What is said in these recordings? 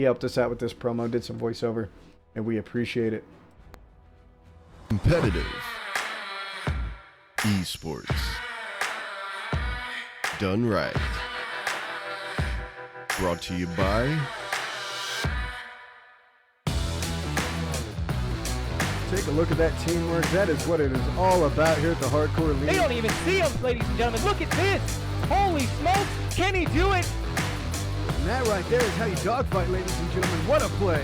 He helped us out with this promo, did some voiceover, and we appreciate it. Competitive esports done right. Brought to you by Take a look at that teamwork. That is what it is all about here at the Hardcore League. They don't even see him, ladies and gentlemen. Look at this. Holy smokes. Can he do it? And that right there is how you dogfight, ladies and gentlemen. What a play.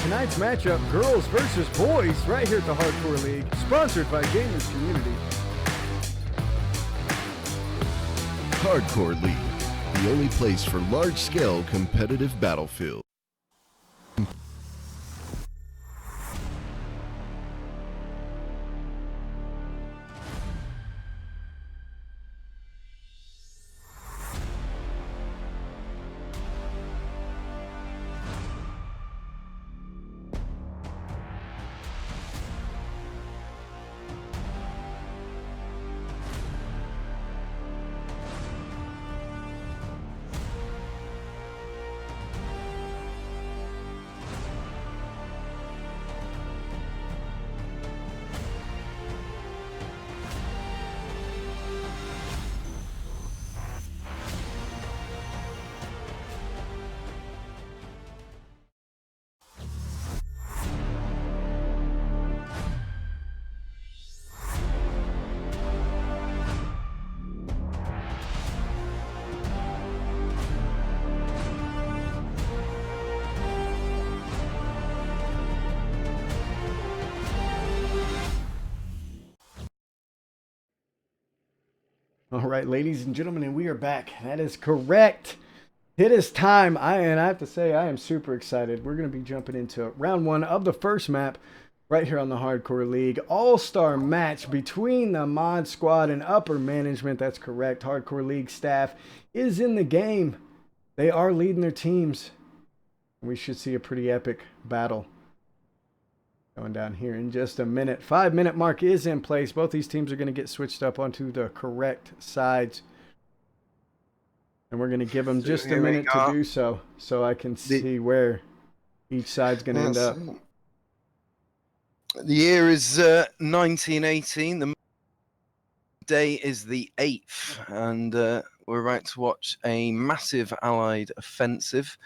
Tonight's matchup, girls versus boys, right here at the Hardcore League, sponsored by Gamers Community. Hardcore League, the only place for large-scale competitive battlefield. All right, ladies and gentlemen, and we are back. That is correct. It is time. I have to say, I am super excited. We're going to be jumping into round one of the first map right here on the Hardcore League. All-star match between the Mod Squad and upper management. That's correct. Hardcore League staff is in the game. They are leading their teams. We should see a pretty epic battle going down here in just a minute. 5-minute mark is in place. Both these teams are going to get switched up onto the correct sides. And we're going to give them just a minute to do so I can see where each side's going to end up. The year is 1918. The day is the 8th. And we're about to watch a massive Allied offensive,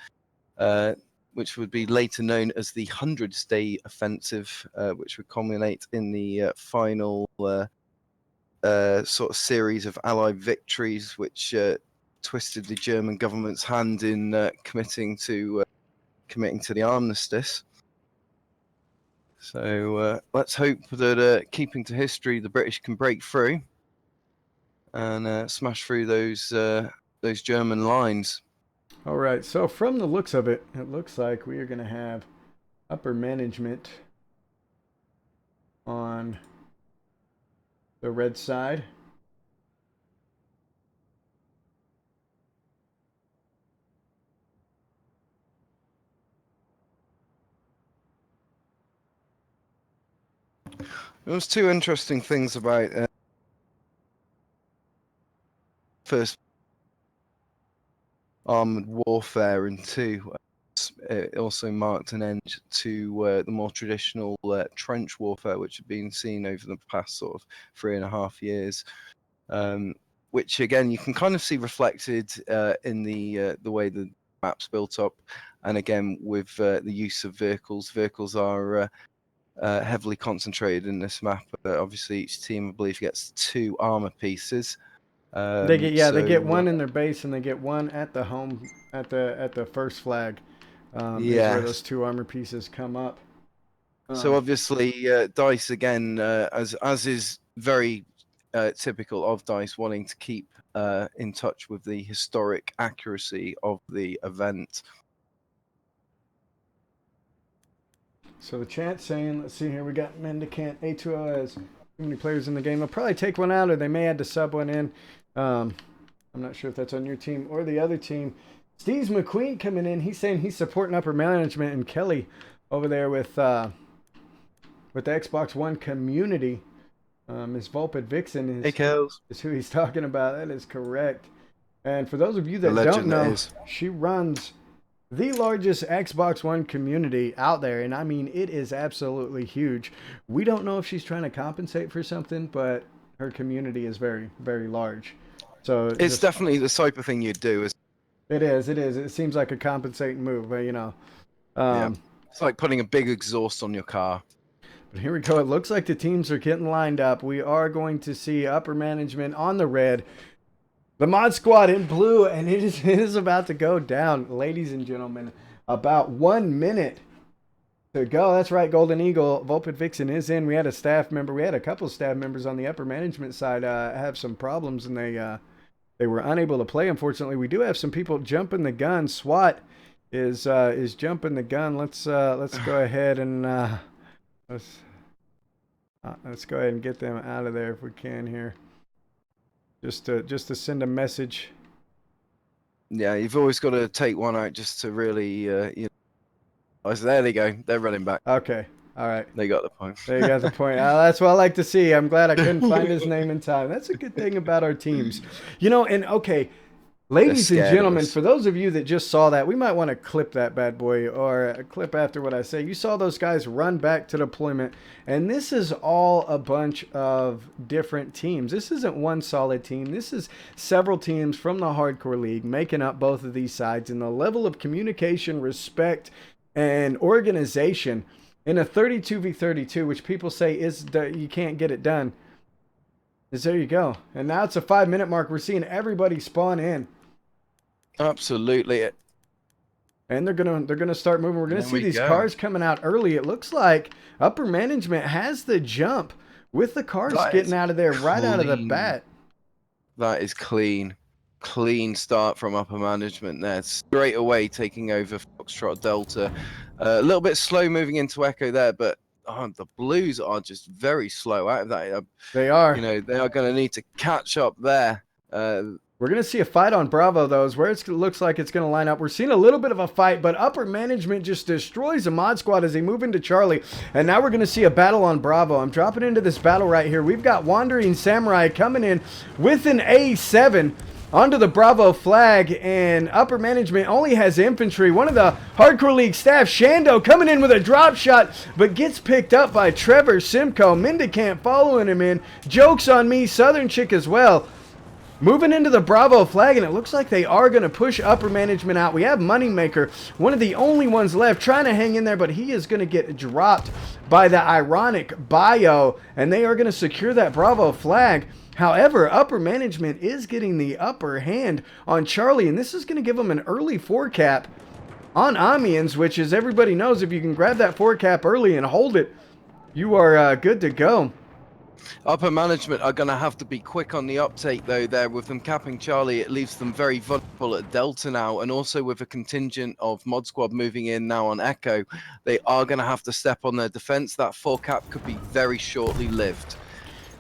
which would be later known as the Hundreds Day Offensive, which would culminate in the final sort of series of Allied victories, which twisted the German government's hand in committing to the armistice. So let's hope that, keeping to history, the British can break through and smash through those German lines. All right, so from the looks of it, it looks like we are going to have upper management on the red side. There was two interesting things about first armored warfare, and two, it also marked an end to the more traditional trench warfare, which had been seen over the past sort of 3.5 years, which again you can kind of see reflected in the way the map's built up, and again with the use of vehicles. Vehicles are heavily concentrated in this map. Obviously, each team, I believe, gets 2 armor pieces. They get one in their base, and they get one at the home at the first flag. Is where those 2 armor pieces come up. So obviously, DICE again, as is very typical of DICE, wanting to keep in touch with the historic accuracy of the event. So the chat saying, let's see here, we got Mendicant, A2O has too many players in the game. They'll probably take one out, or they may add to sub one in. I'm not sure if that's on your team or the other team. Steve McQueen coming in. He's saying he's supporting upper management, and Kelly over there with the Xbox One community. Miss Vulpid Vixen is who he's talking about. That is correct. And for those of you that don't know, she runs the largest Xbox One community out there, and I mean, it is absolutely huge. We don't know if she's trying to compensate for something, but her community is very, very large. So It's definitely the type of thing you'd do. it is. It is. It seems like a compensating move, you know. Yeah. It's like putting a big exhaust on your car. But here we go. It looks like the teams are getting lined up. We are going to see upper management on the red, the mod squad in blue, and it is about to go down, ladies and gentlemen. About 1 minute to go. That's right, Golden Eagle. Vulpid Vixen is in. We had a staff member. We had a couple of staff members on the upper management side have some problems, and they were unable to play. Unfortunately, we do have some people jumping the gun. SWAT is jumping the gun. Let's go ahead and let's go ahead and get them out of there if we can here. Just to send a message. Yeah, you've always got to take one out just to really, you know. Oh, so there they go. They're running back. Okay. All right. They got the point. They got the point. That's what I like to see. I'm glad I couldn't find his name in time. That's a good thing about our teams. You know, and okay, ladies and gentlemen, for those of you that just saw that, we might want to clip that bad boy or a clip after what I say. You saw those guys run back to deployment, and this is all a bunch of different teams. This isn't one solid team. This is several teams from the Hardcore League making up both of these sides, and the level of communication, respect, and organization in a 32v32, which people say is you can't get it done, is there you go. And now it's a 5-minute mark. We're seeing everybody spawn in. Absolutely. And they're gonna start moving. We're gonna see these cars coming out early. It looks like upper management has the jump with the cars getting out of there right out of the bat. That is clean. Clean start from upper management there. Straight away taking over Foxtrot Delta. A little bit slow moving into Echo there, but the Blues are just very slow out of that. They are. You know, they are going to need to catch up there. We're going to see a fight on Bravo, though, is where it looks like it's going to line up. We're seeing a little bit of a fight, but upper management just destroys the mod squad as they move into Charlie. And now we're going to see a battle on Bravo. I'm dropping into this battle right here. We've got Wandering Samurai coming in with an A7 onto the Bravo flag, and upper management only has infantry. One of the Hardcore League staff, Shando, coming in with a drop shot, but gets picked up by Trevor Simcoe. Mendicant following him in. Jokes on me, Southern Chick as well. Moving into the Bravo flag, and it looks like they are going to push upper management out. We have Moneymaker, one of the only ones left, trying to hang in there, but he is going to get dropped by the Ironic Bio, and they are going to secure that Bravo flag. However, upper management is getting the upper hand on Charlie, and this is going to give them an early 4-cap on Amiens, which, as everybody knows, if you can grab that 4-cap early and hold it, you are good to go. Upper management are going to have to be quick on the uptake, though, there. With them capping Charlie, it leaves them very vulnerable at Delta now, and also with a contingent of Mod Squad moving in now on Echo, they are going to have to step on their defense. That 4-cap could be very shortly lived.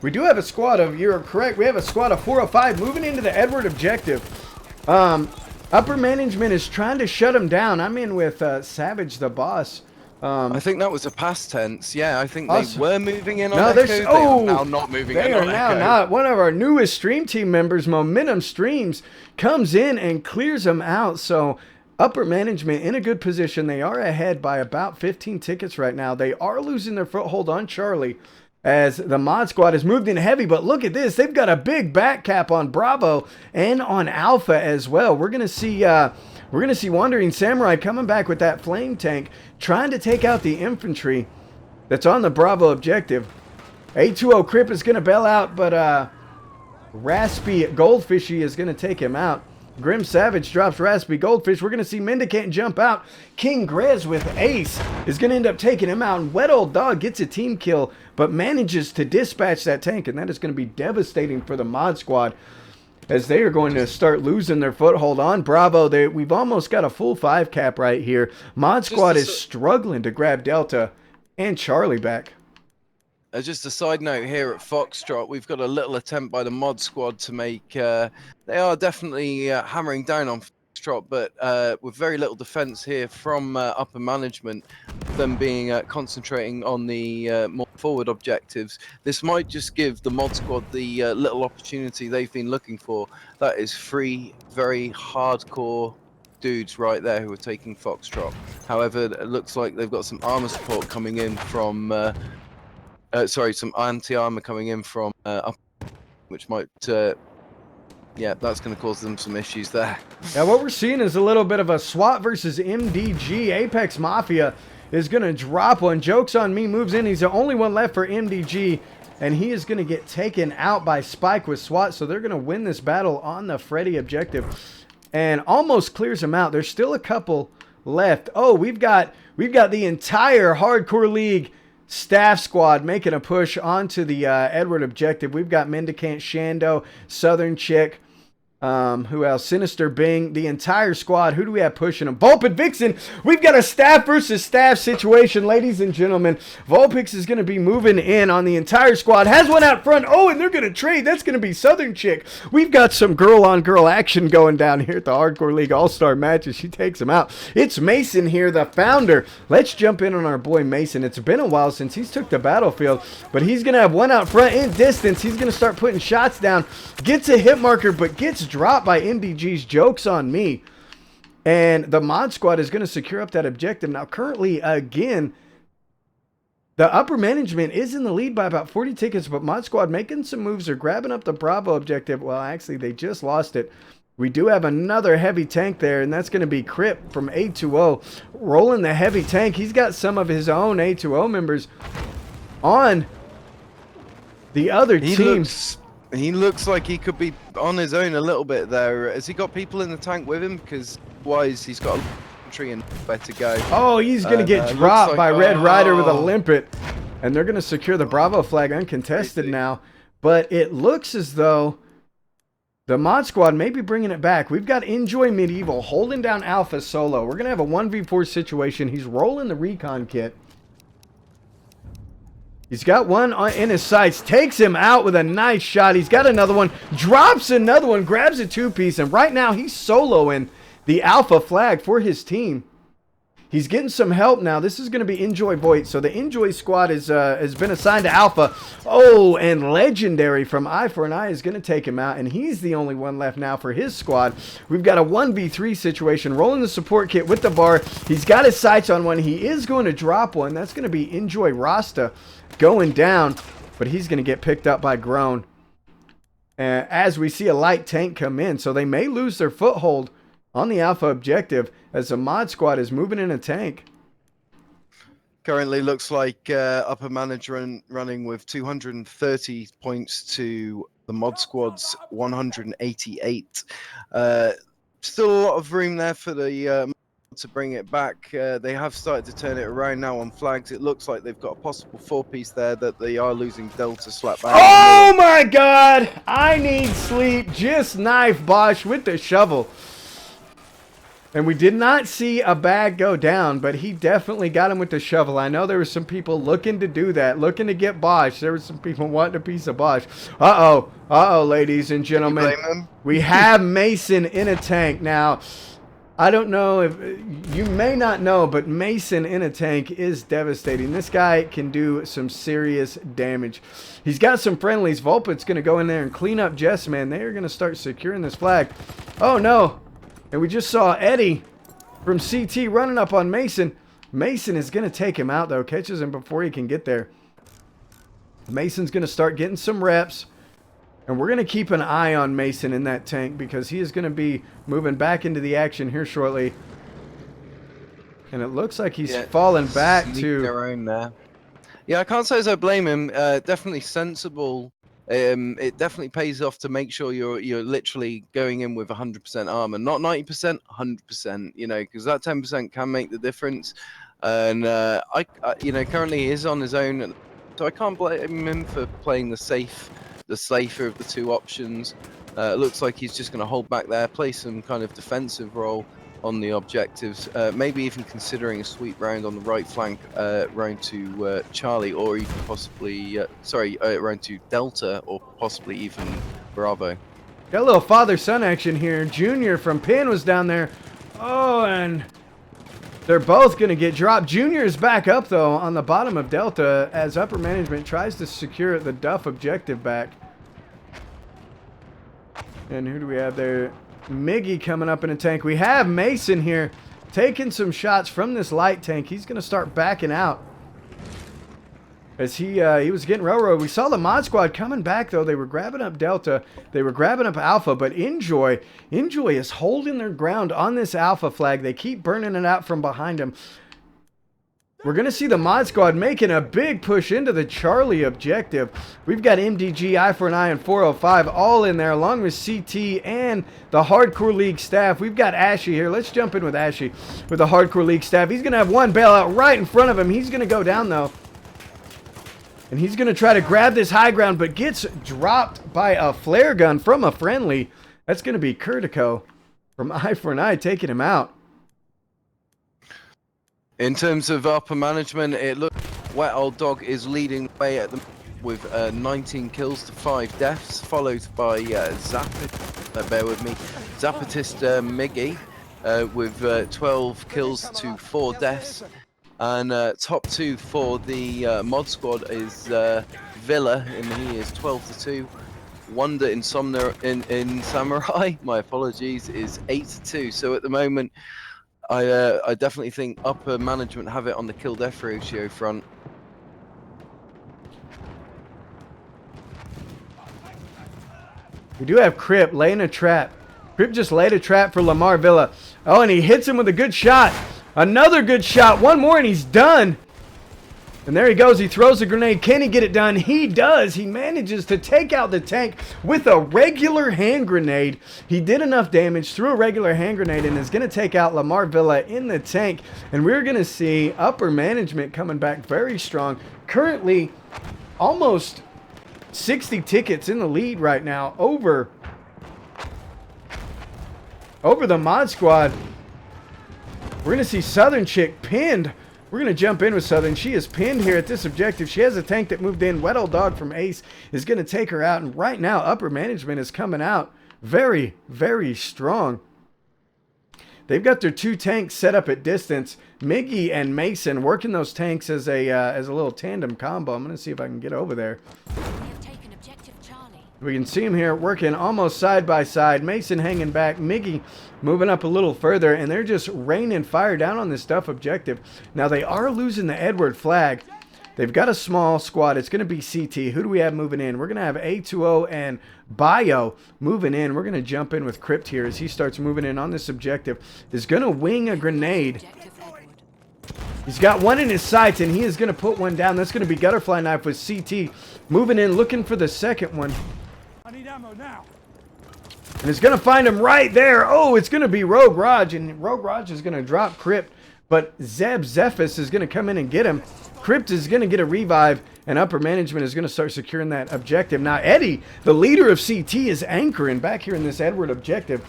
We do have a squad of, you're correct, we have a squad of 405 moving into the Edward objective. Upper management is trying to shut them down. I'm in with Savage the boss. I think that was a past tense. Yeah, I think they were moving in on no, Echo. They are now not moving in on Echo. They are now not. One of our newest stream team members, Momentum Streams, comes in and clears them out. So upper management in a good position. They are ahead by about 15 tickets right now. They are losing their foothold on Charlie as the mod squad has moved in heavy, but look at this. They've got a big back cap on Bravo and on Alpha as well. We're gonna see Wandering Samurai coming back with that flame tank, trying to take out the infantry that's on the Bravo objective. A20 Crip is gonna bail out, but Raspy Goldfishy is gonna take him out. Grim Savage drops Raspy Goldfish. We're going to see Mendicant jump out. King Grez with Ace is going to end up taking him out. And Wet Old Dog gets a team kill, but manages to dispatch that tank. And that is going to be devastating for the mod squad, as they are going to start losing their foothold on Bravo. We've almost got a full 5-cap right here. Mod squad is struggling to grab Delta and Charlie back. Just a side note here at Foxtrot, we've got a little attempt by the mod squad to make. They are definitely hammering down on Foxtrot, but with very little defense here from upper management, them being concentrating on the more forward objectives. This might just give the mod squad the little opportunity they've been looking for. That is 3 very hardcore dudes right there who are taking Foxtrot. However, it looks like they've got some armor support coming in from, some anti-armor coming in from up, which might, yeah, that's going to cause them some issues there. Yeah, what we're seeing is a little bit of a SWAT versus MDG. Apex Mafia is going to drop one. Joke's on Me moves in. He's the only one left for MDG, and he is going to get taken out by Spike with SWAT, so they're going to win this battle on the Freddy objective and almost clears him out. There's still a couple left. Oh, we've got the entire Hardcore League staff squad making a push onto the Edward objective. We've got Mendicant, Shando, Southern Chick, who else? Sinister Bing, the entire squad. Who do we have pushing them? Vulpix Vixen. We've got a staff versus staff situation, ladies and gentlemen. Vulpix is going to be moving in on the entire squad. Has one out front. Oh, and they're going to trade. That's going to be Southern Chick. We've got some girl-on-girl action going down here at the Hardcore League All-Star matches. She takes him out. It's Mason here, the founder. Let's jump in on our boy Mason. It's been a while since he's took the battlefield, but he's going to have one out front in distance. He's going to start putting shots down. Gets a hit marker, but gets dropped by MDG's. Joke's on Me. And the mod squad is going to secure up that objective. Now, currently, again, the upper management is in the lead by about 40 tickets, but mod squad making some moves. They're grabbing up the Bravo objective. Well, actually, they just lost it. We do have another heavy tank there, and that's going to be Crip from A2O rolling the heavy tank. He's got some of his own A2O members on the other team. He looks like he could be on his own a little bit there. Has he got people in the tank with him? Because otherwise he's got a tree and where to go. Oh, he's going to get dropped by Red Rider with a limpet. And they're going to secure the Bravo flag uncontested now. But it looks as though the mod squad may be bringing it back. We've got Enjoy Medieval holding down Alpha solo. We're going to have a 1v4 situation. He's rolling the recon kit. He's got one in his sights, takes him out with a nice shot. He's got another one, drops another one, grabs a two-piece, and right now he's soloing the Alpha flag for his team. He's getting some help now. This is going to be Enjoy Voight. So the Enjoy squad is, has been assigned to Alpha. Oh, and Legendary from Eye for an Eye is going to take him out, and he's the only one left now for his squad. We've got a 1v3 situation, rolling the support kit with the bar. He's got his sights on one. He is going to drop one. That's going to be Enjoy Rasta going down, but he's going to get picked up by Groan. As we see a light tank come in, so they may lose their foothold on the Alpha objective as the mod squad is moving in a tank. Currently looks like upper management running with 230 points to the mod squad's 188. Still a lot of room there for the to bring it back. They have started to turn it around now on flags. It looks like they've got a possible four-piece there that they are losing Delta slap back. Oh my god! I need sleep. Just knife Bosch with the shovel. And we did not see a bag go down, but he definitely got him with the shovel. I know there were some people looking to do that, looking to get Bosch. There were some people wanting a piece of Bosch. Uh-oh. Uh-oh, ladies and gentlemen. We have Mason in a tank. Now, I don't know if you may not know, but Mason in a tank is devastating. This guy can do some serious damage. He's got some friendlies. Vulpit's going to go in there and clean up Jess, man. They are going to start securing this flag. Oh, no. And we just saw Eddie from CT running up on Mason. Mason is going to take him out, though. Catches him before he can get there. Mason's going to start getting some reps. And we're going to keep an eye on Mason in that tank because he is going to be moving back into the action here shortly. And it looks like he's fallen back to their own there. Yeah, I can't say as I blame him. Definitely sensible. It definitely pays off to make sure you're literally going in with 100% armor, not 90%, 100%. You know, because that 10% can make the difference. And you know, currently he is on his own, so I can't blame him for playing the safer of the two options. It looks like he's just going to hold back there, play some kind of defensive role on the objectives, maybe even considering a sweep round on the right flank, round to Charlie, or even possibly, round to Delta, or possibly even Bravo. Got a little father-son action here. Junior from Pin was down there. Oh, and they're both going to get dropped. Junior is back up, though, on the bottom of Delta as upper management tries to secure the Duff objective back. And who do we have there? Miggy coming up in a tank. We have Mason here taking some shots from this light tank. He's going to start backing out as he was getting railroad. We saw the mod squad coming back, though. They were grabbing up Delta. They were grabbing up Alpha, but Enjoy is holding their ground on this Alpha flag. They keep burning it out from behind them. We're going to see the mod squad making a big push into the Charlie objective. We've got MDG, I4I, and 405 all in there, along with CT and the Hardcore League staff. We've got Ashy here. Let's jump in with Ashy with the Hardcore League staff. He's going to have one bailout right in front of him. He's going to go down, though. And he's going to try to grab this high ground, but gets dropped by a flare gun from a friendly. That's going to be Kurtico from I4I taking him out. In terms of upper management, it looks Wet Old Dog is leading the way at the with 19 kills to 5 deaths, followed by Zapatist Miggy with 12 kills to 4 deaths. And top 2 for the mod squad is Villa, and he is 12 to 2. Wonder in Samurai, my apologies, is 8 to 2. So at the moment, I definitely think upper management have it on the kill death ratio front. We do have Crip laying a trap. Crip just laid a trap for Lamar Villa. Oh, and he hits him with a good shot. Another good shot. One more and he's done. And there he goes. He throws a grenade. Can he get it done? He does. He manages to take out the tank with a regular hand grenade. He did enough damage, threw a regular hand grenade, and is going to take out Lamar Villa in the tank. And we're going to see upper management coming back very strong. Currently, almost 60 tickets in the lead right now over the mod squad. We're going to see Southern Chick pinned. We're going to jump in with Southern. She is pinned here at this objective. She has a tank that moved in. Wet Old Dog from Ace is going to take her out. And right now, upper management is coming out very, very strong. They've got their 2 tanks set up at distance. Miggy and Mason working those tanks as a little tandem combo. I'm going to see if I can get over there. We can see him here working almost side by side. Mason hanging back. Miggy moving up a little further. And they're just raining fire down on this stuff objective. Now, they are losing the Edward flag. They've got a small squad. It's going to be CT. Who do we have moving in? We're going to have A2O and Bio moving in. We're going to jump in with Crypt here as he starts moving in on this objective. Is going to wing a grenade. He's got one in his sights, and he is going to put one down. That's going to be Gutterfly Knife with CT. Moving in, looking for the second one. I need ammo now. And it's going to find him right there. Oh, it's going to be Rogue Raj, and Rogue Raj is going to drop Crypt. But Zeb Zephys is going to come in and get him. Crypt is going to get a revive, and upper management is going to start securing that objective. Now, Eddie, the leader of CT, is anchoring back here in this Edward objective.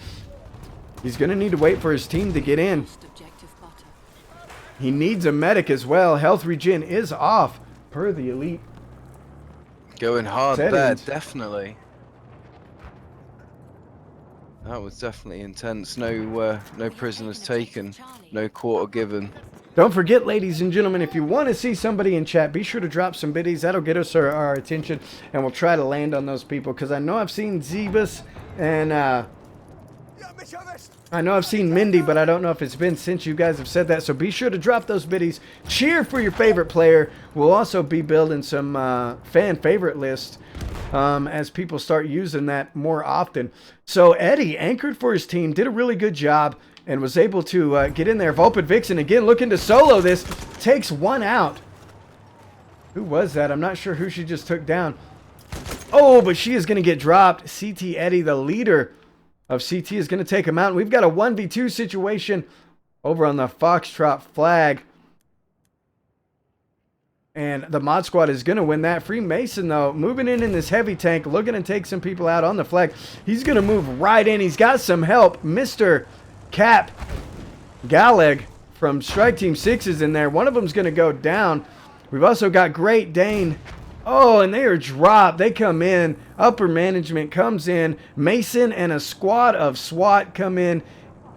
He's going to need to wait for his team to get in. He needs a medic as well. Health regen is off per the elite. Going hard settings. there, definitely. That was definitely intense. No prisoners taken. No quarter given. Don't forget, ladies and gentlemen, if you want to see somebody in chat, be sure to drop some biddies. That'll get us our attention, and we'll try to land on those people. Because I know I've seen Zebus, and I know I've seen Mindy, but I don't know if it's been since you guys have said that. So be sure to drop those biddies. Cheer for your favorite player. We'll also be building some fan favorite lists as people start using that more often. So Eddie anchored for his team, did a really good job, and was able to get in there. Vulpid Vixen again looking to solo this. Takes one out. Who was that? I'm not sure who she just took down. Oh, but she is going to get dropped. CT Eddie, the leader of CT, is going to take him out. And we've got a 1v2 situation over on the Foxtrot flag. And the mod squad is going to win that. Freemason, though, moving in this heavy tank, looking to take some people out on the flag. He's going to move right in. He's got some help. Mr. Cap Galeg from Strike Team 6 is in there. One of them's going to go down. We've also got Great Dane. Oh, and they are dropped. They come in. Upper management comes in. Mason and a squad of SWAT come in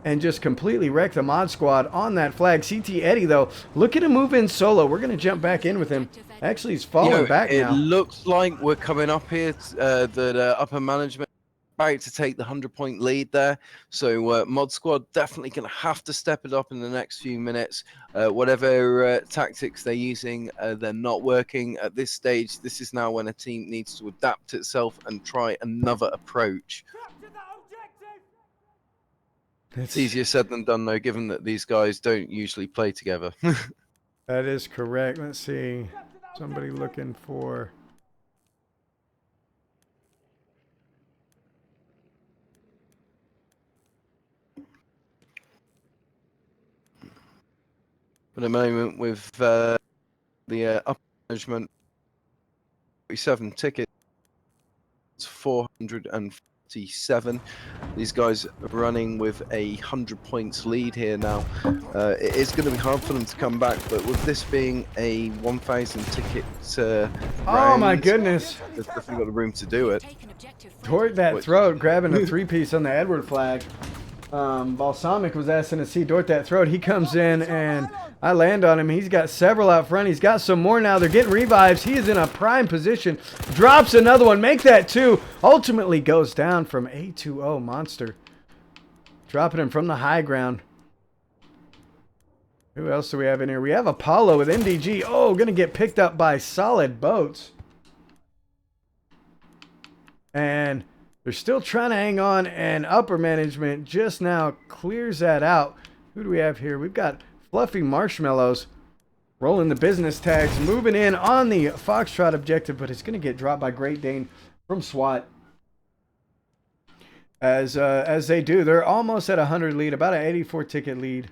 and just completely wreck the mod squad on that flag. CT Eddie, though, looking to move in solo. We're going to jump back in with him. Actually, he's falling back now. It looks like we're coming up here that upper management about to take the 100-point lead there. So Mod Squad definitely going to have to step it up in the next few minutes. Whatever tactics they're using, they're not working at this stage. This is now when a team needs to adapt itself and try another approach. Capture that objective! It's easier said than done, though, given that these guys don't usually play together. That is correct. Let's see. Somebody looking for... At the moment, with the upper management, 47 tickets, 447. These guys are running with 100 points lead here now. It is going to be hard for them to come back, but with this being a 1,000 ticket Oh round, my goodness. there's definitely got the room to do it. Toward that throat, grabbing a three-piece on the Edward flag. Balsamic was asking to see Dort that throat. He comes in and I land on him. He's got several out front. He's got some more now. They're getting revives. He is in a prime position. Drops another one. Make that 2. Ultimately goes down from A2O Monster. Dropping him from the high ground. Who else do we have in here? We have Apollo with MDG. Oh, going to get picked up by Solid Boats. And they're still trying to hang on, and upper management just now clears that out. Who do we have here? We've got Fluffy Marshmallows rolling the business tags, moving in on the Foxtrot objective, but it's going to get dropped by Great Dane from SWAT. As they do, they're almost at 100 lead, about an 84 ticket lead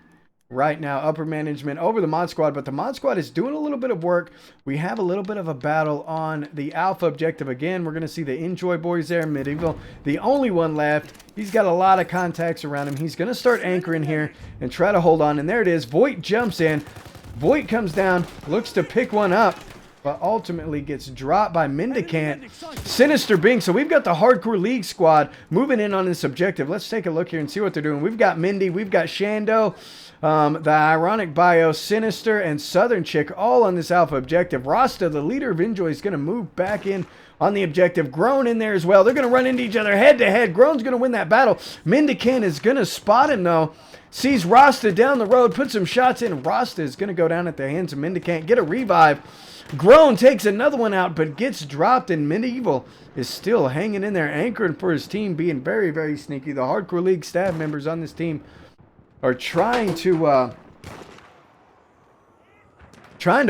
right now. Upper management over the Mod Squad, but the Mod Squad is doing a little bit of work. We have a little bit of a battle on the Alpha objective again. We're going to see the Enjoy boys there. Medieval, the only one left. He's got a lot of contacts around him. He's going to start anchoring here and try to hold on. And there it is. Voight jumps in. Voight comes down, looks to pick one up, but ultimately gets dropped by Mendicant. Sinister Bing. So we've got the Hardcore League squad moving in on this objective. Let's take a look here and see what they're doing. We've got Mindy, we've got Shando, the Ironic Bio, Sinister, and Southern Chick all on this Alpha objective. Rasta, the leader of Enjoy, is going to move back in on the objective. Groan in there as well. They're going to run into each other head to head. Groan's going to win that battle. Mendicant is going to spot him though. Sees Rasta down the road, puts some shots in. Rasta is going to go down at the hands of Mendicant, get a revive. Groan takes another one out, but gets dropped, and Medieval is still hanging in there, anchoring for his team, being very, very sneaky. The Hardcore League staff members on this team are trying to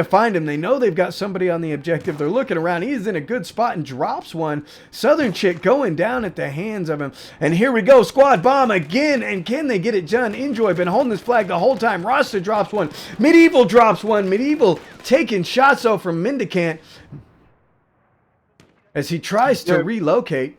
find him. They know they've got somebody on the objective. They're looking around. He's in a good spot and drops one. Southern Chick going down at the hands of him. And here we go. Squad bomb again. And can they get it done? Enjoy been holding this flag the whole time. Rasta drops one. Medieval drops one. Medieval taking shots though from Mendicant as he tries to relocate.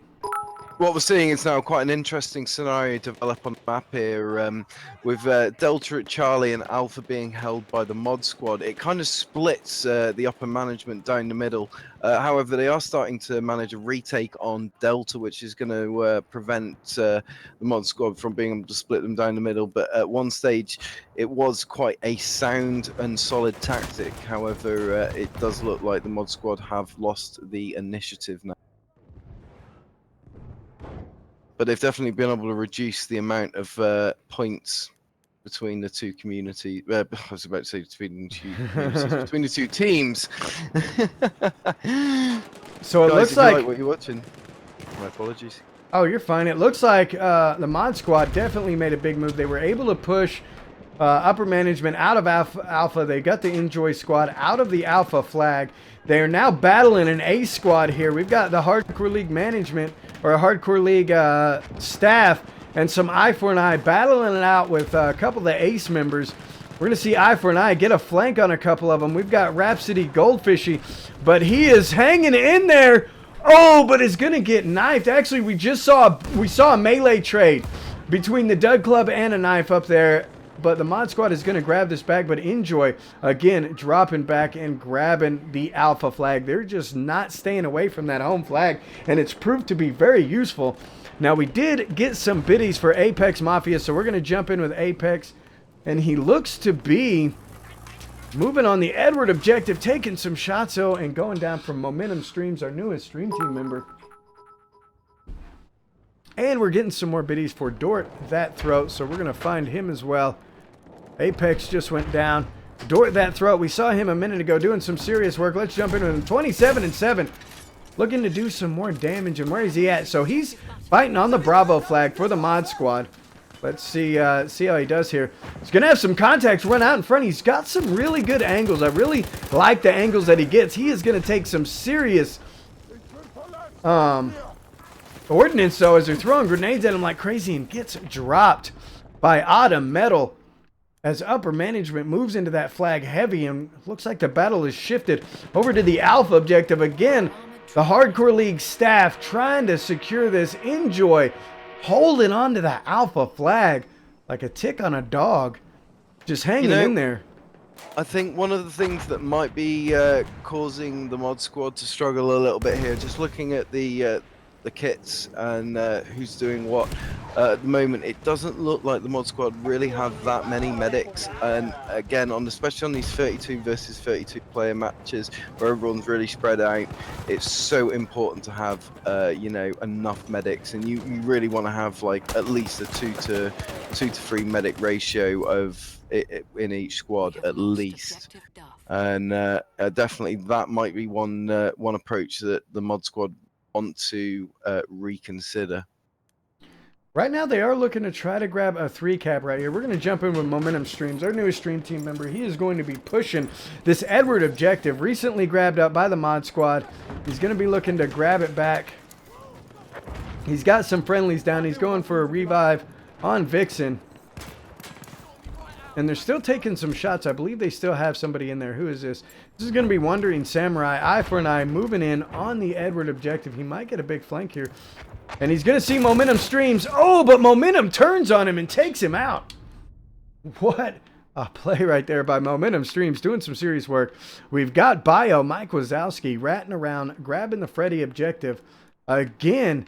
What we're seeing is now quite an interesting scenario develop on the map here, with Delta at Charlie and Alpha being held by the Mod Squad. It kind of splits the upper management down the middle. However, they are starting to manage a retake on Delta, which is going to prevent the Mod Squad from being able to split them down the middle. But at one stage, it was quite a sound and solid tactic. However, it does look like the Mod Squad have lost the initiative now. But they've definitely been able to reduce the amount of points between the two communities. I was about to say between the two communities, between the two teams. So it Guys, looks if you like what you're watching. My apologies. Oh, you're fine. It looks like the Mod Squad definitely made a big move. They were able to push upper management out of Alpha. They got the Enjoy squad out of the Alpha flag. They are now battling an A squad here. We've got the Hardcore League management, or a Hardcore League staff, and some Eye for an Eye battling it out with a couple of the Ace members. We're going to see Eye for an Eye get a flank on a couple of them. We've got Rhapsody Goldfishy, but he is hanging in there. Oh, but it's going to get knifed. Actually, we saw a melee trade between the Dud Club and a knife up there. But the Mod Squad is going to grab this back. But Enjoy, again, dropping back and grabbing the Alpha flag. They're just not staying away from that home flag. And it's proved to be very useful. Now, we did get some biddies for Apex Mafia. So we're going to jump in with Apex. And he looks to be moving on the Edward objective. Taking some shots, though, and going down from Momentum Streams, our newest stream team member. And we're getting some more biddies for Dort That Throat, so we're going to find him as well. Apex just went down. Dort That Throat, we saw him a minute ago doing some serious work. Let's jump into him. 27-7. Looking to do some more damage. And where is he at? So he's fighting on the Bravo flag for the mod squad. Let's see how he does here. He's going to have some contacts run out in front. He's got some really good angles. I really like the angles that he gets. He is going to take some serious ordnance, though, as they're throwing grenades at him like crazy, and gets dropped by Autumn Metal as upper management moves into that flag heavy, and looks like the battle is shifted over to the Alpha objective again. The Hardcore League staff trying to secure this. Enjoy holding on to the Alpha flag like a tick on a dog, just hanging in there. I think one of the things that might be causing the mod squad to struggle a little bit here, just looking at the kits and who's doing what at the moment, it doesn't look like the mod squad really have that many medics. And again, especially on these 32 versus 32 player matches where everyone's really spread out, it's so important to have enough medics, and you really want to have like at least a 2 to 3 medic ratio of in each squad at least. And definitely that might be one approach that the mod squad want to reconsider. Right now, they are looking to try to grab a 3-cap right here. We're going to jump in with Momentum Streams, our newest stream team member. He is going to be pushing this Edward objective, recently grabbed up by the mod squad. He's going to be looking to grab it back. He's got some friendlies down. He's going for a revive on Vixen. And they're still taking some shots. I believe they still have somebody in there. Who is this? This is going to be Wandering Samurai. Eye for an eye, moving in on the Edward objective. He might get a big flank here. And he's going to see Momentum Streams. Oh, but Momentum turns on him and takes him out. What a play right there by Momentum Streams, doing some serious work. We've got Bio, Mike Wazowski, ratting around, grabbing the Freddy objective. Again,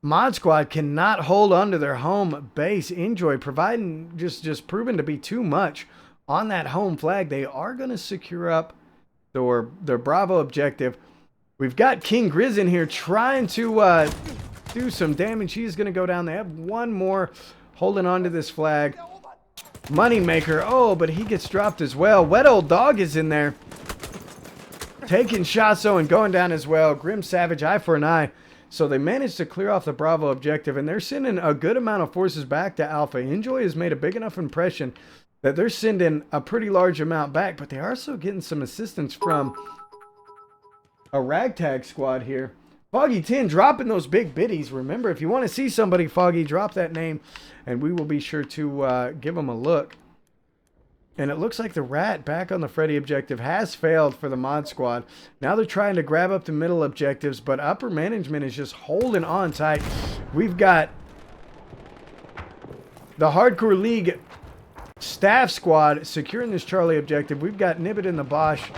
Mod Squad cannot hold on to their home base. Enjoy providing, just proven to be too much on that home flag. They are going to secure up their Bravo objective. We've got King Grizz in here trying to do some damage. He's going to go down. They have one more holding on to this flag. Moneymaker. Oh, but he gets dropped as well. Wet Old Dog is in there, taking shots, though, and going down as well. Grim Savage, eye for an eye. So they managed to clear off the Bravo objective, and they're sending a good amount of forces back to Alpha. Enjoy has made a big enough impression that they're sending a pretty large amount back, but they are also getting some assistance from a ragtag squad here. Foggy 10 dropping those big biddies. Remember, if you want to see somebody, Foggy, drop that name, and we will be sure to give them a look. And it looks like the Rat back on the Freddy objective has failed for the mod squad. Now they're trying to grab up the middle objectives, but upper management is just holding on tight. We've got the Hardcore League staff squad securing this Charlie objective. We've got Nibbit and the Bosch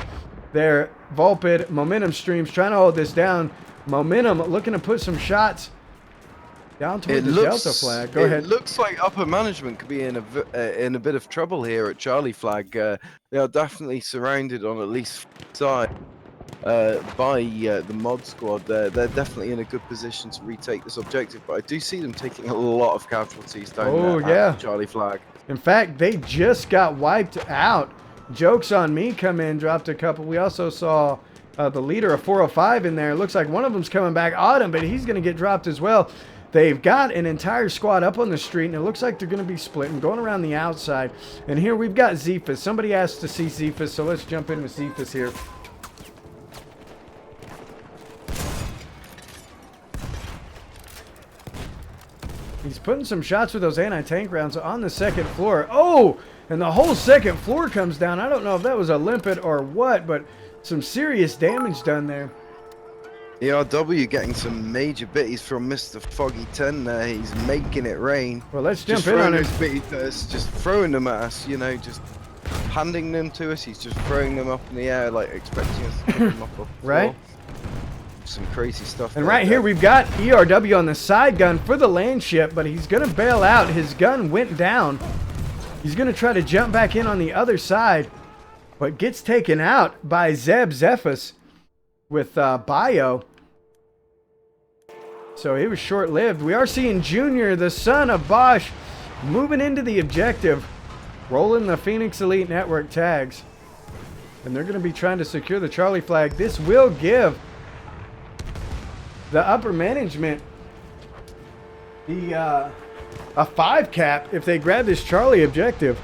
there. Vulpid, Momentum Streams trying to hold this down. Momentum looking to put some shots down toward the Delta flag. Go ahead. It looks like upper management could be in a bit of trouble here at Charlie flag. They are definitely surrounded on at least side by the mod squad. They're definitely in a good position to retake this objective, but I do see them taking a lot of casualties down there at Charlie flag. In fact, they just got wiped out. Jokes on Me come in, dropped a couple. We also saw the leader of 405 in there. Looks like one of them's coming back, Autumn, but he's going to get dropped as well. They've got an entire squad up on the street, and it looks like they're going to be splitting, going around the outside. And here we've got Zephus. Somebody asked to see Zephus, so let's jump in with Zephus here. He's putting some shots with those anti-tank rounds on the second floor. Oh, and the whole second floor comes down. I don't know if that was a limpet or what, but some serious damage done there. ERW getting some major bitties from Mr. Foggy 10 there. He's making it rain. Well, let's jump in on it. Just throwing them at us, just handing them to us. He's just throwing them up in the air, like expecting us to pick them up off the floor. Right? Some crazy stuff. And right here we've got ERW on the side gun for the land ship, but he's going to bail out. His gun went down. He's going to try to jump back in on the other side, but gets taken out by Zeb Zephus with Bio. So it was short-lived. We are seeing Junior, the son of Bosch, moving into the objective, rolling the Phoenix Elite Network tags. And they're going to be trying to secure the Charlie flag. This will give the upper management a 5 cap if they grab this Charlie objective.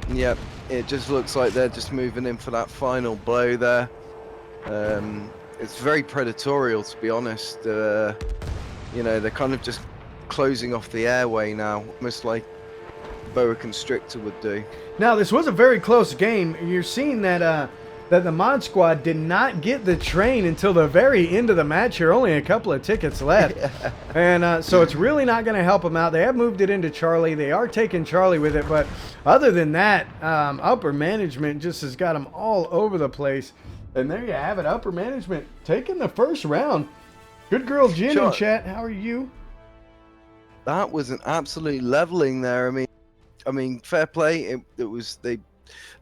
Yep, it just looks like they're just moving in for that final blow there. It's very predatorial, to be honest. You know, they're kind of just closing off the airway now, almost like boa constrictor would do. Now, this was a very close game. You're seeing that that the Mod Squad did not get the train until the very end of the match here. Only a couple of tickets left. And so it's really not going to help them out. They have moved it into Charlie. They are taking Charlie with it. But other than that, upper management just has got them all over the place. And there you have it. Upper management taking the first round. Good girl, Jen in chat. How are you? That was an absolute leveling there. I mean, fair play. There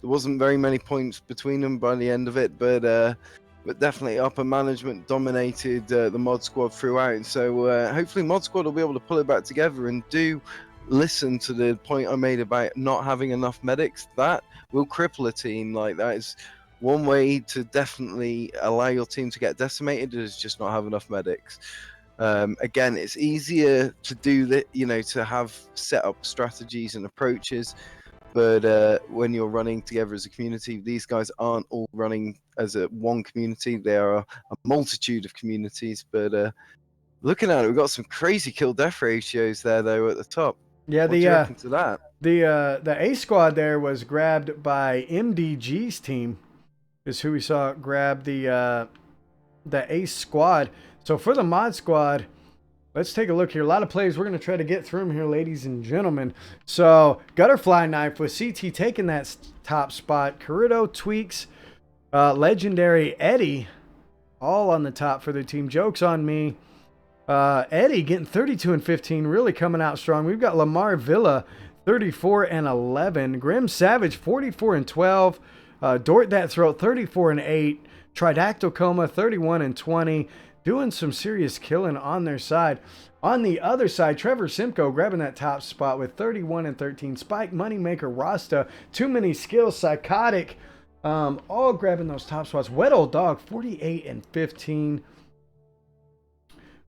wasn't very many points between them by the end of it, but definitely upper management dominated the Mod Squad throughout. So hopefully Mod Squad will be able to pull it back together and do listen to the point I made about not having enough medics. That will cripple a team. Like, that is one way to definitely allow your team to get decimated, is just not have enough medics. Again, it's easier to do that, you know, to have set up strategies and approaches. But when you're running together as a community, these guys aren't all running as one community. There are a multitude of communities. But looking at it, we've got some crazy kill-death ratios there, though, at the top. Yeah, what do you reckon to that? The A squad there was grabbed by MDG's team, is who we saw grab the A squad. So for the Mod Squad, let's take a look here. A lot of plays. We're going to try to get through them here, ladies and gentlemen. So, Gutterfly Knife with CT taking that top spot. Corrido, Tweaks, Legendary, Eddie, all on the top for their team. Joke's on me. Eddie getting 32 and 15, really coming out strong. We've got Lamar Villa, 34 and 11. Grim Savage, 44 and 12. Dort That Throat, 34 and 8. Tridactyl Coma, 31 and 20. Doing some serious killing on their side. On the other side, Trevor Simcoe grabbing that top spot with 31 and 13. Spike, Moneymaker, Rasta, Too Many Skills, Psychotic, all grabbing those top spots. Wet Old Dog, 48 and 15.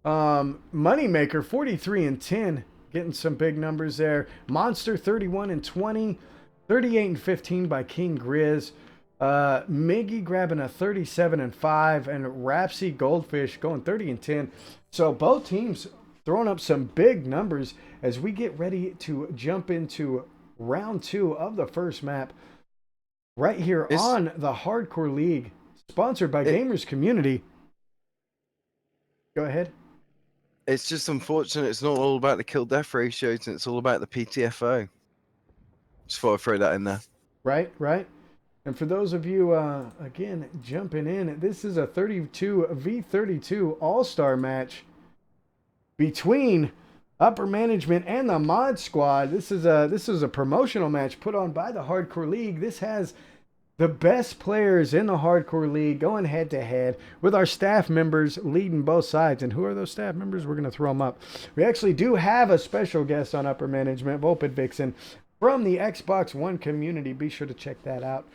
Moneymaker, 43 and 10. Getting some big numbers there. Monster, 31 and 20. 38 and 15 by King Grizz. Miggy grabbing a 37 and 5, and Rapsy Goldfish going 30 and 10. So both teams throwing up some big numbers as we get ready to jump into round 2 of the first map right here on the Hardcore League, sponsored by Gamers Community. Go ahead. It's just unfortunate it's not all about the kill-death ratios, and it's all about the PTFO. Just thought I'd throw that in there. Right. And for those of you, again, jumping in, this is a 32v32 All-Star match between upper management and the Mod Squad. This is a promotional match put on by the Hardcore League. This has the best players in the Hardcore League going head-to-head with our staff members leading both sides. And who are those staff members? We're going to throw them up. We actually do have a special guest on upper management, Volpid Vixen, from the Xbox One community. Be sure to check that out.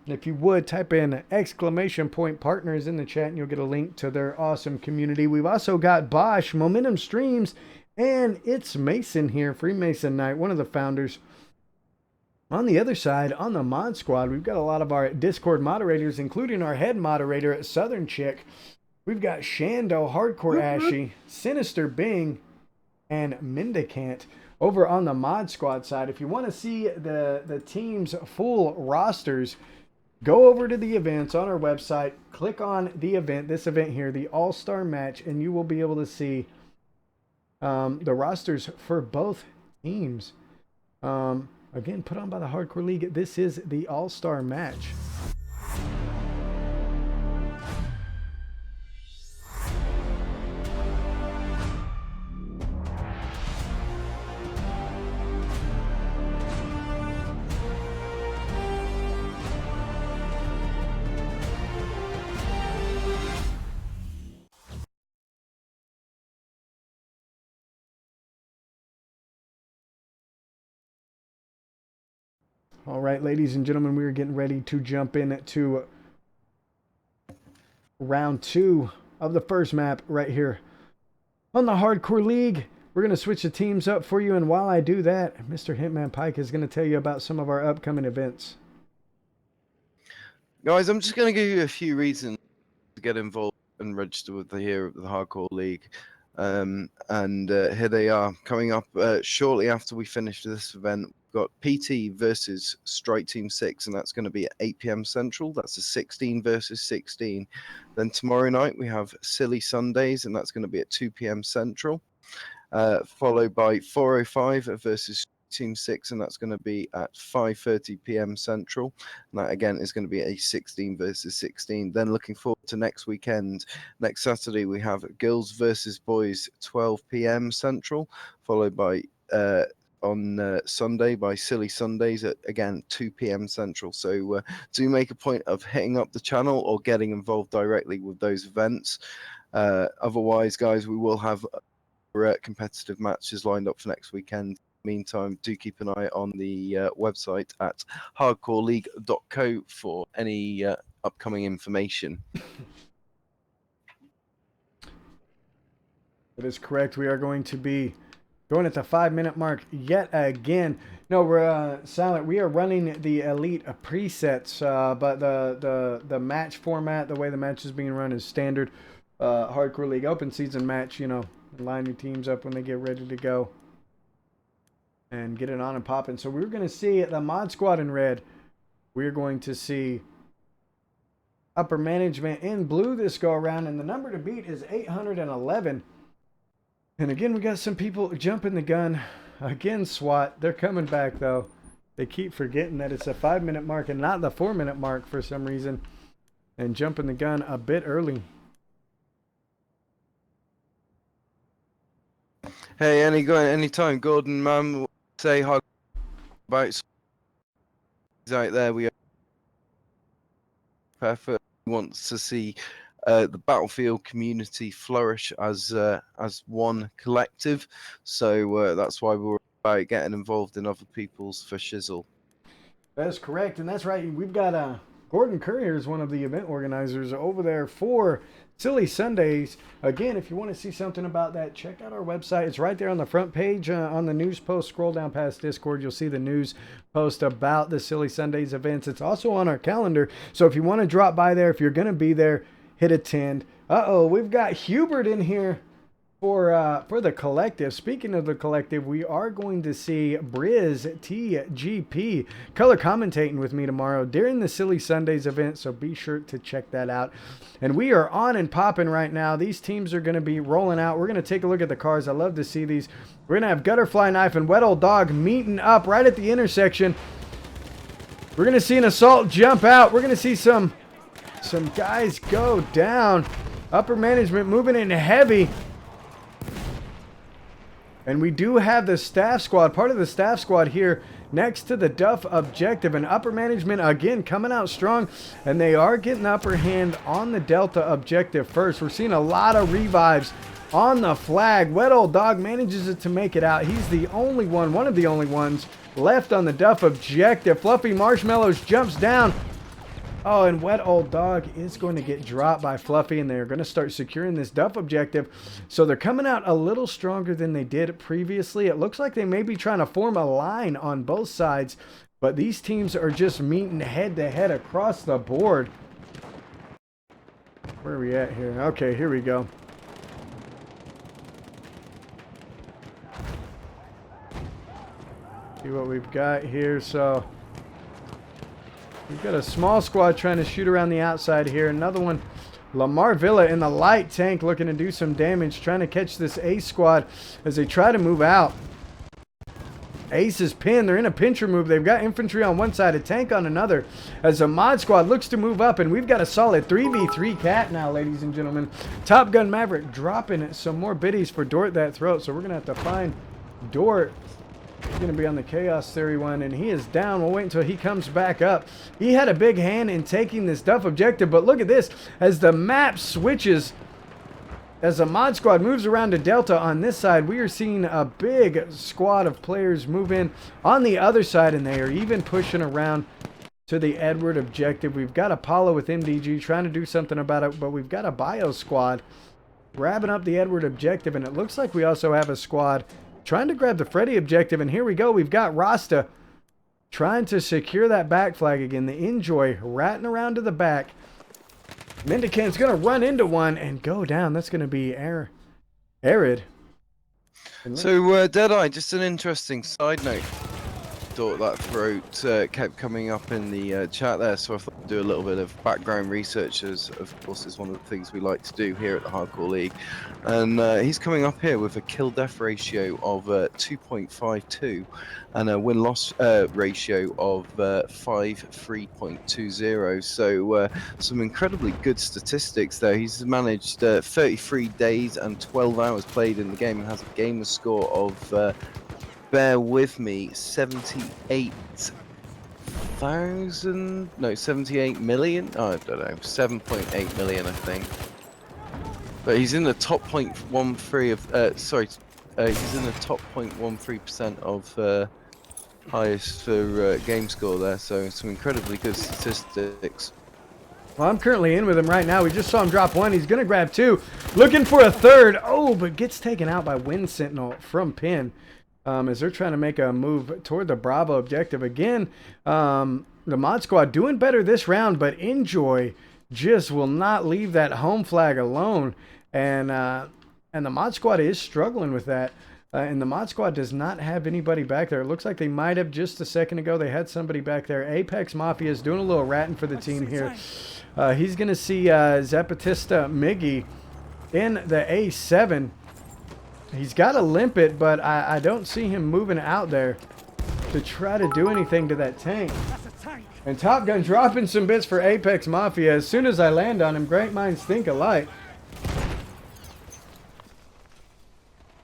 If you would, type in !partners in the chat and you'll get a link to their awesome community. We've also got Bosch, Momentum Streams, and it's Mason here, Freemason Knight, one of the founders. On the other side, on the Mod Squad, we've got a lot of our Discord moderators, including our head moderator at Southern Chick. We've got Shando, Hardcore Ashy, Sinister Bing, and Mendicant. Over on the Mod Squad side, if you want to see the team's full rosters, go over to the events on our website, click on the event, this event here, the All-Star Match, and you will be able to see the rosters for both teams. Again, put on by the Hardcore League. This is the All-Star Match. All right, ladies and gentlemen, we are getting ready to jump into round 2 of the first map right here on the Hardcore League. We're going to switch the teams up for you, and while I do that, Mr. Hitman Pike is going to tell you about some of our upcoming events. Guys, I'm just going to give you a few reasons to get involved and register with the Hardcore League. Here they are coming up shortly after we finish this event. We've got PT versus Strike Team 6, and that's going to be at 8 p.m. Central. That's a 16 versus 16. Then tomorrow night we have Silly Sundays, and that's going to be at 2 p.m. Central. Followed by 405 versus Team 6, and that's going to be at 5:30 p.m. Central. And that again is going to be a 16 versus 16. Then looking forward to next weekend. Next Saturday we have Girls versus Boys 12 p.m. Central, followed by on Sunday by Silly Sundays at again 2 p.m. Central. So do make a point of hitting up the channel or getting involved directly with those events. Otherwise, guys, we will have competitive matches lined up for next weekend. Meantime, do keep an eye on the website at hardcoreleague.co for any upcoming information. That is correct. We are going to be going at the 5-minute mark yet again. No, we're silent. We are running the elite presets, but the match format, the way the match is being run, is standard Hardcore League open season match. You know, line your teams up when they get ready to go and get it on and popping. So we're going to see the mod squad in red. We're going to see upper management in blue this go around, and the number to beat is 811. And again, we got some people jumping the gun. Again, SWAT. They're coming back, though. They keep forgetting that it's a 5-minute mark and not the 4-minute mark for some reason, and jumping the gun a bit early. Hey, anytime, Gordon, man, say hi about out there. We are perfect. Wants to see the Battlefield community flourish as one collective. So that's why we're about getting involved in other people's for shizzle. That's correct, and that's right. We've got Gordon Courier is one of the event organizers over there for Silly Sundays. Again, if you want to see something about that, check out our website. It's right there on the front page on the news post. Scroll down past Discord. You'll see the news post about the Silly Sundays events. It's also on our calendar. So if you want to drop by there, if you're going to be there, hit attend. Uh-oh, we've got Hubert in here for the collective. Speaking of the collective, we are going to see Briz TGP color commentating with me tomorrow during the Silly Sundays event, so be sure to check that out. And we are on and popping right now. These teams are going to be rolling out. We're going to take a look at the cars. I love to see these. We're going to have Gutterfly Knife and Wet Old Dog meeting up right at the intersection. We're going to see an Assault jump out. We're going to see some guys go down. Upper management moving in heavy. And we do have the staff squad, part of the staff squad here next to the Duff objective. And upper management, again, coming out strong. And they are getting the upper hand on the Delta objective first. We're seeing a lot of revives on the flag. Wet Old Dog manages it to make it out. He's the only one of the only ones left on the Duff objective. Fluffy Marshmallows jumps down. Oh, and Wet Old Dog is going to get dropped by Fluffy, and they're going to start securing this Duff objective. So they're coming out a little stronger than they did previously. It looks like they may be trying to form a line on both sides, but these teams are just meeting head-to-head across the board. Where are we at here? Okay, here we go. See what we've got here. So we've got a small squad trying to shoot around the outside here. Another one, Lamar Villa in the light tank looking to do some damage, trying to catch this Ace squad as they try to move out. Ace is pinned. They're in a pincher move. They've got infantry on one side, a tank on another, as the mod squad looks to move up, and we've got a solid 3v3 cat now, ladies and gentlemen. Top Gun Maverick dropping some more biddies for Dort that throat, so we're going to have to find Dort. He's going to be on the Chaos Theory one, and he is down. We'll wait until he comes back up. He had a big hand in taking this Duff objective, but look at this. As the map switches, As the mod squad moves around to Delta on this side, we are seeing a big squad of players move in on the other side, and they are even pushing around to the Edward objective. We've got Apollo with MDG trying to do something about it, but we've got a bio squad grabbing up the Edward objective, and it looks like we also have a squad trying to grab the Freddy objective. And here we go. We've got Rasta trying to secure that back flag again. The Enjoy ratting around to the back. Mendican's going to run into one and go down. That's going to be Arid. So, Deadeye, just an interesting side note. Thought that throat kept coming up in the chat there, so I thought I'd do a little bit of background research, as of course is one of the things we like to do here at the Hardcore League. And he's coming up here with a kill-death ratio of 2.52 and a win-loss ratio of 5.3.20. So some incredibly good statistics there. He's managed 33 days and 12 hours played in the game and has a gamer score of bear with me, 78 million? Oh, I don't know, 7.8 million, I think. But he's in the top 0.13 of, he's in the top 0.13% of highest for game score there, so some incredibly good statistics. Well, I'm currently in with him right now. We just saw him drop one. He's going to grab two. Looking for a third. Oh, but gets taken out by Wind Sentinel from Pin. As they're trying to make a move toward the Bravo objective. Again, the mod squad doing better this round, but Enjoy just will not leave that home flag alone. And the mod squad is struggling with that. And the mod squad does not have anybody back there. It looks like they might have just a second ago. They had somebody back there. Apex Mafia is doing a little ratting for the team here. He's going to see Zapatista Miggy in the A7. He's got to limp it, but I don't see him moving out there to try to do anything to that tank. And Top Gun dropping some bits for Apex Mafia. As soon as I land on him, great minds think alike.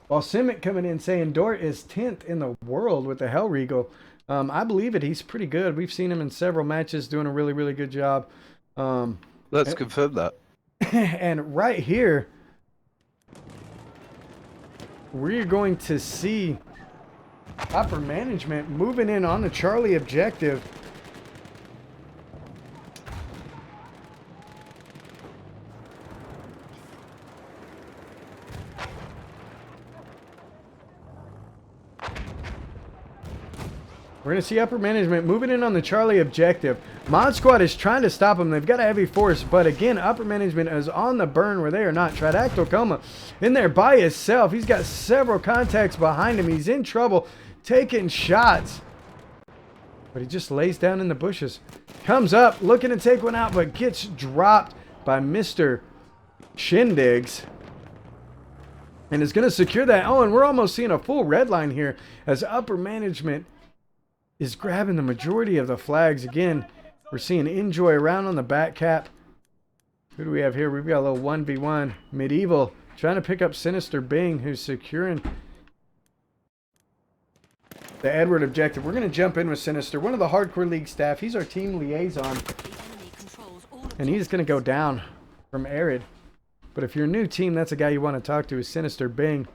While Simic coming in saying Dort is 10th in the world with the Hell Regal. I believe it. He's pretty good. We've seen him in several matches doing a really, really good job. Let's confirm that. And right here, we're going to see upper management moving in on the Charlie objective. We're going to see upper management moving in on the Charlie objective. Mod Squad is trying to stop him. They've got a heavy force, but again, upper management is on the burn where they are not. Tridactyl Coma in there by himself. He's got several contacts behind him. He's in trouble, taking shots. But he just lays down in the bushes. Comes up, looking to take one out, but gets dropped by Mr. Shindigs. And is going to secure that. Oh, and we're almost seeing a full red line here as upper management is grabbing the majority of the flags. Again, we're seeing Enjoy around on the back cap. Who do we have here? We've got a little 1v1. Medieval trying to pick up Sinister Bing, who's securing the Edward objective. We're going to jump in with Sinister, one of the Hardcore League staff. He's our team liaison. And he's going to go down from Arid. But if you're a new team, that's a guy you want to talk to, is Sinister Bing.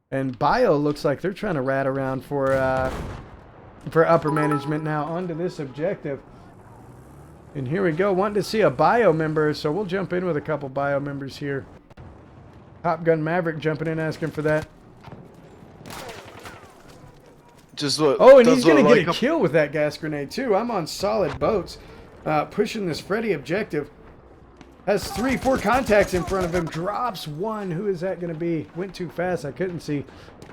And Bio looks like they're trying to rat around for upper management now onto this objective. And here we go, wanting to see a bio member, so we'll jump in with a couple bio members here. Top Gun Maverick jumping in asking for that. Just look. Oh, and he's going to get a kill with that gas grenade too. I'm on solid boats, pushing this Freddy objective. Has 3-4 contacts in front of him. Drops one. Who is that going to be? Went too fast. I couldn't see.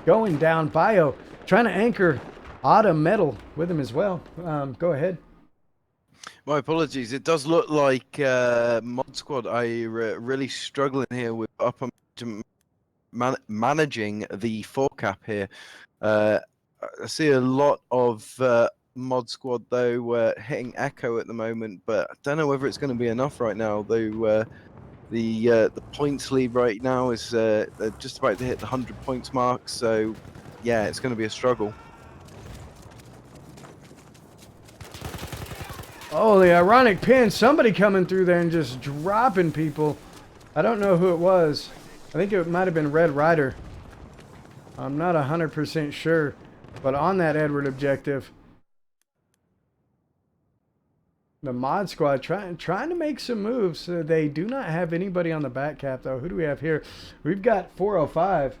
Going down. Bio trying to anchor Autumn Metal with him as well. Go ahead. My apologies. It does look like Mod Squad are really struggling here with upper managing the 4-cap here. I see a lot of Mod Squad though hitting Echo at the moment, but I don't know whether it's going to be enough right now. Though the points lead right now is they're just about to hit the 100 points mark, so yeah, it's going to be a struggle. Oh, the ironic pin. Somebody coming through there and just dropping people. I don't know who it was. I think it might have been Red Rider. I'm not 100% sure, but on that Edward objective, the mod squad trying to make some moves. They do not have anybody on the back cap though. Who do we have here? We've got 405.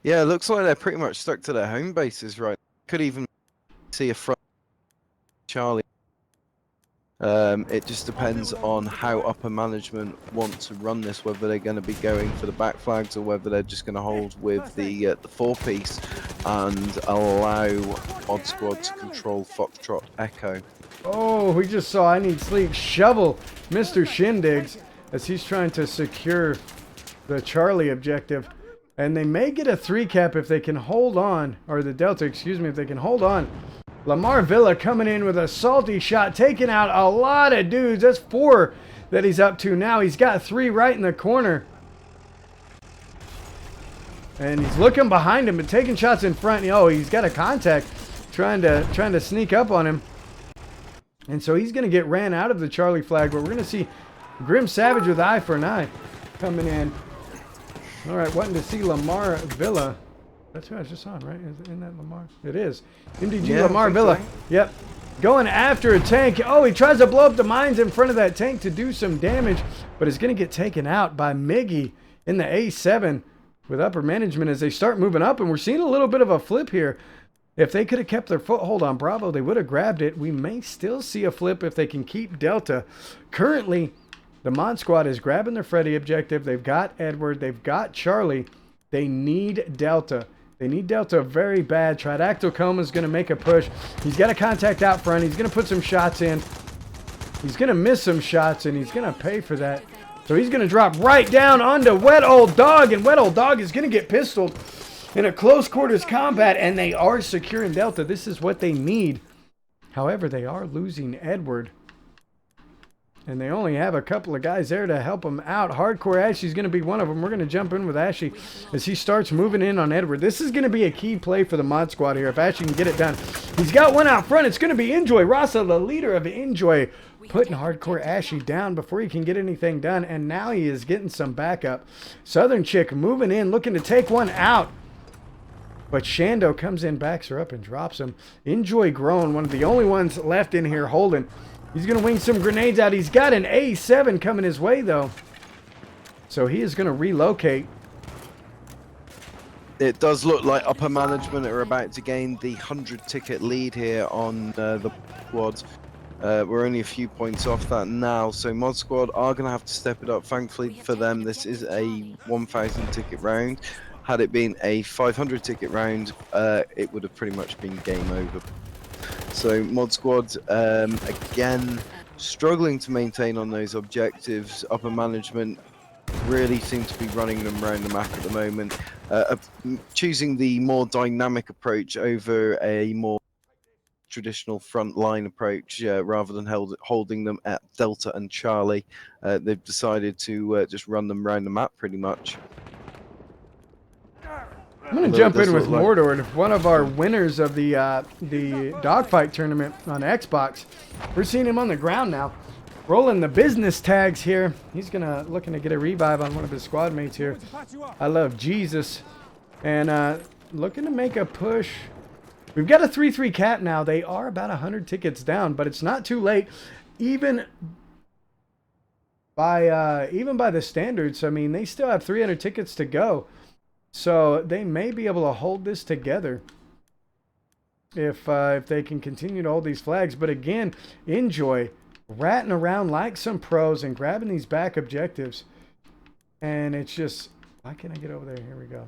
Yeah, it looks like they're pretty much stuck to their home bases, right? Could even see a front Charlie. It just depends on how upper management want to run this, whether they're going to be going for the back flags or whether they're just going to hold with the 4-piece and allow Mod Squad to control Foxtrot Echo. Oh, we just saw I Need Sleep shovel Mr. Shindigs as he's trying to secure the Charlie objective. And they may get a 3 cap if they can hold on, or the Delta, excuse me, if they can hold on. Lamar Villa coming in with a salty shot, taking out a lot of dudes. That's 4 that he's up to now. He's got 3 right in the corner. And he's looking behind him, but taking shots in front. Oh, he's got a contact trying to sneak up on him. And so he's going to get ran out of the Charlie flag, but we're going to see Grim Savage with eye for an eye coming in. All right, wanting to see Lamar Villa. That's who I was just on, right? Isn't that Lamar? It is. MDG Yeah, Lamar Villa. so. Yep. Going after a tank. Oh, he tries to blow up the mines in front of that tank to do some damage, but is going to get taken out by Miggy in the A7 with upper management as they start moving up. And we're seeing a little bit of a flip here. If they could have kept their foothold on Bravo, they would have grabbed it. We may still see a flip if they can keep Delta. Currently, the Mod Squad is grabbing their Freddy objective. They've got Edward. They've got Charlie. They need Delta. They need Delta very bad. Tridactyl Coma is going to make a push. He's got a contact out front. He's going to put some shots in. He's going to miss some shots, and he's going to pay for that. So he's going to drop right down onto Wet Old Dog, and Wet Old Dog is going to get pistoled in a close quarters combat, and they are securing Delta. This is what they need. However, they are losing Edward. And they only have a couple of guys there to help them out. Hardcore Ashy's going to be one of them. We're going to jump in with Ashy as he starts moving in on Edward. This is going to be a key play for the Mod Squad here if Ashy can get it done. He's got one out front. It's going to be Enjoy. Rasa, the leader of Enjoy, putting Hardcore Ashy down before he can get anything done. And now he is getting some backup. Southern Chick moving in, looking to take one out. But Shando comes in, backs her up, and drops him. Enjoy Grown, one of the only ones left in here holding. He's going to wing some grenades out. He's got an A7 coming his way, though. So he is going to relocate. It does look like upper management are about to gain the 100-ticket lead here on the squad. We're only a few points off that now, so Mod Squad are going to have to step it up. Thankfully for them, this is a 1,000-ticket round. Had it been a 500-ticket round, it would have pretty much been game over. So Mod Squad, again, struggling to maintain on those objectives. Upper management really seem to be running them around the map at the moment. Choosing the more dynamic approach over a more traditional front line approach rather than holding them at Delta and Charlie. They've decided to just run them around the map pretty much. I'm going to jump in with Mordor, one of our winners of the dogfight tournament on Xbox. We're seeing him on the ground now, rolling the business tags here. He's looking to get a revive on one of his squad mates here. I love Jesus. And looking to make a push. We've got a 3-3 cap now. They are about 100 tickets down, but it's not too late. Even by the standards, I mean, they still have 300 tickets to go. So they may be able to hold this together if they can continue to hold these flags. But again, Enjoy ratting around like some pros and grabbing these back objectives. And it's just, why can't I get over there? Here we go.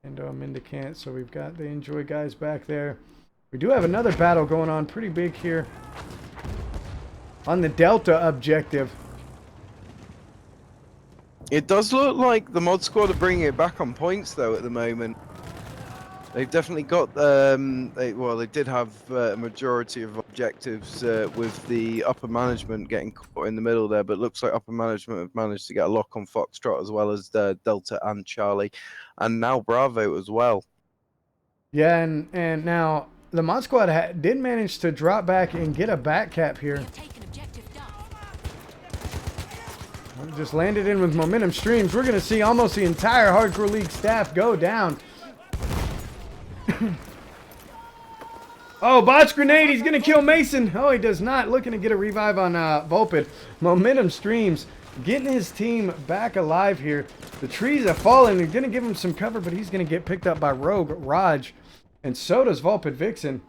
Endo and Minda can't, so we've got the Enjoy guys back there. We do have another battle going on pretty big here on the Delta objective. It does look like the Mod Squad are bringing it back on points, though, at the moment. They've definitely got, they did have a majority of objectives with the upper management getting caught in the middle there, but it looks like upper management have managed to get a lock on Foxtrot as well as Delta and Charlie, and now Bravo as well. Yeah, and now the Mod Squad did manage to drop back and get a back cap here. Just landed in with momentum streams. We're going to see almost the entire Hardcore League staff go down. Oh, botch grenade. He's going to kill Mason. Oh, he does not. Looking to get a revive on Volpid. Momentum streams. Getting his team back alive here. The trees are falling. They're going to give him some cover, but he's going to get picked up by Rogue Raj. And so does Volpid Vixen.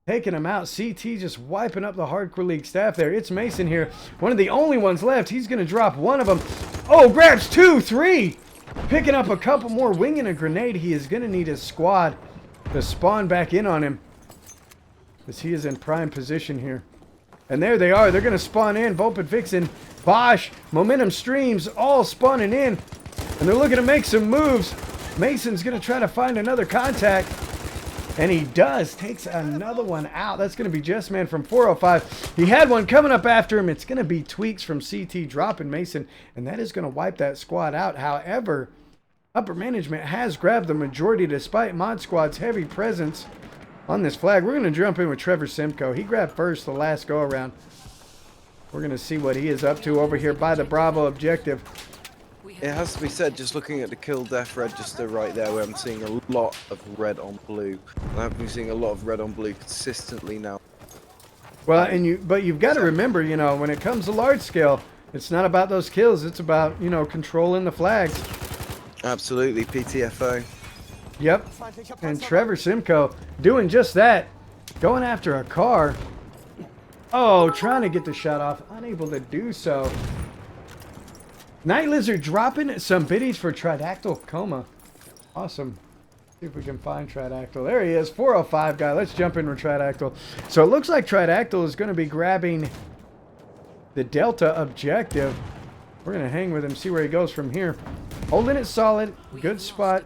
Taking him out. CT just wiping up the Hardcore League staff there. It's Mason here. One of the only ones left. He's going to drop one of them. Oh, grabs 2, 3. Picking up a couple more. Winging a grenade. He is going to need his squad to spawn back in on him, as he is in prime position here. And there they are. They're going to spawn in. Volpid Vixen, Bosch, Momentum Streams, all spawning in. And they're looking to make some moves. Mason's going to try to find another contact. And he does. Takes another one out. That's going to be Jess Man from 405. He had one coming up after him. It's going to be Tweaks from CT dropping Mason. And that is going to wipe that squad out. However, upper management has grabbed the majority despite Mod Squad's heavy presence on this flag. We're going to jump in with Trevor Simcoe. He grabbed first the last go around. We're going to see what he is up to over here by the Bravo objective. It has to be said, just looking at the kill death register right there, where I'm seeing a lot of red on blue. And I've been seeing a lot of red on blue consistently now. Well, but you've got to remember, you know, when it comes to large scale, it's not about those kills. It's about, you know, controlling the flags. Absolutely, PTFO. Yep. And Trevor Simcoe doing just that. Going after a car. Oh, trying to get the shot off. Unable to do so. Night Lizard dropping some biddies for Tridactyl Coma. Awesome. See if we can find Tridactyl. There he is. 405 guy. Let's jump in with Tridactyl. So it looks like Tridactyl is going to be grabbing the Delta objective. We're going to hang with him, see where he goes from here. Holding it solid. Good spot.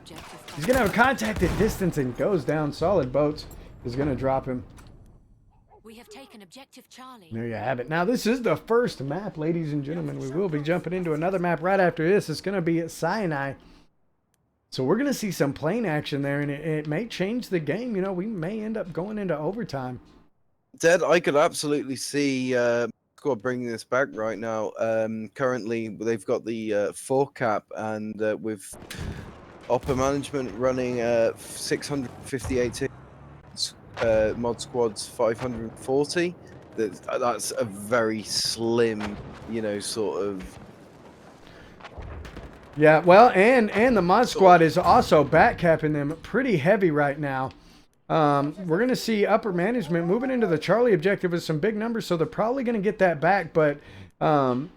He's going to have contact at distance and goes down. Solid boats is going to drop him. We have taken objective Charlie. There you have it. Now, this is the first map, ladies and gentlemen. We will be jumping into another map right after this. It's going to be at Sinai. So we're going to see some plane action there, and it may change the game. You know, we may end up going into overtime. Dead, I could absolutely see Squad bringing this back right now. Currently, they've got the 4 cap, and with upper management running 658 Mod Squad's 540. That's a very slim, you know, sort of. Yeah, well, and the Mod Squad is also back capping them pretty heavy right now. We're going to see upper management moving into the Charlie objective with some big numbers, so they're probably going to get that back, but almost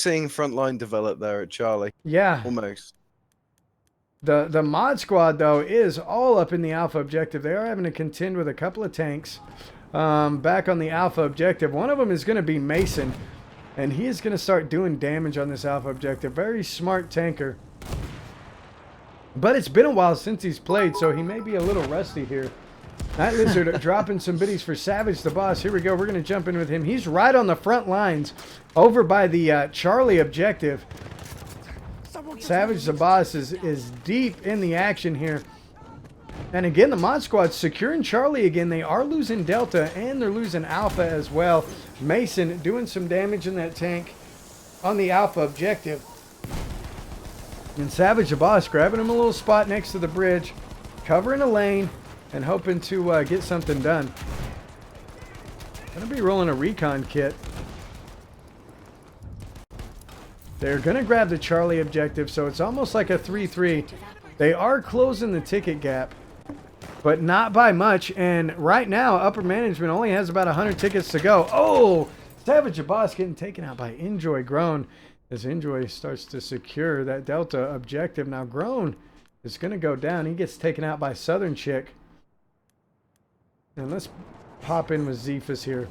seeing frontline develop there at Charlie. Yeah. Almost. The Mod Squad, though, is all up in the Alpha objective. They are having to contend with a couple of tanks back on the Alpha objective. One of them is going to be Mason, and he is going to start doing damage on this Alpha objective. Very smart tanker. But it's been a while since he's played, so he may be a little rusty here. Night Lizard dropping some biddies for Savage the Boss. Here we go. We're going to jump in with him. He's right on the front lines over by the Charlie objective. Savage the Boss is deep in the action here. And again, the Mod Squad's securing Charlie again. They are losing Delta and they're losing Alpha as well. Mason doing some damage in that tank on the Alpha objective. And Savage the Boss grabbing him a little spot next to the bridge, covering a lane, and hoping to get something done. Gonna be rolling a recon kit. They're going to grab the Charlie objective, so it's almost like a 3-3. They are closing the ticket gap, but not by much. And right now, upper management only has about 100 tickets to go. Oh, Savage the Boss getting taken out by Enjoy Grown as Enjoy starts to secure that Delta objective. Now, Grown is going to go down. He gets taken out by Southern Chick. And let's pop in with Zephus here.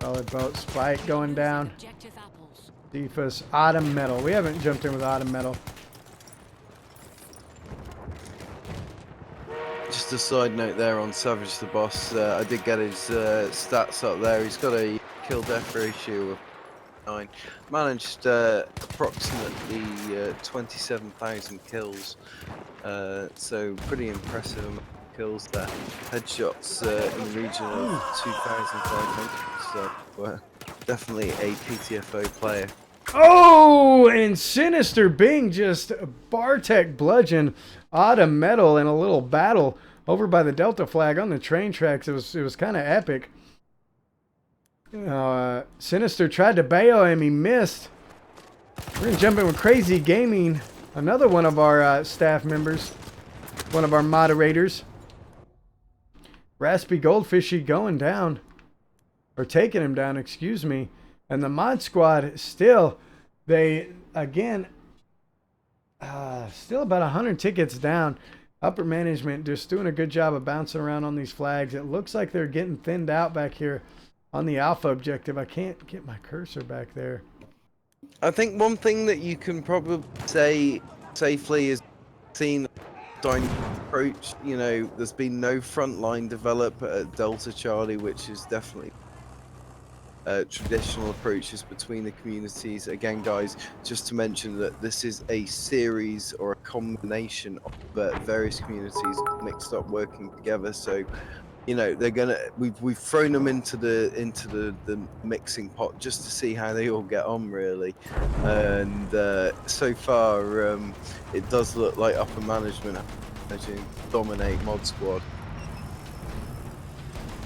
Solid boat. Spike going down. Zephus. Autumn Metal. We haven't jumped in with Autumn Metal. Just a side note there on Savage the Boss. I did get his stats up there. He's got a kill death ratio of 9. Managed approximately 27,000 kills. So pretty impressive amount of kills there. Headshots in the region of 2,500. So definitely a PTFO player. Oh, and Sinister Bing just Bartek bludgeon Autumn Metal in a little battle over by the Delta flag on the train tracks. It was kind of epic. Sinister tried to bail him. He missed. We're going to jump in with Crazy Gaming, another one of our staff members, one of our moderators. Raspy Goldfishy going down, or taking him down, excuse me. And the mod squad still, still about 100 tickets down. Upper management just doing a good job of bouncing around on these flags. It looks like they're getting thinned out back here on the Alpha objective. I can't get my cursor back there. I think one thing that you can probably say safely is seen approach. You know, there's been no front line develop at Delta Charlie, which is definitely traditional approaches between the communities. Again, guys, just to mention that this is a series or a combination of various communities mixed up working together. So, you know, we've thrown them into the mixing pot just to see how they all get on, really. And so far, it does look like upper management dominate mod squad.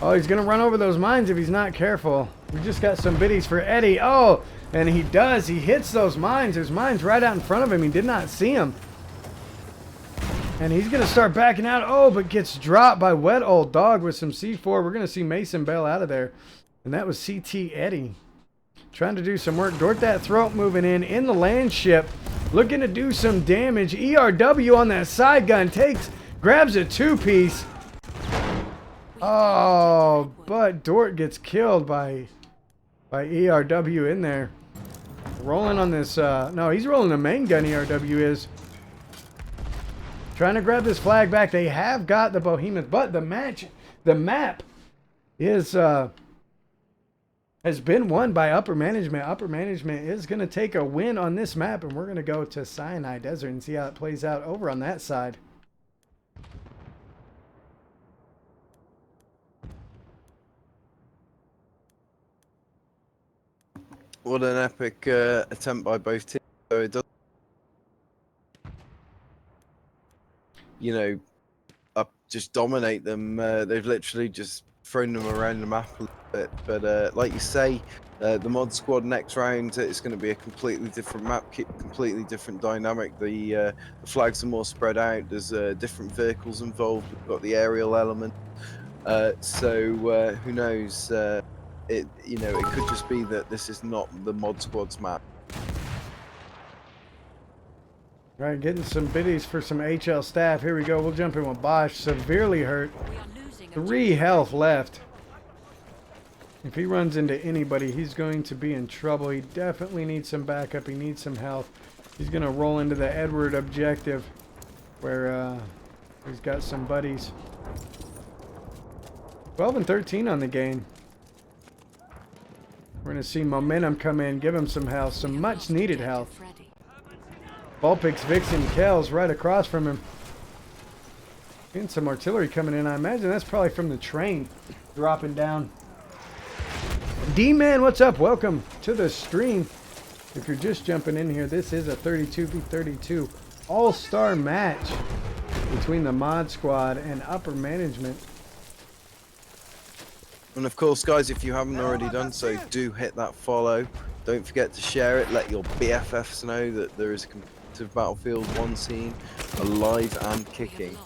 Oh, he's going to run over those mines if he's not careful. We just got some biddies for Eddie. Oh, and he does. He hits those mines. There's mines right out in front of him. He did not see them. And he's going to start backing out. Oh, but gets dropped by Wet Old Dog with some C4. We're going to see Mason bail out of there. And that was CT Eddie. Trying to do some work. Dort that throat moving in the land ship. Looking to do some damage. ERW on that side gun. Grabs a two-piece. Oh, but Dort gets killed by ERW in there. Rolling on this, no, he's rolling the main gun, ERW is. Trying to grab this flag back. They have got the Behemoth, but the map is, has been won by Upper Management. Upper Management is going to take a win on this map, and we're going to go to Sinai Desert and see how it plays out over on that side. What an epic attempt by both teams. So it does, you know, just dominate them. They've literally just thrown them around the map a little bit. But like you say, the mod squad next round, it's going to be a completely different map, completely different dynamic. The flags are more spread out. There's different vehicles involved. We've got the aerial element. So who knows? It could just be that this is not the mod squad's map. All right, getting some biddies for some HL staff. Here we go. We'll jump in with Bosch. Severely hurt. 3 health left. If he runs into anybody, he's going to be in trouble. He definitely needs some backup. He needs some health. He's going to roll into the Edward objective where he's got some buddies. 12 and 13 on the game. We're going to see momentum come in, give him some health, some much needed health. Vulpix, Vixen, Kells right across from him. Getting some artillery coming in. I imagine that's probably from the train dropping down. D-Man, what's up? Welcome to the stream. If you're just jumping in here, this is a 32v32 all-star match between the mod squad and upper management. And of course, guys, if you haven't already done so, do hit that follow. Don't forget to share it. Let your BFFs know that there is a competitive Battlefield 1 scene alive and kicking.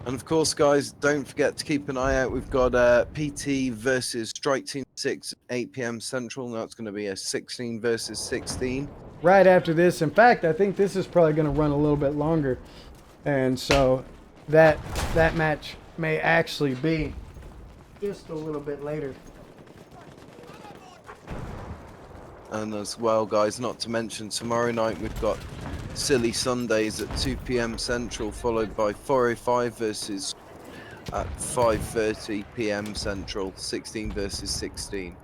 And of course, guys, don't forget to keep an eye out. We've got PT versus Strike Team 6 at 8 p.m. Central. Now it's going to be a 16 versus 16. Right after this. In fact, I think this is probably going to run a little bit longer. And so that match may actually be just a little bit later. And as well, guys, not to mention tomorrow night we've got Silly Sundays at 2 p.m. Central, followed by 405 versus at 5:30 p.m. Central, 16 versus 16.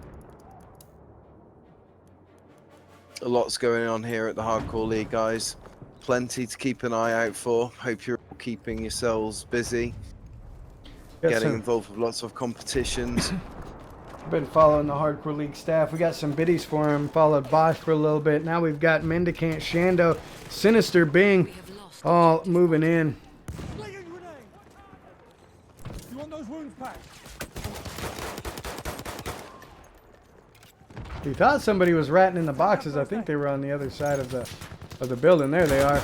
A lot's going on here at the Hardcore League, guys. Plenty to keep an eye out for. Hope you're all keeping yourselves busy, getting involved with lots of competitions. Been following the Hardcore League staff. We got some biddies for him. Followed Bosch for a little bit. Now we've got Mendicant, Shando, Sinister, Bing, We have lost all objective moving in. Flinging grenade! You want those wounds packed? We thought somebody was ratting in the boxes. I think they were on the other side of the building. There they are.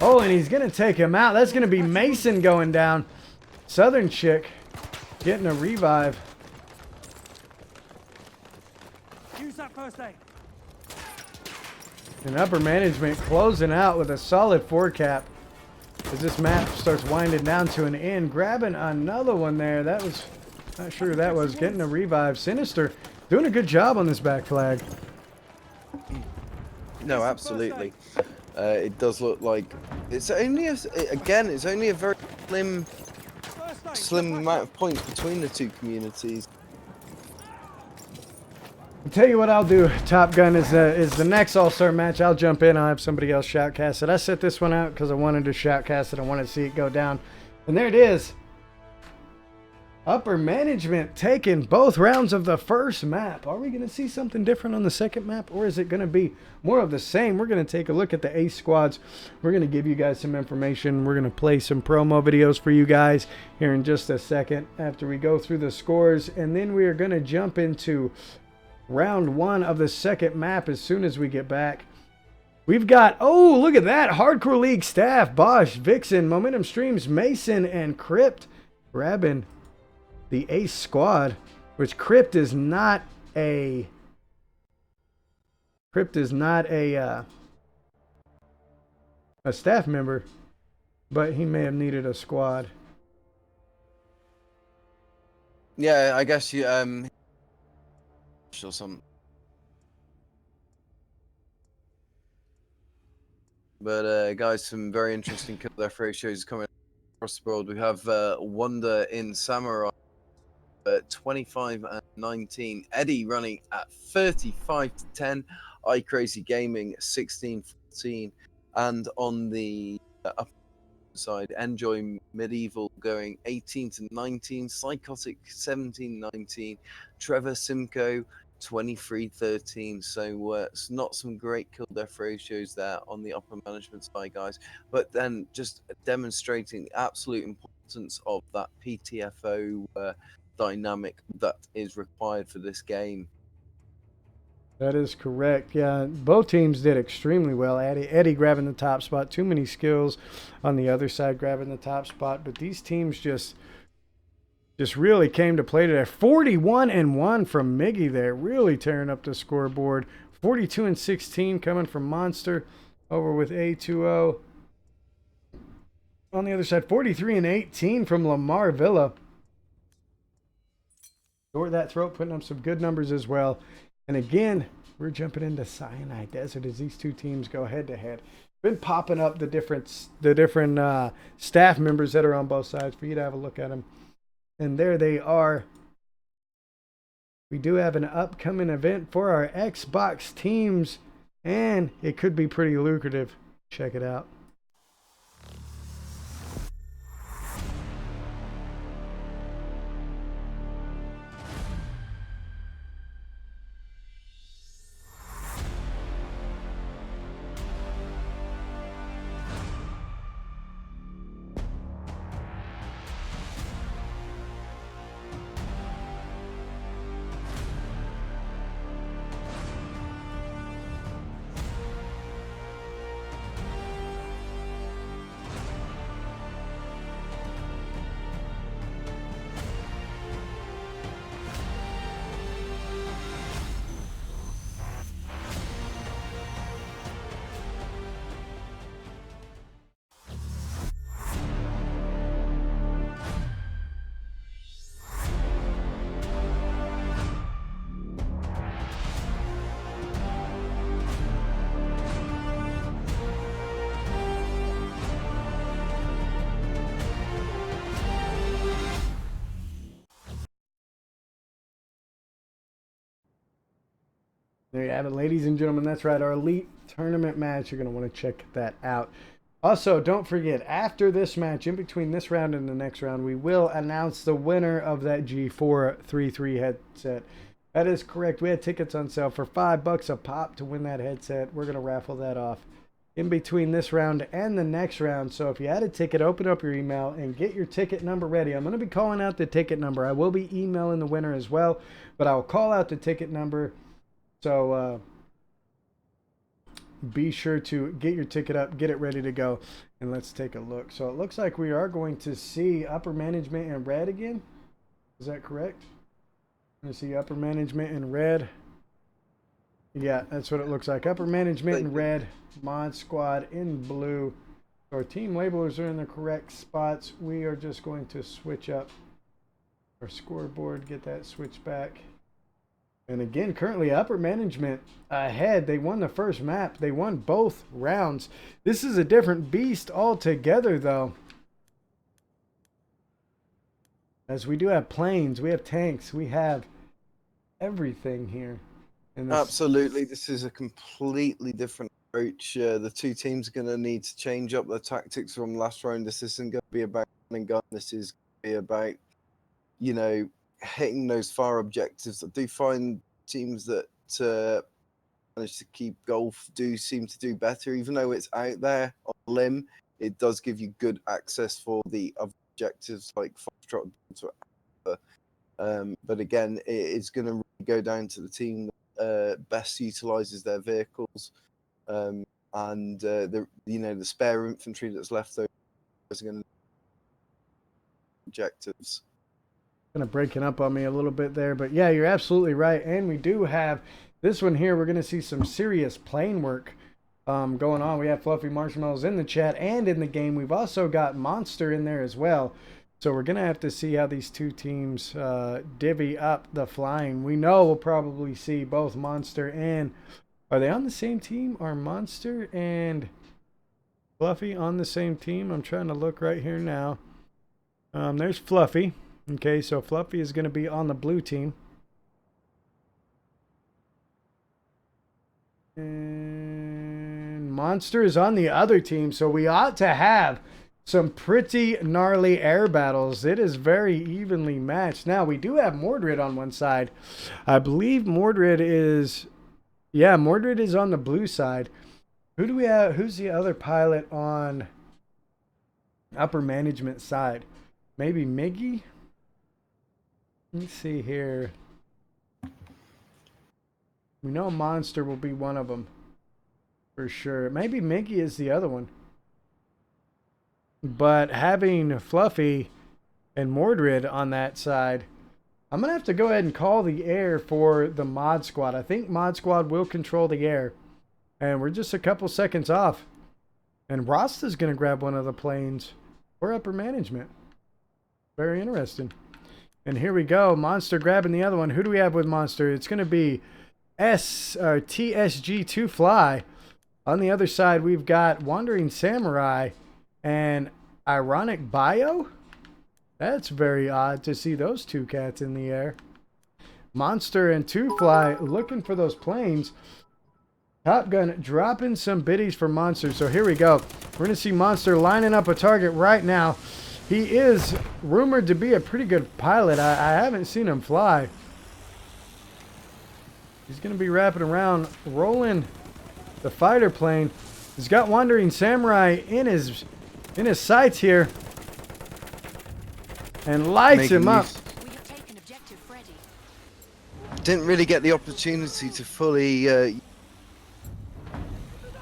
Oh, and he's gonna take him out. That's gonna be Mason going down. Southern chick getting a revive. Use that first aid. And upper management closing out with a solid 4 cap as this map starts winding down to an end. Grabbing another one there. That was, not sure who that was, getting a revive. Sinister doing a good job on this back flag. No, absolutely. It does look like it's only it's only a very slim amount of points between the two communities. I'll tell you what I'll do, Top Gun, is the next All-Star match. I'll jump in. I'll have somebody else shoutcast it. I set this one out because I wanted to shoutcast it. I wanted to see it go down. And there it is. Upper management taking both rounds of the first map. Are we going to see something different on the second map, or is it going to be more of the same? We're going to take a look at the ace squads. We're going to give you guys some information. We're going to play some promo videos for you guys here in just a second after we go through the scores. And then we are going to jump into round 1 of the second map as soon as we get back. We've got, oh, look at that. Hardcore League staff, Bosch, Vixen, Momentum Streams, Mason, and Crypt grabbing the ace squad, which Crypt is not a staff member, but he may have needed a squad. Yeah, I guess you or something. But guys, some very interesting kill death ratios coming across the board. We have Wonder in Samurai at 25 and 19, Eddie running at 35 to 10, iCrazy Gaming 16-14, and on the upper side, Enjoy Medieval going 18 to 19, Psychotic 17-19, Trevor Simcoe 23-13. So it's not some great kill death ratios there on the upper management side, guys, but then just demonstrating the absolute importance of that PTFO dynamic that is required for this game. That is correct. Yeah, both teams did extremely well. Eddie grabbing the top spot. Too many skills on the other side grabbing the top spot. But these teams just really came to play today. 41-1 from Miggy there, really tearing up the scoreboard. 42-16 coming from Monster over with A2O. On the other side, 43-18 from Lamar Villa. Door that throat, putting up some good numbers as well. And again, we're jumping into Cyanide Desert as these two teams go head to head. Been popping up the different staff members that are on both sides for you to have a look at them. And there they are. We do have an upcoming event for our Xbox teams, and it could be pretty lucrative. Check it out. There you have it, ladies and gentlemen. That's right, our Elite Tournament match. You're going to want to check that out. Also, don't forget, after this match, in between this round and the next round, we will announce the winner of that G433 headset. That is correct. We had tickets on sale for $5 a pop to win that headset. We're going to raffle that off in between this round and the next round. So if you had a ticket, open up your email and get your ticket number ready. I'm going to be calling out the ticket number. I will be emailing the winner as well, but I'll call out the ticket number. So be sure to get your ticket up, get it ready to go, and let's take a look. So it looks like we are going to see upper management in red again. Is that correct? I'm going to see upper management in red. Yeah, that's what it looks like. Upper management in red, mod squad in blue. So our team labelers are in the correct spots. We are just going to switch up our scoreboard, get that switch back. And again, currently upper management ahead. They won the first map. They won both rounds. This is a different beast altogether, though. As we do have planes, we have tanks, we have everything here. Absolutely, this is a completely different approach. The two teams are going to need to change up their tactics from last round. This isn't going to be about running gun. This is going to be about, you know, hitting those far objectives. I do find teams that manage to keep golf do seem to do better, even though it's out there on a limb. It does give you good access for the objectives like Foxtrot. But again, it's going to really go down to the team that best utilizes their vehicles, and the spare infantry that's left over is going to objectives. Kind of breaking up on me a little bit there, but yeah, you're absolutely right. And we do have this one here. We're going to see some serious plane work going on. We have Fluffy Marshmallows in the chat and in the game. We've also got Monster in there as well. So we're going to have to see how these two teams divvy up the flying. We know we'll probably see both Monster and... Are they on the same team? Are Monster and Fluffy on the same team? I'm trying to look right here now. There's Fluffy. Okay, so Fluffy is going to be on the blue team. And Monster is on the other team. So we ought to have some pretty gnarly air battles. It is very evenly matched. Now, we do have Mordred on one side. I believe Mordred is... Yeah, Mordred is on the blue side. Who do we have? Who's the other pilot on upper management side? Maybe Miggy? Let's see here. We know Monster will be one of them for sure. Maybe Miggy is the other one. But having Fluffy and Mordred on that side, I'm going to have to go ahead and call the air for the mod squad. I think mod squad will control the air. And we're just a couple seconds off. And Rasta's going to grab one of the planes for upper management. Very interesting. And here we go. Monster grabbing the other one. Who do we have with Monster? It's going to be TSG2 Fly. On the other side, we've got Wandering Samurai and Ironic Bio. That's very odd to see those two cats in the air. Monster and Two Fly looking for those planes. Top Gun dropping some biddies for Monster. So here we go. We're going to see Monster lining up a target right now. He is rumored to be a pretty good pilot. I haven't seen him fly. He's going to be wrapping around, rolling the fighter plane. He's got Wandering Samurai in his sights here. And lights him up. We have taken objective Freddy. Didn't really get the opportunity to fully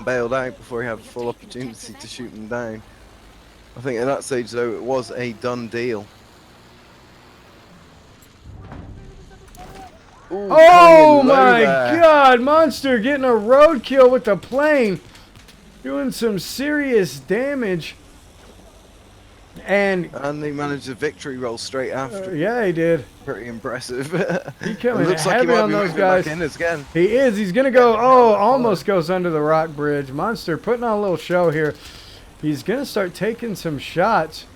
bailed out before he had full opportunity to shoot them down. I think at that stage, though, it was a done deal. Ooh, Oh my God! Monster getting a roadkill with the plane. Doing some serious damage. And they managed a victory roll straight after. yeah, he did. Pretty impressive. He coming looks like he heavy might on be those moving back guys. in again. He is. He's going to go. Oh, almost goes under the rock bridge. Monster putting on a little show here. He's going to start taking some shots.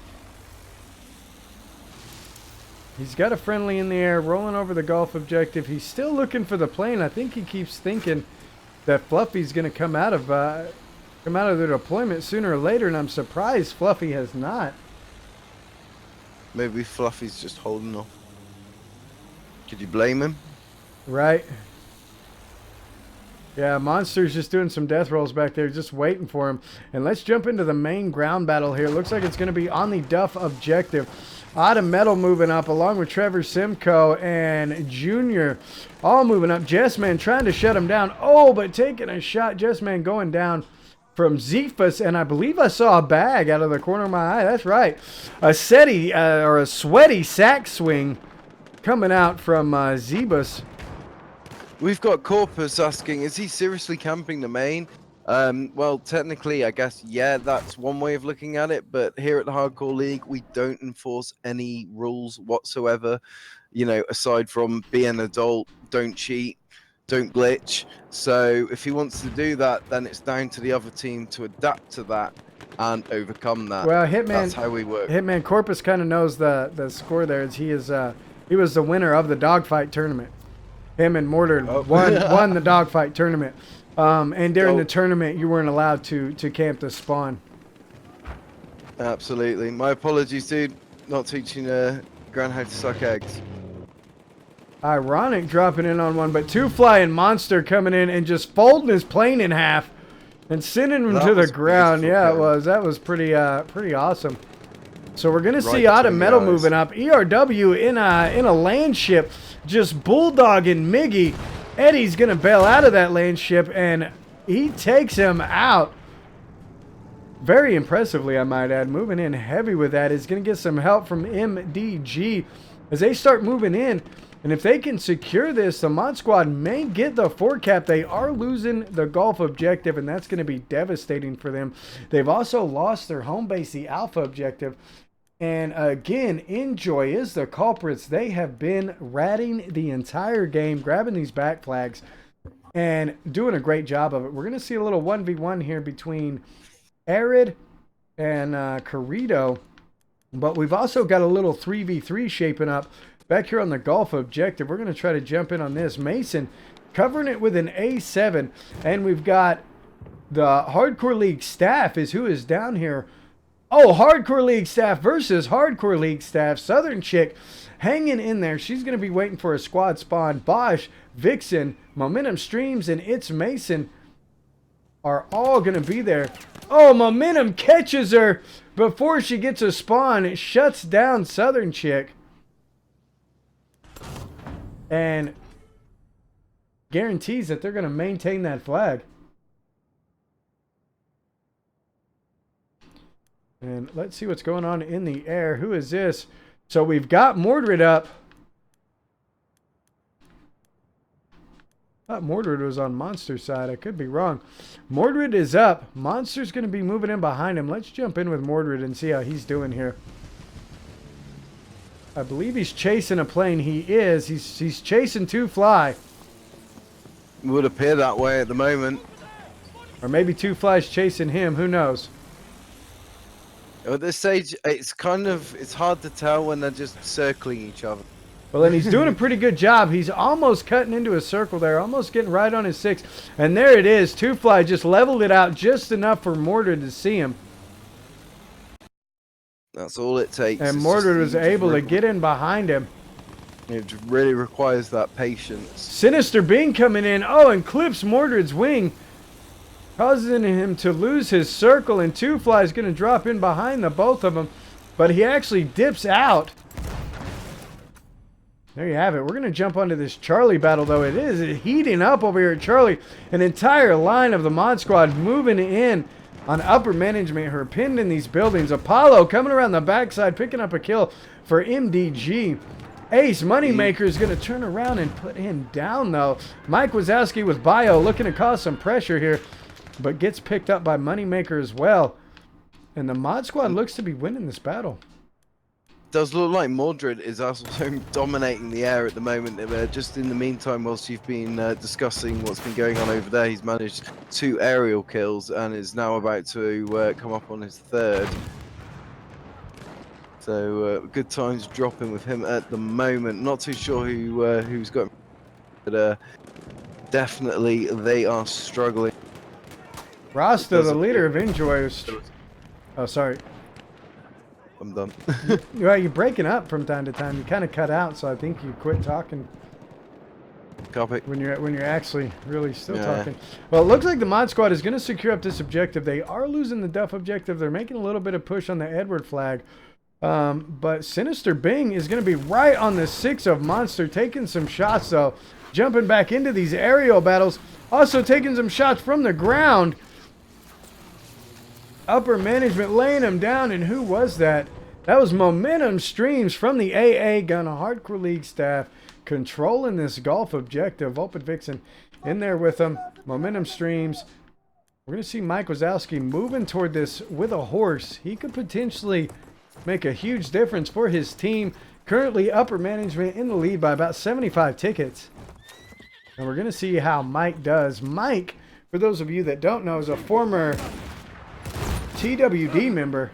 He's got a friendly in the air, rolling over the Gulf objective. He's still looking for the plane. I think he keeps thinking that Fluffy's going to come out of the deployment sooner or later, and I'm surprised Fluffy has not. Maybe Fluffy's just holding off. Could you blame him? Right. Yeah, Monster's just doing some death rolls back there, just waiting for him. And let's jump into the main ground battle here. Looks like it's going to be on the Duff objective. Autumn Metal moving up along with Trevor Simcoe and Junior all moving up. Jessman trying to shut him down. Oh, but taking a shot. Jessman going down from Zephus, and I believe I saw a bag out of the corner of my eye. That's right. A sweaty sack swing coming out from Zebus. We've got Corpus asking, is he seriously camping the main? Well, technically, I guess, yeah, that's one way of looking at it. But here at the Hardcore League, we don't enforce any rules whatsoever. You know, aside from be an adult, don't cheat, don't glitch. So if he wants to do that, then it's down to the other team to adapt to that and overcome that. Well, Hitman, that's how we work. Hitman Corpus kind of knows the score there. As he was the winner of the dogfight tournament. Him and Mordred won the dogfight tournament. And during the tournament, you weren't allowed to camp the spawn. Absolutely. My apologies, dude. Not teaching Gran how to suck eggs. Ironic dropping in on one, but Two Fly and Monster coming in and just folding his plane in half and sending him to the ground. Yeah, it was. That was pretty awesome. So we're gonna see Autumn Metal moving up. ERW in a land ship, just bulldogging Miggy. Eddie's gonna bail out of that land ship, and he takes him out very impressively, I might add. Moving in heavy with that. Is gonna get some help from MDG as they start moving in. And if they can secure this, the Mod Squad may get the 4-cap. They are losing the Gulf objective, and that's going to be devastating for them. They've also lost their home base, the Alpha objective. And again, Enjoy is the culprits. They have been ratting the entire game, grabbing these back flags, and doing a great job of it. We're going to see a little 1v1 here between Arid and Corrido. But we've also got a little 3v3 shaping up back here on the Gulf objective. We're going to try to jump in on this. Mason covering it with an A7. And we've got the Hardcore League staff is who is down here. Oh, Hardcore League staff versus Hardcore League staff. Southern Chick hanging in there. She's going to be waiting for a squad spawn. Bosch, Vixen, Momentum Streams, and It's Mason are all going to be there. Oh, Momentum catches her before she gets a spawn. It shuts down Southern Chick. And guarantees that they're going to maintain that flag. And let's see what's going on in the air. Who is this? So we've got Mordred up. I thought Mordred was on Monster's side. I could be wrong. Mordred is up. Monster's going to be moving in behind him. Let's jump in with Mordred and see how he's doing here. I believe he's chasing a plane. He is. He's chasing Two Fly. It would appear that way at the moment. Or maybe Two Fly's chasing him. Who knows? At this stage, it's hard to tell when they're just circling each other. Well, and he's doing a pretty good job. He's almost cutting into a circle there, almost getting right on his 6. And there it is. Two Fly just leveled it out just enough for Mordred to see him. That's all it takes. And Mordred was able to get in behind him. It really requires that patience. Sinister Being coming in. Oh, and clips Mordred's wing, causing him to lose his circle. And Two Fly is going to drop in behind the both of them. But he actually dips out. There you have it. We're going to jump onto this Charlie battle, though. It is heating up over here at Charlie. An entire line of the Mod Squad moving in on upper management. Her pinned in these buildings. Apollo coming around the backside, picking up a kill for MDG. Ace Moneymaker is going to turn around and put him down, though. Mike Wazowski with Bio looking to cause some pressure here, but gets picked up by Moneymaker as well. And the Mod Squad looks to be winning this battle. Does look like Mordred is also dominating the air at the moment. Just in the meantime, whilst you've been discussing what's been going on over there, he's managed 2 aerial kills and is now about to come up on his 3rd. So good times dropping with him at the moment. Not too sure who's got, but definitely they are struggling. Rasta, the leader of Enjoy. Oh, sorry. I'm done. Well, you're breaking up from time to time. You kind of cut out, so I think you quit talking Copy. when you're actually really still Yeah. talking. Well, it looks like the Mod Squad is going to secure up this objective. They are losing the Duff objective. They're making a little bit of push on the Edward flag. But Sinister Bing is going to be right on the 6 of Monster, taking some shots, though. Jumping back into these aerial battles. Also taking some shots from the ground. Upper management laying him down, and who was that? That was Momentum Streams from the AA Gun, a Hardcore League staff, controlling this golf objective. Open Vixen in there with him. Momentum Streams. We're going to see Mike Wazowski moving toward this with a horse. He could potentially make a huge difference for his team. Currently, upper management in the lead by about 75 tickets. And we're going to see how Mike does. Mike, for those of you that don't know, is a former TWD member,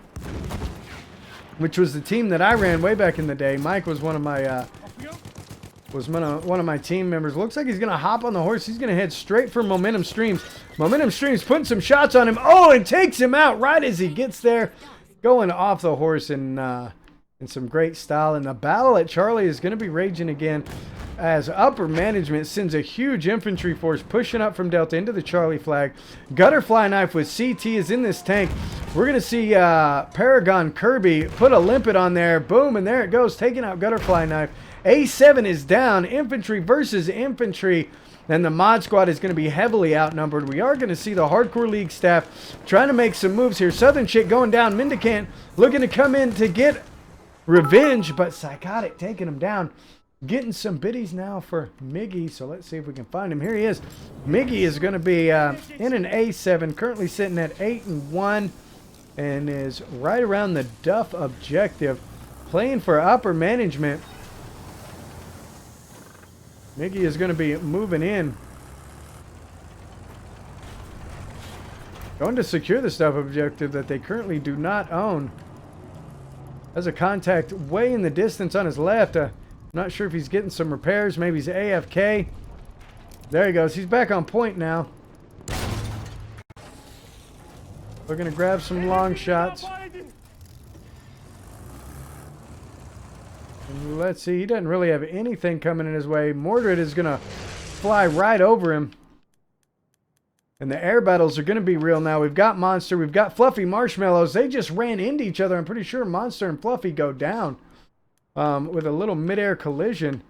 which was the team that I ran way back in the day. Mike was one of my one of my team members. Looks like he's going to hop on the horse. He's going to head straight for Momentum Streams. Momentum Streams putting some shots on him. Oh, and takes him out right as he gets there. Going off the horse in some great style. And the battle at Charlie is going to be raging again as upper management sends a huge infantry force pushing up from Delta into the Charlie flag. Gutterfly Knife with CT is in this tank. We're going to see Paragon Kirby put a limpet on there. Boom, and there it goes, taking out Gutterfly Knife. A7 is down. Infantry versus infantry. And the Mod Squad is going to be heavily outnumbered. We are going to see the Hardcore League staff trying to make some moves here. Southern Chick going down. Mendicant looking to come in to get revenge, but Psychotic taking him down. Getting some biddies now for Miggy, so let's see if we can find him. Here he is. Miggy is going to be in an A7, currently sitting at 8-1, and is right around the Duff objective, playing for upper management. Miggy is going to be moving in, going to secure the Duff objective that they currently do not own. Has a contact way in the distance on his left. Not sure if he's getting some repairs. Maybe he's AFK. There he goes. He's back on point now. We're going to grab some long shots. And let's see. He doesn't really have anything coming in his way. Mordred is going to fly right over him. And the air battles are going to be real now. We've got Monster. We've got Fluffy Marshmallows. They just ran into each other. I'm pretty sure Monster and Fluffy go down. With a little mid-air collision.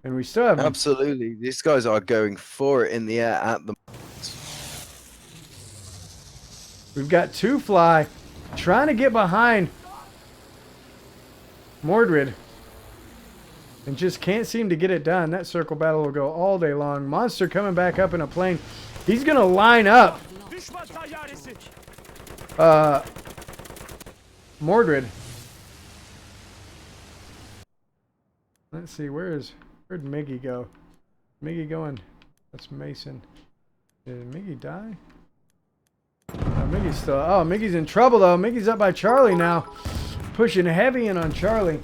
And we still have... Absolutely. These guys are going for it in the air at the moment. We've got Two Fly trying to get behind Mordred. And just can't seem to get it done. That circle battle will go all day long. Monster coming back up in a plane. He's going to line up Mordred. Let's see, where'd Miggy go? Miggy going? That's Mason. Did Miggy die? Miggy's still... Oh, Miggy's in trouble, though. Miggy's up by Charlie now. Pushing heavy in on Charlie.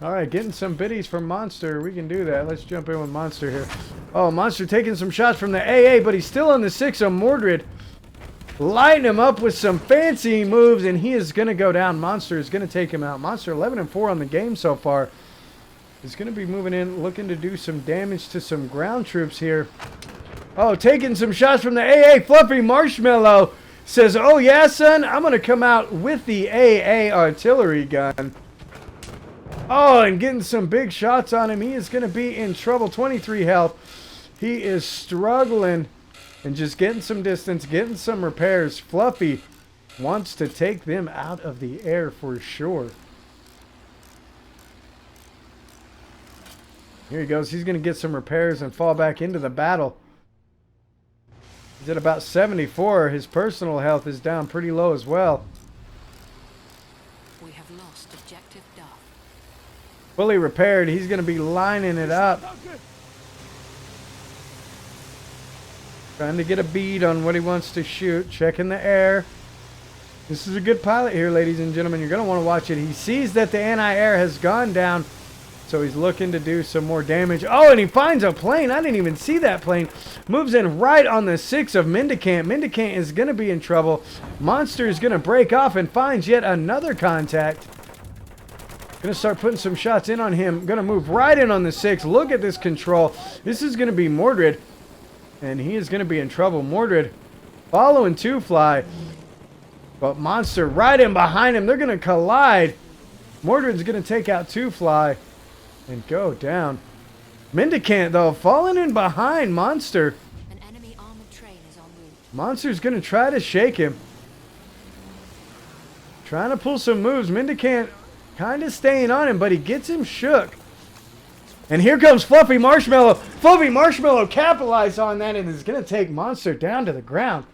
All right, getting some biddies from Monster. We can do that. Let's jump in with Monster here. Oh, Monster taking some shots from the AA, but he's still on the 6 of Mordred. Lighting him up with some fancy moves, and he is going to go down. Monster is going to take him out. Monster 11-4 on the game so far. Is going to be moving in, looking to do some damage to some ground troops here. Oh, taking some shots from the AA. Fluffy Marshmallow says, oh yeah, son, I'm going to come out with the AA artillery gun. Oh, and getting some big shots on him. He is going to be in trouble. 23 health. He is struggling. And just getting some distance, getting some repairs. Fluffy wants to take them out of the air for sure. Here he goes. He's going to get some repairs and fall back into the battle. He's at about 74. His personal health is down pretty low as well. We have lost objective Duff. Fully repaired. He's going to be lining it up. Trying to get a bead on what he wants to shoot. Checking the air. This is a good pilot here, ladies and gentlemen. You're going to want to watch it. He sees that the anti-air has gone down, so he's looking to do some more damage. Oh, and he finds a plane. I didn't even see that plane. Moves in right on the 6 of Mendicant. Mendicant is going to be in trouble. Monster is going to break off and finds yet another contact. Going to start putting some shots in on him. Going to move right in on the 6. Look at this control. This is going to be Mordred, and he is going to be in trouble. Mordred following Two Fly. But Monster right in behind him. They're going to collide. Mordred's going to take out Two Fly and go down. Mendicant, though, falling in behind Monster. An enemy armored train is en route. Monster's going to try to shake him. Trying to pull some moves. Mendicant kind of staying on him, but he gets him shook. And here comes Fluffy Marshmallow. Fluffy Marshmallow capitalized on that and is going to take Monster down to the ground.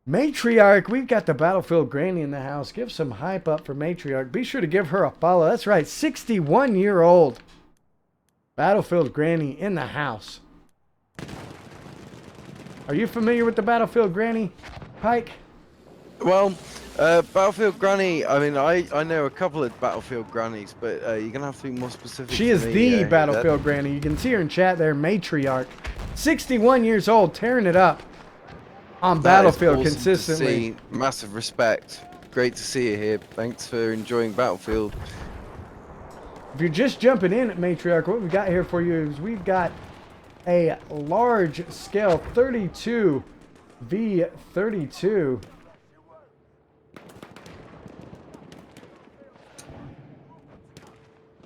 Matriarch, we've got the Battlefield Granny in the house. Give some hype up for Matriarch. Be sure to give her a follow. That's right, 61-year-old Battlefield Granny in the house. Are you familiar with the Battlefield Granny, Pike? Well, Battlefield Granny, I mean, I know a couple of Battlefield Grannies, but you're going to have to be more specific. She is the Battlefield Granny. You can see her in chat there, Matriarch. 61 years old, tearing it up on Battlefield awesome consistently. To see. Massive respect. Great to see you here. Thanks for enjoying Battlefield. If you're just jumping in at Matriarch, what we've got here for you is we've got a large scale 32 v 32.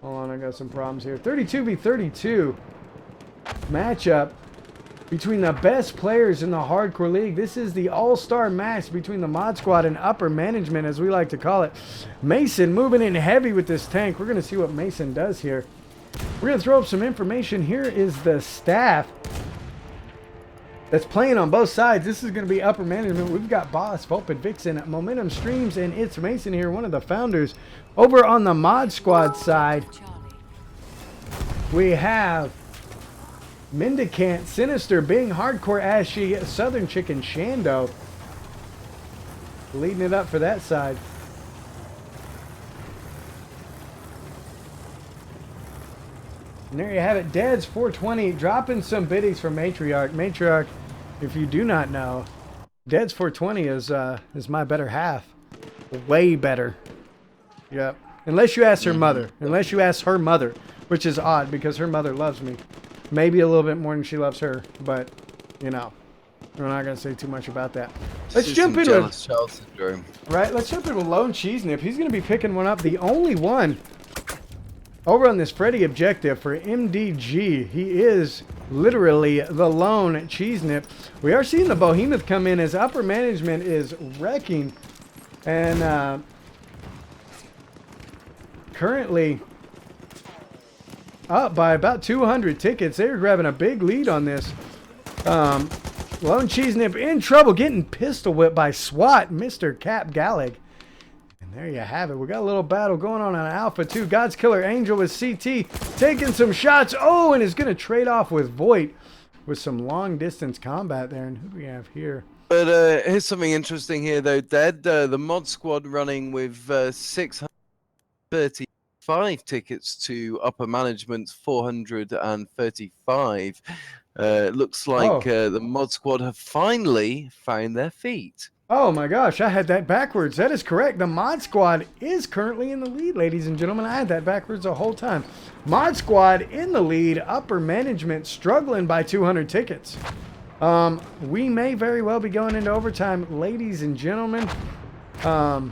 Hold on, I got some problems here. 32 v 32 matchup between the best players in the Hardcore League. This is the all-star match between the Mod Squad and upper management, as we like to call it. Mason moving in heavy with this tank. We're going to see what Mason does here. We're going to throw up some information. Here is the staff that's playing on both sides. This is going to be upper management. We've got Boss, Vulpid, Vixen, Momentum Streams, and It's Mason here, one of the founders. Over on the Mod Squad side, we have Mendicant, Sinister, Bing, Hardcore, Ashy, Southern Chicken, Shando leading it up for that side. And there you have it. Dead's 420 dropping some biddies for Matriarch. Matriarch, if you do not know, Dead's 420 is my better half. Way better. Yep. Unless you ask her mother. Unless you ask her mother, which is odd because her mother loves me. Maybe a little bit more than she loves her, but, you know, we're not going to say too much about that. Let's jump in with, child syndrome. right, let's jump in with Lone Cheese Nip. He's going to be picking one up, the only one over on this Freddy objective for MDG. He is literally the lone Cheese Nip. We are seeing the Behemoth come in as upper management is wrecking, and currently up by about 200 tickets. They're grabbing a big lead on this. Lone Cheese Nip in trouble, getting pistol whipped by SWAT, Mr. Cap Gallig. And there you have it. We got a little battle going on Alpha 2. God's Killer Angel with CT taking some shots. Oh, and is going to trade off with Voight with some long distance combat there. And who do we have here? But here's something interesting here, though, Dead. The Mod Squad running with 635 tickets to upper management's 435. Looks like the Mod Squad have finally found their feet. Oh my gosh, I had that backwards. That is correct. The Mod Squad is currently in the lead, ladies and gentlemen. I had that backwards the whole time. Mod Squad in the lead, upper management struggling by 200 tickets. We may very well be going into overtime, ladies and gentlemen. Dang.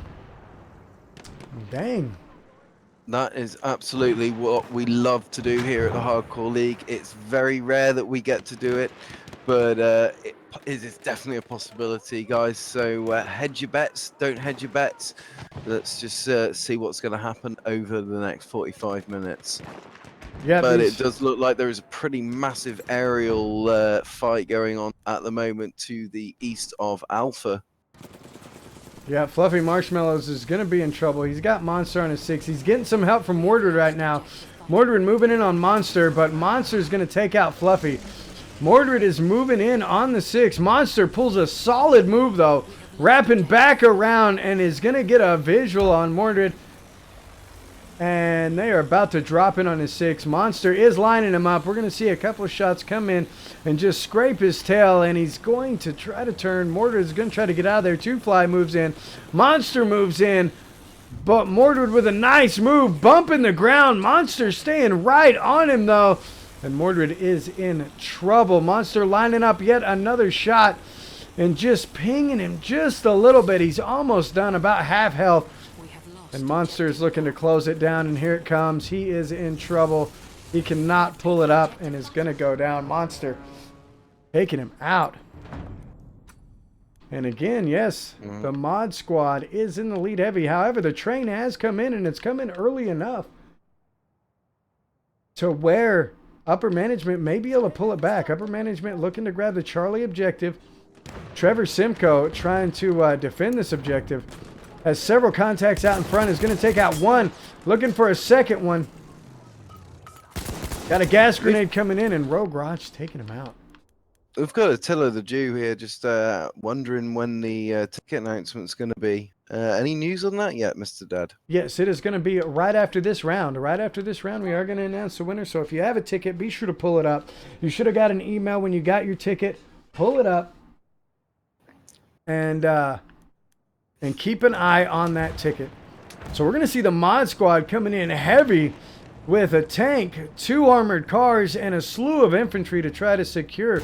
That is absolutely what we love to do here at the Hardcore League. It's very rare that we get to do it, but it is definitely a possibility, guys. So hedge your bets, don't hedge your bets. Let's just see what's going to happen over the next 45 minutes. Yeah, but it does look like there is a pretty massive aerial fight going on at the moment to the east of Alpha. Yeah, Fluffy Marshmallows is going to be in trouble. He's got Monster on his 6. He's getting some help from Mordred right now. Mordred moving in on Monster, but Monster is going to take out Fluffy. Mordred is moving in on the 6. Monster pulls a solid move, though. wrapping back around and is going to get a visual on Mordred. And they are about to drop in on his 6. Monster is lining him up. We're going to see a couple of shots come in and just scrape his tail. And he's going to try to turn. Mordred is going to try to get out of there. 2Fly moves in. Monster moves in. But Mordred with a nice move. Bumping the ground. Monster staying right on him though. And Mordred is in trouble. Monster lining up yet another shot. And just pinging him just a little bit. He's almost done. About half health. And Monster is looking to close it down, and here it comes. He is in trouble. He cannot pull it up and is going to go down. Monster taking him out. And again, yes, the mod squad is in the lead heavy. However, the train has come in, and it's come in early enough to where upper management may be able to pull it back. Upper management looking to grab the Charlie objective. Trevor Simcoe trying to defend this objective. Has several contacts out in front. Is going to take out one. Looking for a second one. Got a gas grenade coming in, and Rogue Raj taking him out. We've got Attila the Jew here, just wondering when the ticket announcement's going to be. Any news on that yet, Mr. Dad? Yes, it is going to be right after this round. Right after this round, we are going to announce the winner. So if you have a ticket, be sure to pull it up. You should have got an email when you got your ticket. Pull it up. And keep an eye on that ticket. So we're going to see the mod squad coming in heavy with a tank, 2 armored cars, and a slew of infantry to try to secure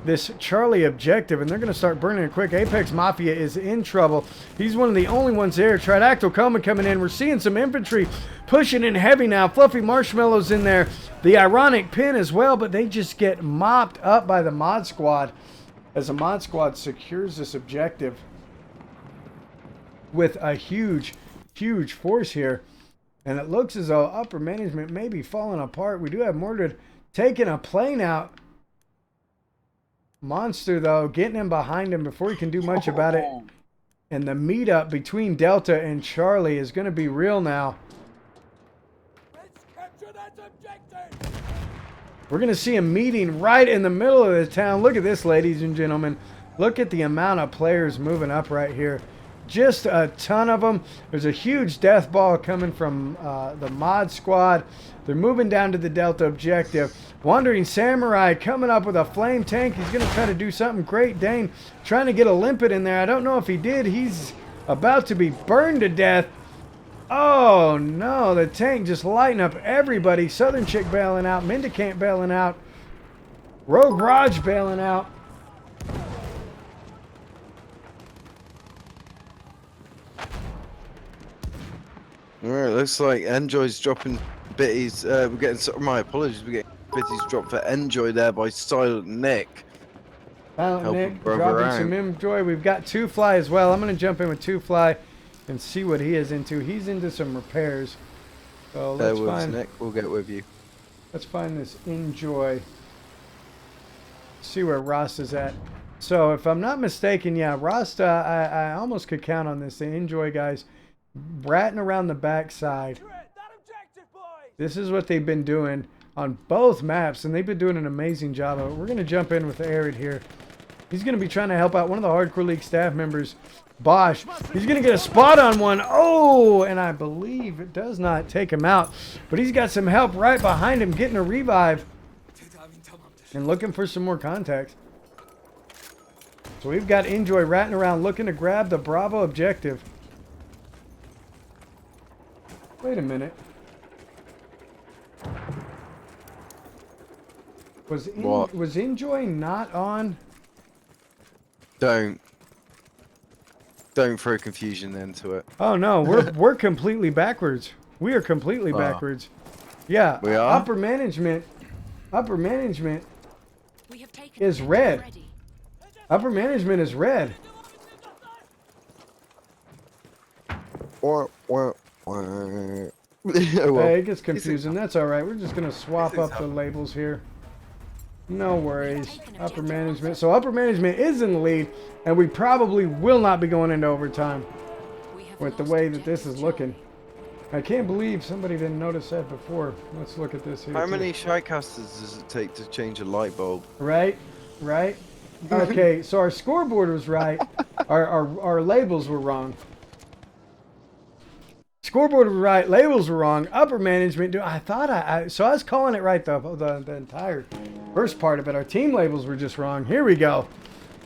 this Charlie objective. And they're going to start burning it quick. Apex Mafia is in trouble. He's one of the only ones there. Tridactyl Coma coming in. We're seeing some infantry pushing in heavy now. Fluffy Marshmallows in there. The Ironic Pin as well, but they just get mopped up by the mod squad as the mod squad secures this objective with a huge force here. And it looks as though upper management may be falling apart. We do have Mordred taking a plane out. Monster, though, getting him behind him before he can do much about it. And the meetup between Delta and Charlie is going to be real now. Let's capture that objective! We're going to see a meeting right in the middle of the town. Look at this, ladies and gentlemen. Look at the amount of players moving up right here. Just a ton of them. There's a huge death ball coming from the mod squad. They're moving down to the Delta objective. Wandering Samurai coming up with a flame tank. He's going to try to do something. Great Dane trying to get a limpet in there. I don't know if he did. He's about to be burned to death. Oh no, the tank just lighting up everybody. Southern Chick bailing out. Mendicant bailing out. Rogue Raj bailing out. All right, looks like Enjoy's dropping bitties. We're getting, my apologies, we're getting bitties dropped for Enjoy there by Silent Nick. Silent Help Nick a brother dropping out. some Enjoy. We've got 2Fly as well. I'm going to jump in with 2Fly and see what he is into. He's into some repairs. So There let's was Nick, we'll get with you. let's find this Enjoy. See where Rasta's at. So if I'm not mistaken, yeah, Rasta, I almost could count on this. The Enjoy guys bratting around the backside. That objective, boys! This is what they've been doing on both maps, and they've been doing an amazing job of it. We're going to jump in with Arid here. He's going to be trying to help out one of the Hardcore League staff members, Bosch. He's going to get a spot on one. Oh, and I believe it does not take him out, but he's got some help right behind him, getting a revive and looking for some more contacts. So we've got Enjoy ratting around looking to grab the Bravo objective. Wait a minute. Was Enjoy not on? Don't throw confusion into it. Oh no, we're completely backwards. We are completely backwards. Yeah, We are? upper management We have taken is the red. ready. Upper management is red. Well, Hey, it gets confusing. That's all right. We're just gonna swap up the labels here. No worries. Upper management. So upper management is in the lead, and we probably will not be going into overtime We have with the lost way that this objective is looking. I can't believe somebody didn't notice that before. Let's look at this here. how too. many shitecasters does it take to change a light bulb? Right, right. Okay, so our scoreboard was right. Our labels were wrong. Scoreboard was right. Labels were wrong. Upper management. I thought so I was calling it right the entire first part of it. Our team labels were just wrong. Here we go.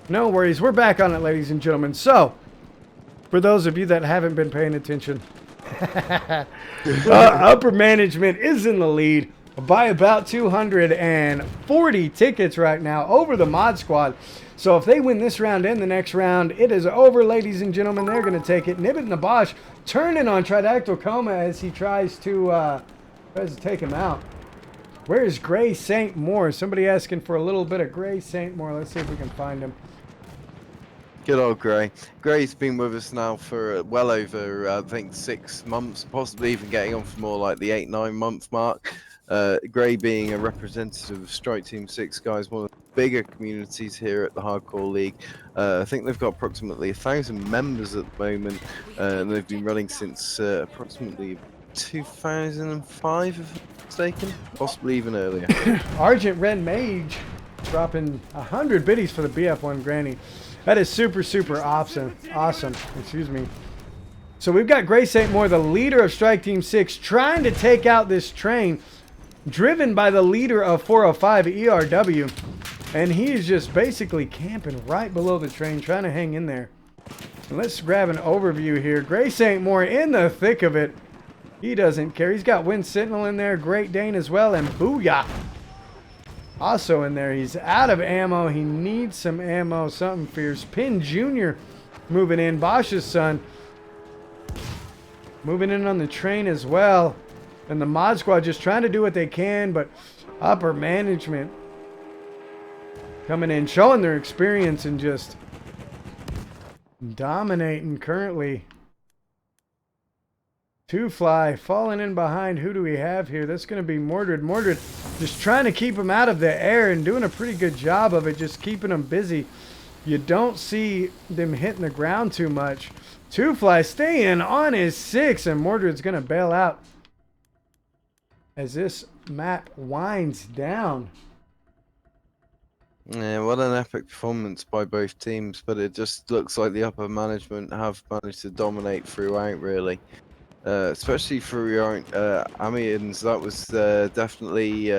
No worries. We're back on it, ladies and gentlemen. So, for those of you that haven't been paying attention, upper management is in the lead by about 240 tickets right now over the mod squad. So if they win this round and the next round, it is over, ladies and gentlemen. They're going to take it. Nibbit and the Bosch turning on Tridactyl Coma as he tries to take him out. Where's Gray St. Moore? Somebody asking for a little bit of Gray St. Moore. Let's see if we can find him. Good old Gray. Gray's been with us now for well over, I think, 6 months, possibly even getting on for more like the 8-9 month mark. Gray being a representative of Strike Team 6, guys, one of the bigger communities here at the Hardcore League. I think they've got approximately 1,000 members at the moment, and they've been running since approximately 2005, if I'm mistaken, possibly even earlier. Argent Red Mage dropping 100 biddies for the BF1 Granny. That is super, super awesome. Awesome. Excuse me. So we've got Gray St. Moore, the leader of Strike Team 6, trying to take out this train, driven by the leader of 405 ERW. And he is just basically camping right below the train, trying to hang in there. And let's grab an overview here. Gray St. Moore in the thick of it. He doesn't care. He's got Wind Sentinel in there, Great Dane as well, and Booyah also in there. He's out of ammo. He needs some ammo, something fierce. Pin Jr. moving in. Bosch's son moving in on the train as well. And the mod squad just trying to do what they can, but upper management coming in, showing their experience and just dominating currently. Two Fly falling in behind. Who do we have here? That's going to be Mordred. Mordred just trying to keep him out of the air and doing a pretty good job of it, just keeping him busy. You don't see them hitting the ground too much. Two Fly staying on his 6, and Mordred's going to bail out as this map winds down. Yeah, what an epic performance by both teams, but it just looks like the upper management have managed to dominate throughout, really. Especially for your Amiens, that was definitely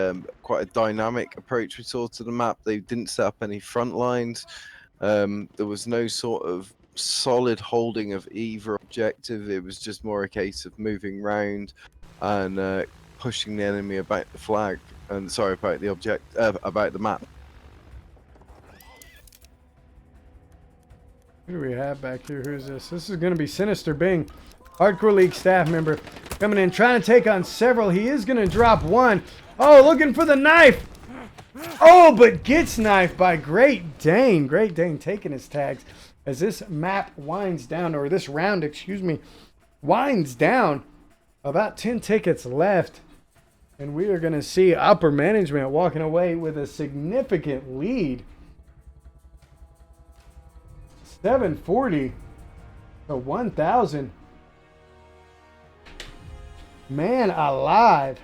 quite a dynamic approach we saw to the map. They didn't set up any front lines. There was no sort of solid holding of either objective. It was just more a case of moving round and pushing the enemy about the flag, and sorry, about the about the map. Who do we have back here? Who's this? This is going to be Sinister Bing. Hardcore League staff member coming in, trying to take on several. He is going to drop one. Oh, looking for the knife. Oh, but gets knifed by Great Dane. Great Dane taking his tags as this map winds down, or this round, excuse me, winds down. About 10 tickets left. And we are going to see upper management walking away with a significant lead. 740 to 1,000. Man alive.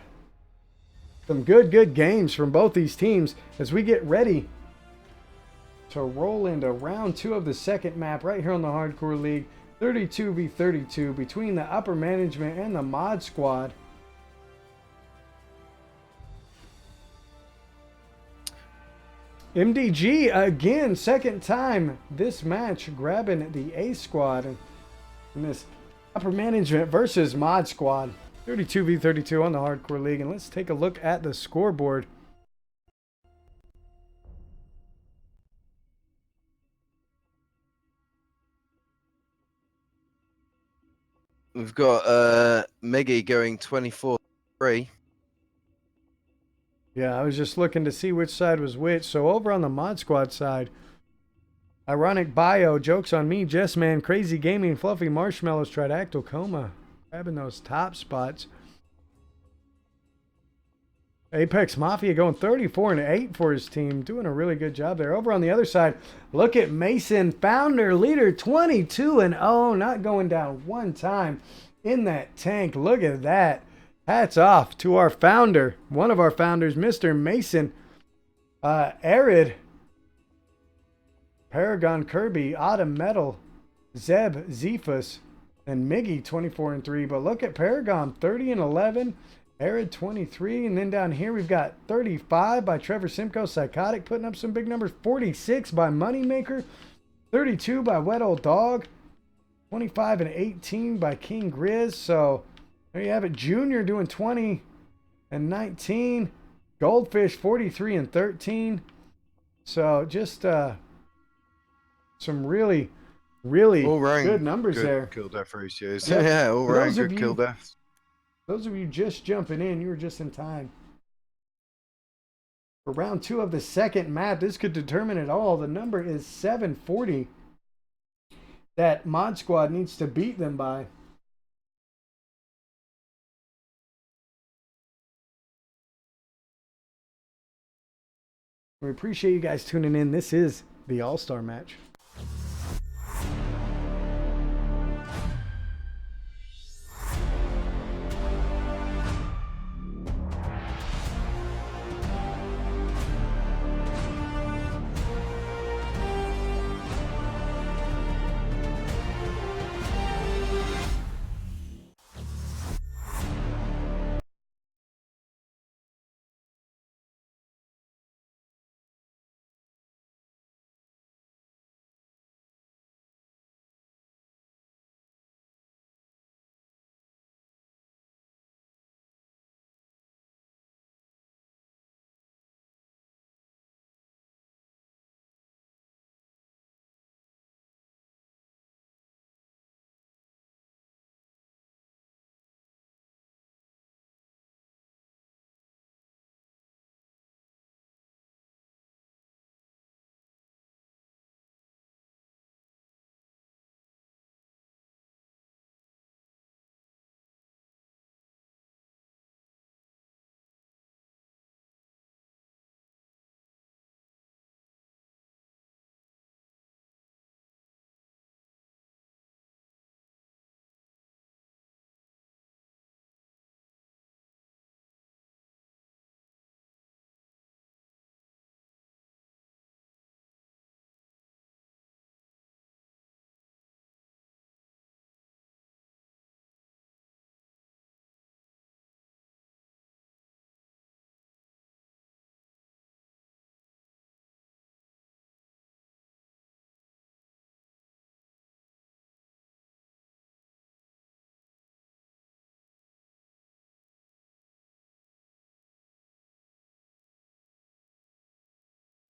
Some good games from both these teams as we get ready to roll into round 2 of the second map right here on the Hardcore League. 32v32 between the upper management and the mod squad. MDG again, second time this match, grabbing the A squad in this upper management versus mod squad. 32v32 on the Hardcore League, and let's take a look at the scoreboard. We've got Miggy going 24-3. Yeah, I was just looking to see which side was which. So over on the mod squad side, Ironic Bio, Jokes on Me, Jess Man, Crazy Gaming, Fluffy Marshmallows, Tridactyl Coma, grabbing those top spots. Apex Mafia going 34-8 for his team, doing a really good job there. Over on the other side, look at Mason, founder, leader, 22-0, not going down one time in that tank. Look at that. Hats off to our founder, one of our founders, Mr. Mason. Arid Paragon Kirby, Autumn Metal, Zeb Zephus, and Miggy 24-3. But look at Paragon 30-11, Arid 23, and then down here we've got 35 by Trevor Simcoe, Psychotic putting up some big numbers, 46 by Moneymaker, 32 by Wet Old Dog, 25-18 by King Grizz. So there you have it. Junior doing 20-19, Goldfish 43-13. So just some really All round good numbers there. Kill death ratios. Yep. Yeah, all For round those of good kill you- deaths. Those of you just jumping in, you were just in time. For round 2 of the second map, this could determine it all. The number is 740 that Mod Squad needs to beat them by. We appreciate you guys tuning in. This is the All-Star match.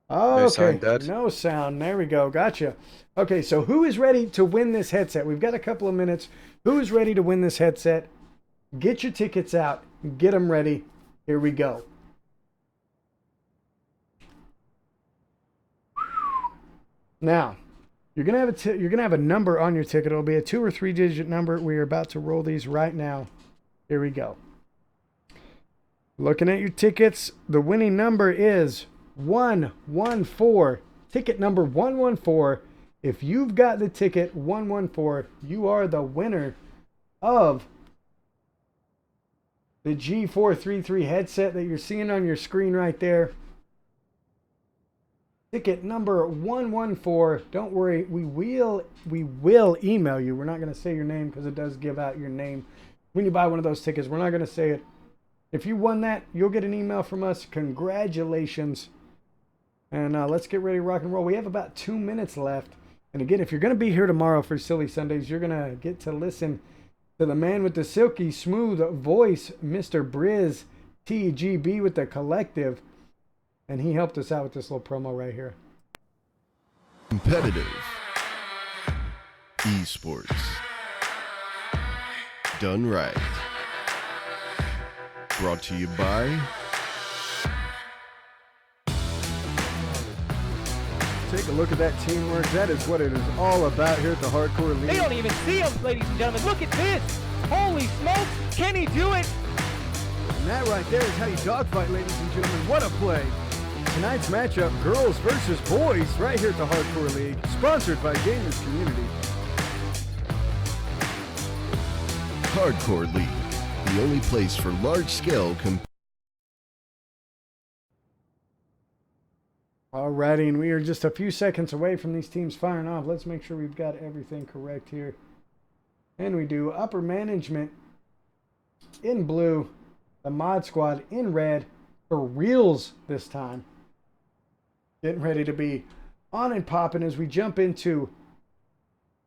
Oh, No okay. sound, Dad. No sound. There we go. Gotcha. Okay, so who is ready to win this headset? We've got a couple of minutes. Who is ready to win this headset? Get your tickets out. Get them ready. Here we go. Now, you're gonna have a number on your ticket. It'll be a 2 or 3 digit number. We are about to roll these right now. Here we go. Looking at your tickets, the winning number is 114. Ticket number 114. If you've got the ticket 114, you are the winner of the G433 headset that you're seeing on your screen right there. Ticket number 114. Don't worry, we will email you. We're not going to say your name because it does give out your name when you buy one of those tickets. We're not going to say it. If you won that, you'll get an email from us. Congratulations. And let's get ready to rock and roll. We have about 2 minutes left. And again, if you're going to be here tomorrow for Silly Sundays, you're going to get to listen to the man with the silky smooth voice, Mr. Briz TGB with the Collective. And he helped us out with this little promo right here. Competitive esports done right. Brought to you by Take a look at that teamwork. That is what it is all about here at the Hardcore They League. don't even see him, ladies and gentlemen. Look at this. Holy smokes. Can he do it? And that right there is how you dogfight, ladies and gentlemen. What a play. Tonight's matchup, girls versus boys, right here at the Hardcore League, sponsored by Gamers Community. Hardcore League, the only place for large-scale Alrighty, and we are just a few seconds away from these teams firing off. Let's make sure we've got everything correct here. And we do. Upper management in blue, the mod squad in red, for reals this time. Getting ready to be on and popping as we jump into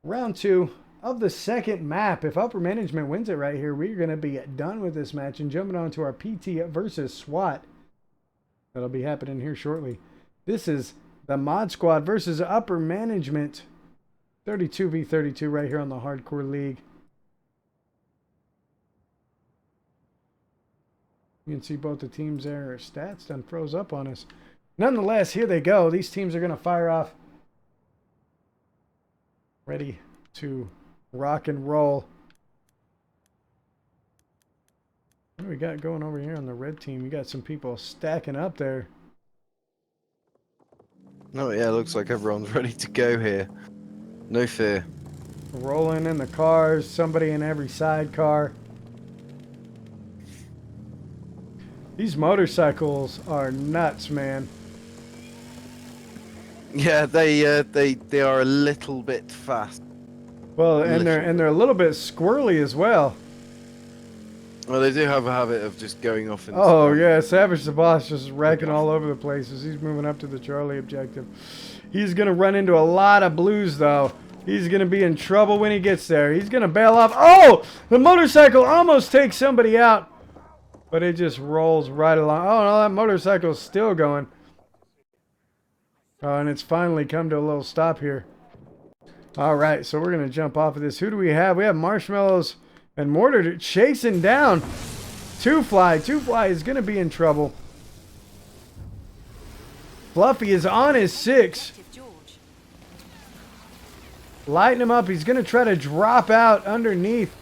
round 2 of the second map. If upper management wins it right here, we're going to be done with this match and jumping on to our PT versus SWAT. That'll be happening here shortly. This is the mod squad versus upper management. 32v32 right here on the Hardcore League. You can see both the teams there. Stats done froze up on us. Nonetheless, here they go. These teams are going to fire off. Ready to rock and roll. What do we got going over here on the red team? You got some people stacking up there. Oh yeah, looks like everyone's ready to go here. No fear. Rolling in the cars, somebody in every sidecar. These motorcycles are nuts, man. Yeah, they are a little bit fast. Well, and they're a little bit squirrely as well. Well, they do have a habit of just going off in the Oh storm. yeah, Savage the Boss just wrecking all over the place as he's moving up to the Charlie objective. He's gonna run into a lot of blues though. He's gonna be in trouble when he gets there. He's gonna bail off. Oh, the motorcycle almost takes somebody out, but it just rolls right along. Oh no, that motorcycle's still going. Oh, and it's finally come to a little stop here. All right, so we're gonna jump off of this. Who do we have? We have Marshmallows and Mortar chasing down Two Fly. Two Fly is gonna be in trouble. Fluffy is on his 6. Lighting him up. He's going to try to drop out underneath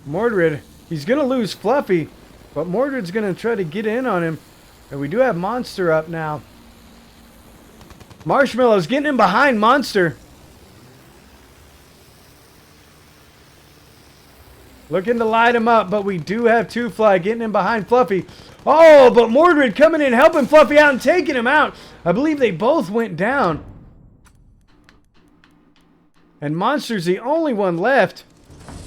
Mordred. He's going to lose Fluffy, but Mordred's going to try to get in on him. And we do have Monster up now. Marshmallow's getting in behind Monster. Looking to light him up, but we do have Two Fly getting in behind Fluffy. Oh, but Mordred coming in, helping Fluffy out and taking him out. I believe they both went down. And Monster's the only one left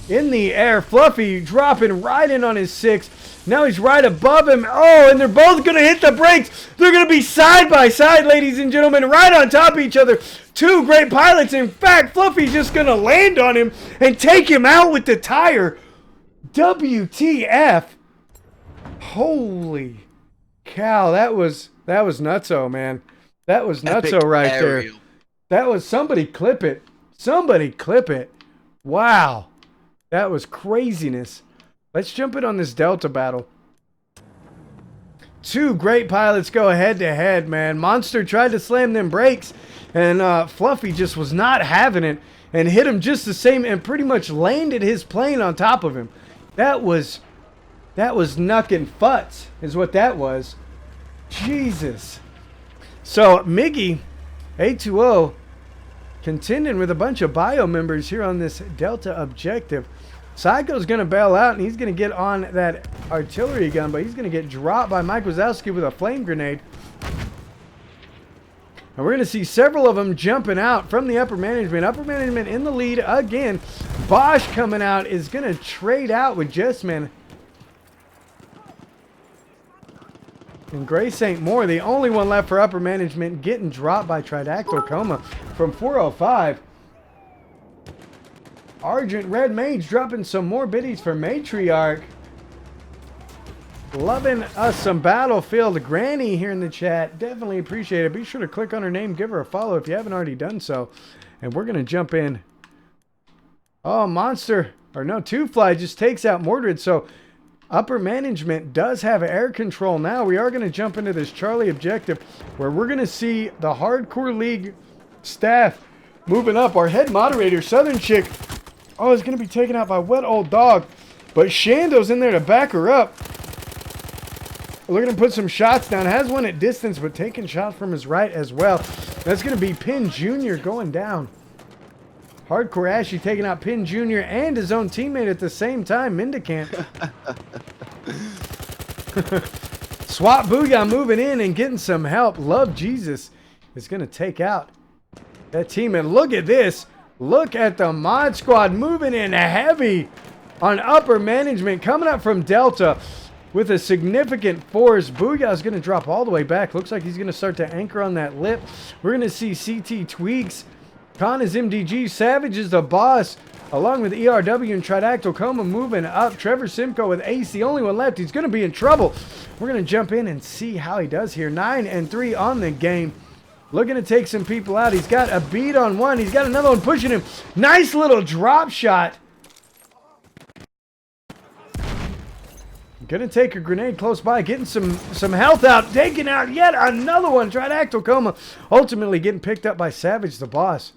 in the air. Fluffy dropping right in on his 6. Now he's right above him. Oh, and they're both going to hit the brakes. They're going to be side by side, ladies and gentlemen, right on top of each other. Two great pilots. In fact, Fluffy's just going to land on him and take him out with the tire. WTF. Holy cow. That was nutso, man. That was nutso Epic right aerial. there. That was, somebody clip it. Somebody clip it. Wow. That was craziness. Let's jump in on this Delta battle. Two great pilots go head to head, man. Monster tried to slam them brakes, and Fluffy just was not having it and hit him just the same and pretty much landed his plane on top of him. That was knuckin' futz is what that was. Jesus. So Miggy, A2O, contending with a bunch of bio members here on this Delta objective. Psycho's going to bail out, and he's going to get on that artillery gun, but he's going to get dropped by Mike Wazowski with a flame grenade. And we're going to see several of them jumping out from the upper management. Upper management in the lead again. Bosch coming out is going to trade out with Jessman. And Gray St. Moore, the only one left for upper management, getting dropped by Tridactyl Coma from 405. Argent Red Mage dropping some more biddies for Matriarch. Loving us some Battlefield Granny here in the chat. Definitely appreciate it. Be sure to click on her name. Give her a follow if you haven't already done so. And we're going to jump in. Oh, Monster. Or no, Two Fly just takes out Mordred. So upper management does have air control now. We are going to jump into this Charlie objective where we're going to see the Hardcore League staff moving up. Our head moderator, Southern Chick, is going to be taken out by Wet Old Dog. But Shando's in there to back her up. Look at him put some shots down. Has one at distance, but taking shots from his right as well. That's going to be Pin Jr. going down. Hardcore Ashy taking out Pin Jr. and his own teammate at the same time, Mendicant. SWAT Booyah moving in and getting some help. Love Jesus is going to take out that team. And look at this. Look at the Mod Squad moving in heavy on upper management. Coming up from Delta with a significant force. Booyah is going to drop all the way back. Looks like he's going to start to anchor on that lip. We're going to see CT Tweaks. Khan is MDG. Savage is the boss. Along with ERW and Tridactyl Coma moving up. Trevor Simcoe with Ace, the only one left. He's going to be in trouble. We're going to jump in and see how he does here. 9-3 on the game. Looking to take some people out. He's got a beat on one. He's got another one pushing him. Nice little drop shot. Going to take a grenade close by. Getting some health out. Taking out yet another one. Tridactyl Coma ultimately getting picked up by Savage, the boss.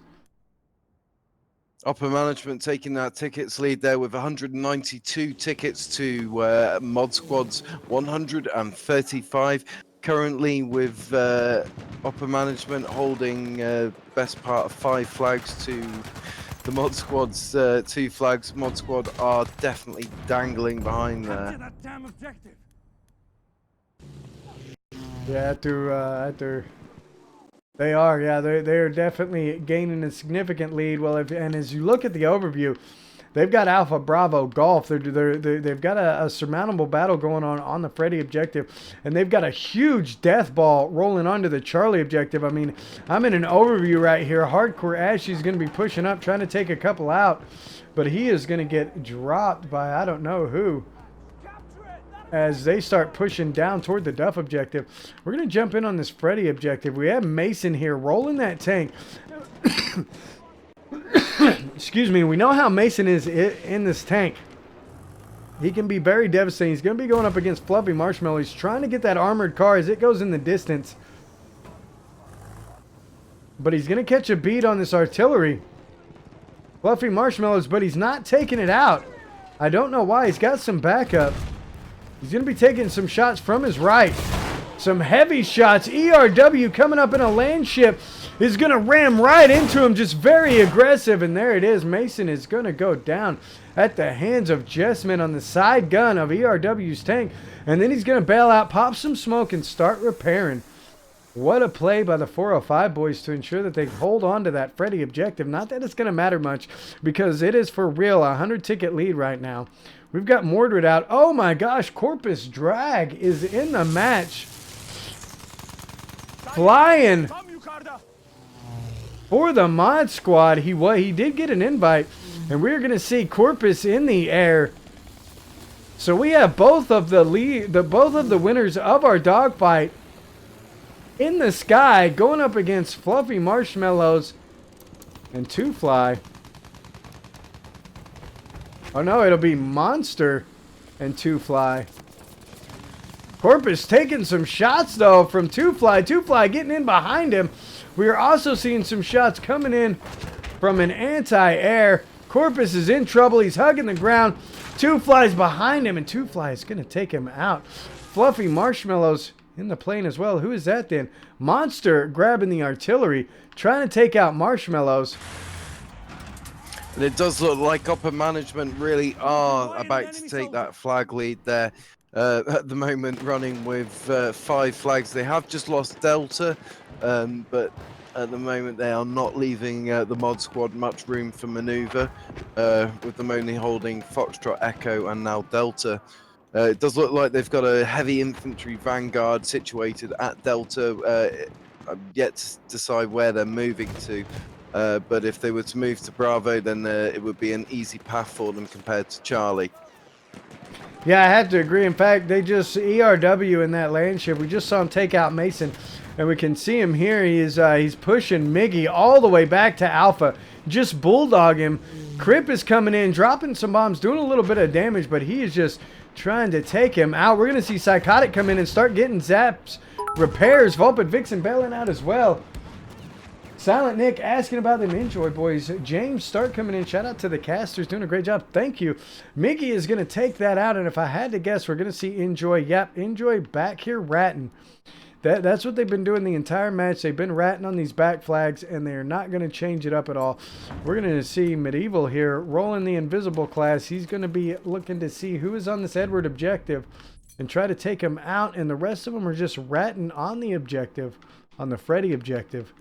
Upper management taking that tickets lead there with 192 tickets to Mod Squad's 135. Currently with upper management holding best part of 5 flags to the Mod Squad's 2 flags. Mod Squad are definitely dangling behind there. That damn objective. Yeah, they are, yeah, they are definitely gaining a significant lead. Well, and as you look at the overview, they've got Alpha Bravo Golf. They've got a surmountable battle going on the Freddy objective, and they've got a huge death ball rolling onto the Charlie objective. I mean, I'm in an overview right here. Hardcore Ashy's going to be pushing up, trying to take a couple out, but he is going to get dropped by I don't know who. As they start pushing down toward the Duff objective. We're going to jump in on this Freddy objective. We have Mason here rolling that tank. Excuse me. We know how Mason is in this tank. He can be very devastating. He's going to be going up against Fluffy Marshmallow. He's trying to get that armored car as it goes in the distance. But he's going to catch a beat on this artillery. Fluffy Marshmallows, but he's not taking it out. I don't know why. He's got some backup. He's going to be taking some shots from his right. Some heavy shots. ERW coming up in a land ship is going to ram right into him. Just very aggressive. And there it is. Mason is going to go down at the hands of Jessman on the side gun of ERW's tank. And then he's going to bail out, pop some smoke, and start repairing. What a play by the 405 boys to ensure that they hold on to that Freddy objective. Not that it's going to matter much, because it is for real a 100-ticket lead right now. We've got Mordred out. Oh my gosh, Corpus Drag is in the match. Flying for the Mod Squad. He did get an invite, and we're going to see Corpus in the air. So we have both of the winners of our dogfight in the sky going up against Fluffy Marshmallows and Two Fly. Oh no, it'll be Monster and Two Fly. Corpus taking some shots though from Two Fly. Two Fly getting in behind him. We are also seeing some shots coming in from an anti-air. Corpus is in trouble. He's hugging the ground. Two Fly's behind him, and Two Fly is going to take him out. Fluffy Marshmallows in the plane as well. Who is that then? Monster grabbing the artillery, trying to take out Marshmallows. And it does look like upper management really are about to take that flag lead there. At the moment running with 5 flags. They have just lost Delta, but at the moment they are not leaving the Mod Squad much room for maneuver, with them only holding Foxtrot, Echo and now Delta. It does look like they've got a heavy infantry vanguard situated at Delta. I'm yet to decide where they're moving to. But if they were to move to Bravo, then it would be an easy path for them compared to Charlie. Yeah, I have to agree. In fact, they just ERW in that land ship. We just saw him take out Mason, and we can see him here. He's pushing Miggy all the way back to Alpha. Just bulldog him. Crip is coming in, dropping some bombs, doing a little bit of damage, but he is just trying to take him out. We're going to see Psychotic come in and start getting zaps, repairs. Vulpid Vixen bailing out as well. Silent Nick asking about them Enjoy boys. James Stark coming in. Shout out to the casters. Doing a great job. Thank you. Mickey is going to take that out. And if I had to guess, we're going to see Enjoy. Yep, Enjoy back here ratting. That's what they've been doing the entire match. They've been ratting on these back flags, and they're not going to change it up at all. We're going to see Medieval here rolling the Invisible class. He's going to be looking to see who is on this Edward objective. and try to take him out, and the rest of them are just ratting on the objective, on the Freddy objective.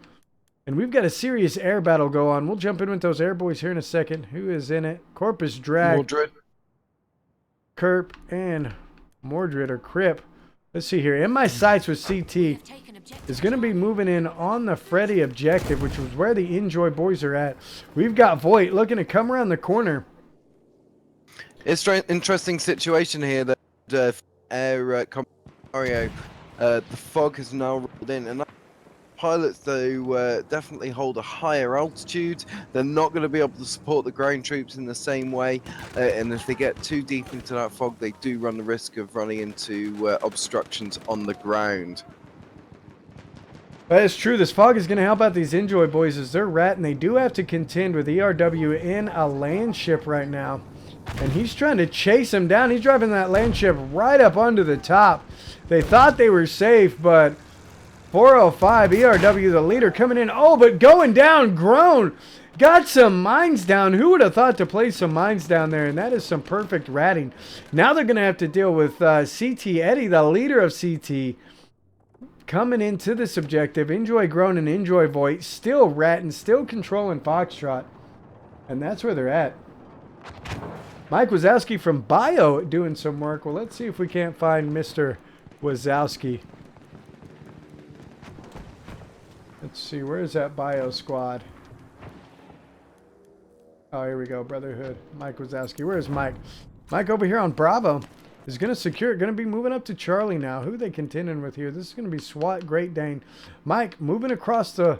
And we've got a serious air battle go on. We'll jump in with those air boys here in a second. Who is in it? Corpus Drag, Mordred. Kerp, and Mordred or Crip. Let's see here. In my sights with CT Taken objective. is going to be moving in on the Freddy objective, which was where the Enjoy boys are at. We've got Voight looking to come around the corner. It's an interesting situation here that air Mario, the fog has now rolled in, and pilots though definitely hold a higher altitude. They're not going to be able to support the ground troops in the same way, and if they get too deep into that fog, they do run the risk of running into obstructions on the ground. That is true. This fog is going to help out these Enjoy boys as they're ratting. They do have to contend with ERW in a land ship right now. And he's trying to chase him down. He's driving that land ship right up onto the top. They thought they were safe, but 405 ERW, the leader, coming in. Oh, but going down, Grown. Got some mines down. Who would have thought to place some mines down there? And that is some perfect ratting. Now they're going to have to deal with CT Eddie, the leader of CT, coming into this objective. Enjoy Grown and Enjoy Voight, still ratting, still controlling Foxtrot. And that's where they're at. Mike Wazowski from Bio doing some work. Well, let's see if we can't find Mr. Wazowski. Let's see, where is that Bio squad? Oh, here we go, Brotherhood. Mike Wazowski. Where is Mike? Mike over here on Bravo is going to secure it. Going to be moving up to Charlie now. Who are they contending with here? This is going to be SWAT Great Dane. Mike moving across the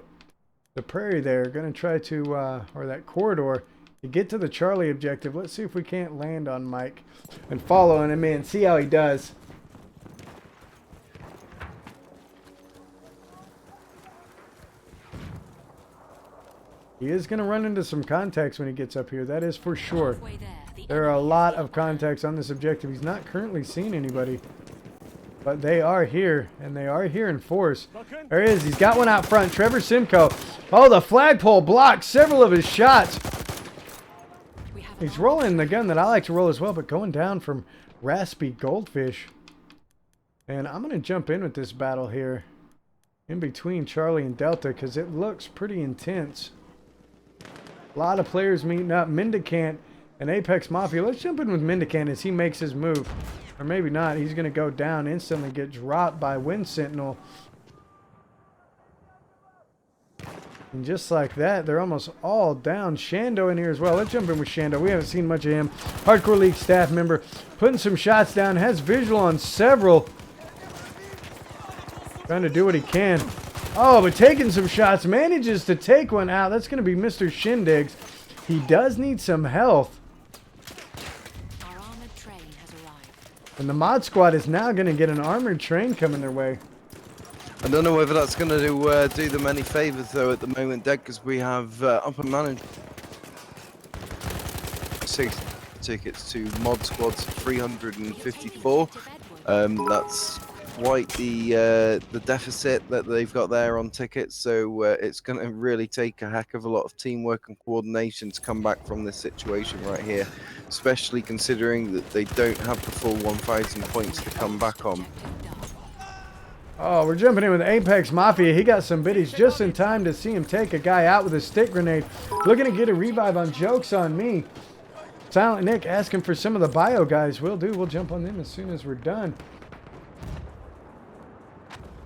prairie there. Going to try to, or that corridor, to get to the Charlie objective. Let's see if we can't land on Mike and following him in. See how he does. He is going to run into some contacts when he gets up here. That is for sure. Halfway there. The There are a enemy lot is of contacts on this objective. He's not currently seeing anybody. But they are here, and they are here in force. There he is. He's got one out front. Trevor Simcoe. Oh, the flagpole blocked several of his shots. We have an He's rolling the gun that I like to roll as well, but going down from Raspy Goldfish. And I'm going to jump in with this battle here in between Charlie and Delta because it looks pretty intense. A lot of players meeting up. Mendicant and Apex Mafia. Let's jump in with Mendicant as he makes his move. Or maybe not. He's going to go down, instantly get dropped by Wind Sentinel. And just like that, they're almost all down. Shando in here as well. Let's jump in with Shando. We haven't seen much of him. Hardcore League staff member. Putting some shots down. Has visual on several. Trying to do what he can. Oh, but taking some shots. Manages to take one out. That's going to be Mr. Shindigs. He does need some health. Our armored train has arrived. And the mod squad is now going to get an armored train coming their way. I don't know whether that's going to do them any favours though at the moment, Dad, because we have upper management 6 tickets to mod squads 354. That's quite the deficit that they've got there on tickets, so it's going to really take a heck of a lot of teamwork and coordination to come back from this situation right here, especially considering that they don't have the full 1,000 points to come back on. Oh, we're jumping in with Apex Mafia. He got some biddies just in time to see him take a guy out with a stick grenade. Looking to get a revive on Jokes on Me. Silent Nick asking for some of the bio guys. Will do. We'll jump on them as soon as we're done.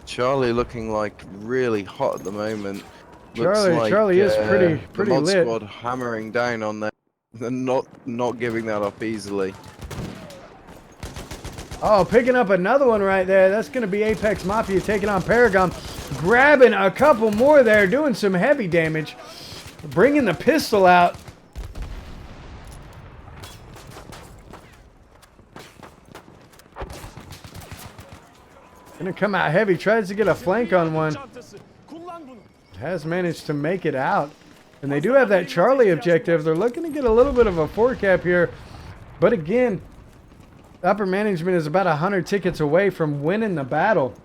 Charlie looking like really hot at the moment. Looks Charlie is pretty the mod lit. squad hammering down on them and not giving that up easily. Oh, picking up another one right there. That's going to be Apex Mafia taking on Paragon. Grabbing a couple more there, doing some heavy damage. Bringing the pistol out. Going to come out heavy. Tries to get a flank on one. Has managed to make it out. And they do have that Charlie objective. They're looking to get a little bit of a 4-cap here. But again, upper management is about 100 tickets away from winning the battle.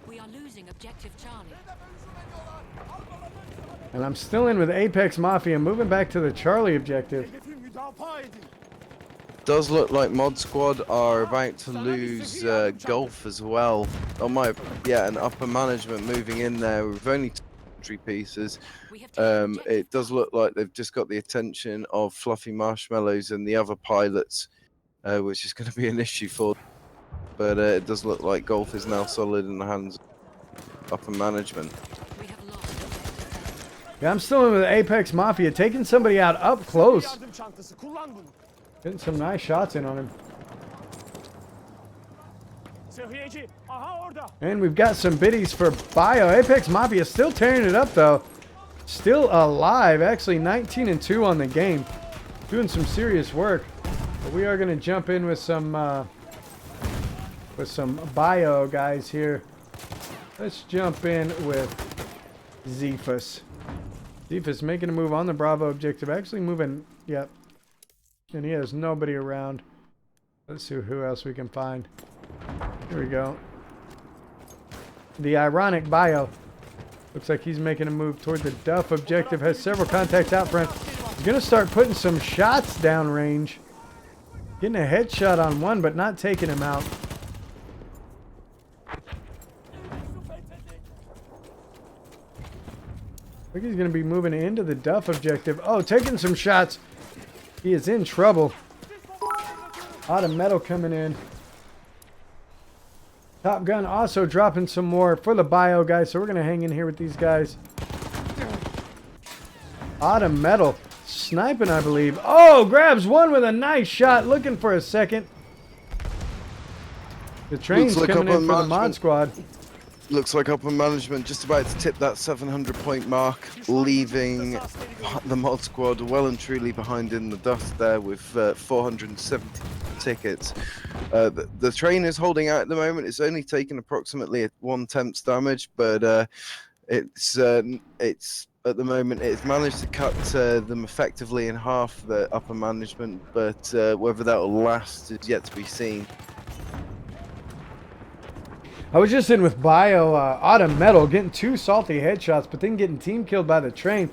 We are losing objective Charlie. And I'm still in with Apex Mafia, moving back to the Charlie objective. Does look like Mod Squad are about to lose Golf as well. Oh my, yeah, and upper management moving in there with only 2 entry pieces. We have taken objective It does look like they've just got the attention of Fluffy Marshmallows and the other pilots, which is going to be an issue for them. But it does look like Golf is now solid in the hands of upper management. We have lost objective. Yeah, I'm still in with Apex Mafia, taking somebody out up close. Yardım çantası kullan bunu. Getting some nice shots in on him. Sıhhiyeci. Aha orada. And we've got some biddies for Bio. Apex Mafia still tearing it up though. Still alive. Actually 19-2 on the game. Doing some serious work. But we are going to jump in with some Bio guys here. Let's jump in with Zephus. Zephus making a move on the Bravo objective. Actually moving, yep. And he has nobody around. Let's see who else we can find. Here we go. The ironic Bio. Looks like he's making a move toward the Duff objective. Has several contacts out front. He's going to start putting some shots downrange. Getting a headshot on one, but not taking him out. I think he's going to be moving into the Duff objective. Oh, taking some shots. He is in trouble. Autumn Metal coming in. Top Gun also dropping some more for the Bio guys, so we're going to hang in here with these guys. Autumn Metal sniping, I believe. Oh, grabs one with a nice shot. Looking for a second. The train's Looks like coming in upper for the Mod management. Squad. Looks like upper management just about to tip that 700 point mark, leaving the Mod Squad well and truly behind in the dust there with 470 tickets. The train is holding out at the moment. It's only taken approximately 1/10 damage, but it's at the moment it's managed to cut them effectively in half, the upper management, but whether that will last is yet to be seen. I was just in with Bio Autumn Metal, getting 2 salty headshots, but then getting team killed by the train.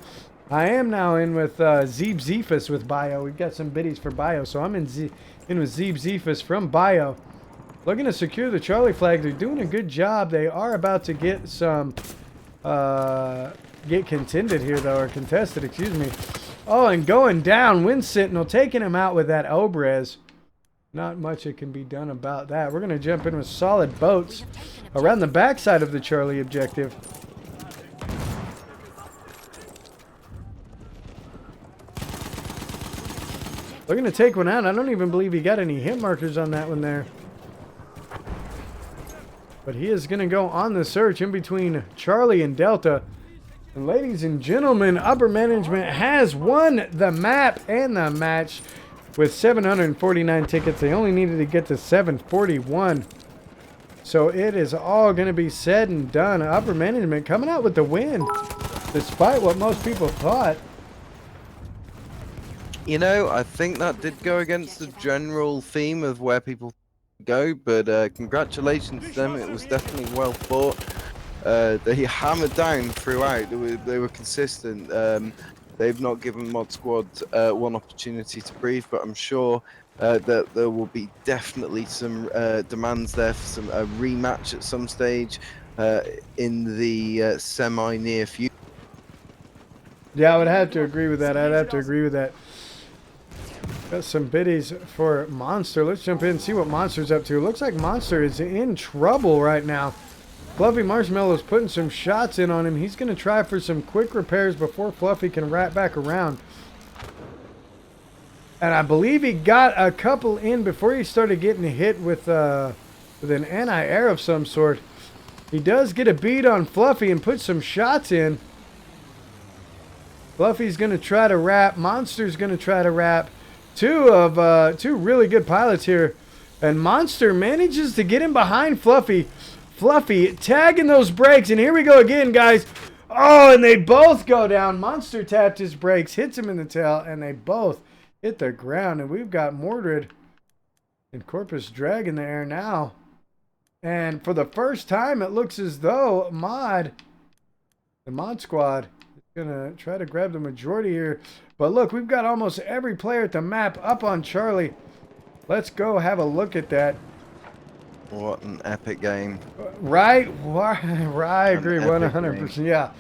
I am now in with Zephus with Bio. We've got some biddies for Bio, so I'm in with Zephus from Bio. Looking to secure the Charlie flag. They're doing a good job. They are about to get some get contended here though, or contested, excuse me. Oh, and going down, Wind Sentinel taking him out with that Obrez. Not much that can be done about that. We're going to jump in with solid boats around the backside of the Charlie objective. They're going to take one out. I don't even believe he got any hit markers on that one there. But he is going to go on the search in between Charlie and Delta. And ladies and gentlemen, upper management has won the map and the match. With 749 tickets, they only needed to get to 741. So it is all going to be said and done. Upper management coming out with the win, despite what most people thought. You know, I think that did go against the general theme of where people go, but congratulations to them. It was definitely well fought. They hammered down throughout. They were consistent. They've not given Mod Squad one opportunity to breathe, but I'm sure that there will be definitely some demands there for some rematch at some stage in the semi-near future. Yeah, I would have to agree with that. I'd have to agree with that. Got some biddies for Monster. Let's jump in and see what Monster's up to. Looks like Monster is in trouble right now. Fluffy Marshmallow's putting some shots in on him. He's going to try for some quick repairs before Fluffy can wrap back around. And I believe he got a couple in before he started getting hit with an anti-air of some sort. He does get a beat on Fluffy and put some shots in. Fluffy's going to try to wrap. Monster's going to try to wrap. Two really good pilots here. And Monster manages to get him behind Fluffy. Fluffy tagging those brakes, and here we go again, guys. Oh, and they both go down. Monster tapped his brakes, hits him in the tail, and they both hit the ground. And we've got Mordred and Corpus Drag in the air now. And for the first time, it looks as though the Mod Squad is going to try to grab the majority here. But look, we've got almost every player at the map up on Charlie. Let's go have a look at that. What an epic game. Right? Right, I agree. An epic 100%. Yeah.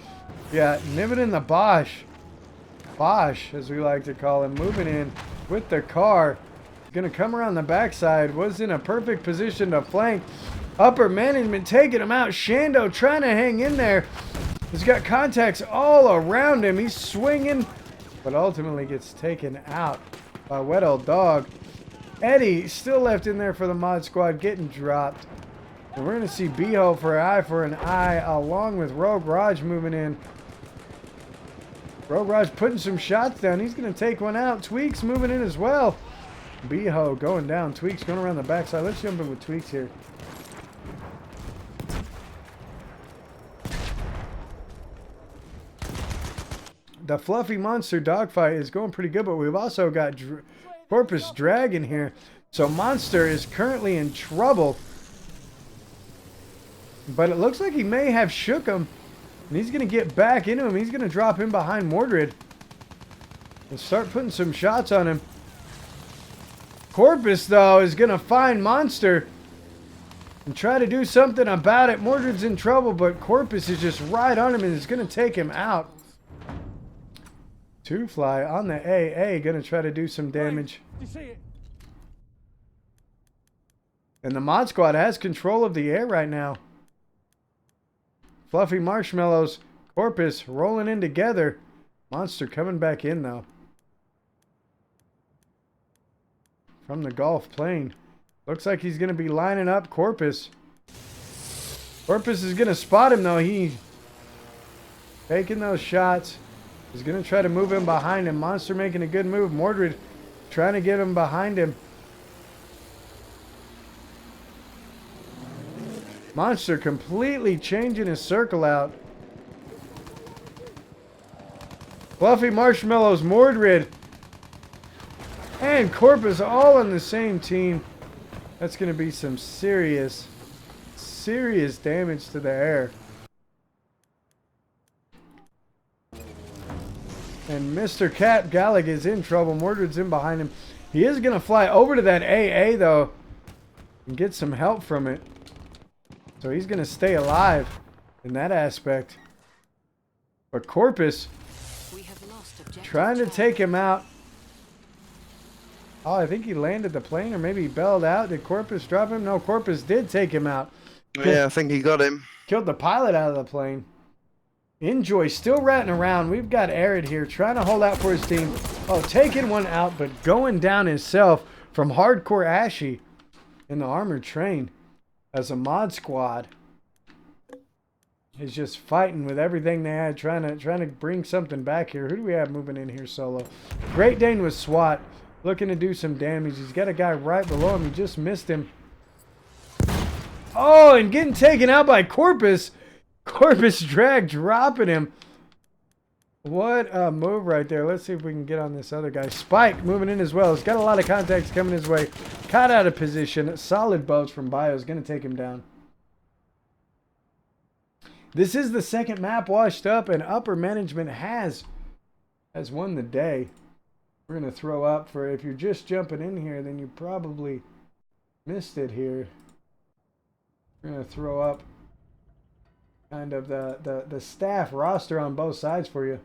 Yeah. Niven and the Bosch, as we like to call him, moving in with the car. Going to come around the backside. Was in a perfect position to flank. Upper management taking him out. Shando trying to hang in there. He's got contacts all around him. He's swinging, but ultimately gets taken out by Wet Old Dog. Eddie still left in there for the mod squad, getting dropped. And we're going to see Beho for an eye, along with Rogue Raj moving in. Rogue Raj putting some shots down. He's going to take one out. Tweaks moving in as well. Beho going down. Tweaks going around the backside. Let's jump in with Tweaks here. The Fluffy Monster dogfight is going pretty good, but we've also got Corpus Dragon here. So Monster is currently in trouble. But it looks like he may have shook him. And he's going to get back into him. He's going to drop him behind Mordred. And start putting some shots on him. Corpus, though, is going to find Monster. And try to do something about it. Mordred's in trouble, but Corpus is just right on him and is going to take him out. Two Fly on the AA, going to try to do some damage. You see it? And the mod squad has control of the air right now. Fluffy Marshmallows, Corpus rolling in together. Monster coming back in though. From the Gulf plane. Looks like he's going to be lining up Corpus. Corpus is going to spot him though. He taking those shots. He's going to try to move him behind him. Monster making a good move. Mordred trying to get him behind him. Monster completely changing his circle out. Fluffy Marshmallows, Mordred, and Corpus all on the same team. That's going to be some serious damage to the air. And Mr. Cap Gallic is in trouble. Mordred's in behind him. He is going to fly over to that AA, though, and get some help from it. So he's going to stay alive in that aspect. But Corpus We have lost objective trying to Charlie. take him out. Oh, I think he landed the plane, or maybe he bailed out. Did Corpus drop him? No, Corpus did take him out. Yeah, I think he got him. Killed the pilot out of the plane. Enjoy still ratting around. We've got Arid here trying to hold out for his team. Oh, taking one out, but going down himself from Hardcore Ashy in the armored train as a mod squad is just fighting with everything they had, trying to bring something back here. Who do we have moving in here solo? Great Dane with SWAT, looking to do some damage. He's got a guy right below him. He just missed him. Oh, and getting taken out by Corpus. Corpus Drag dropping him. What a move right there. Let's see if we can get on this other guy. Spike moving in as well. He's got a lot of contacts coming his way. Caught out of position. Solid boats from Bio is going to take him down. This is the second map washed up, and upper management has won the day. We're going to throw up for, if you're just jumping in here, then you probably missed it here. We're going to throw up kind of the staff roster on both sides for you.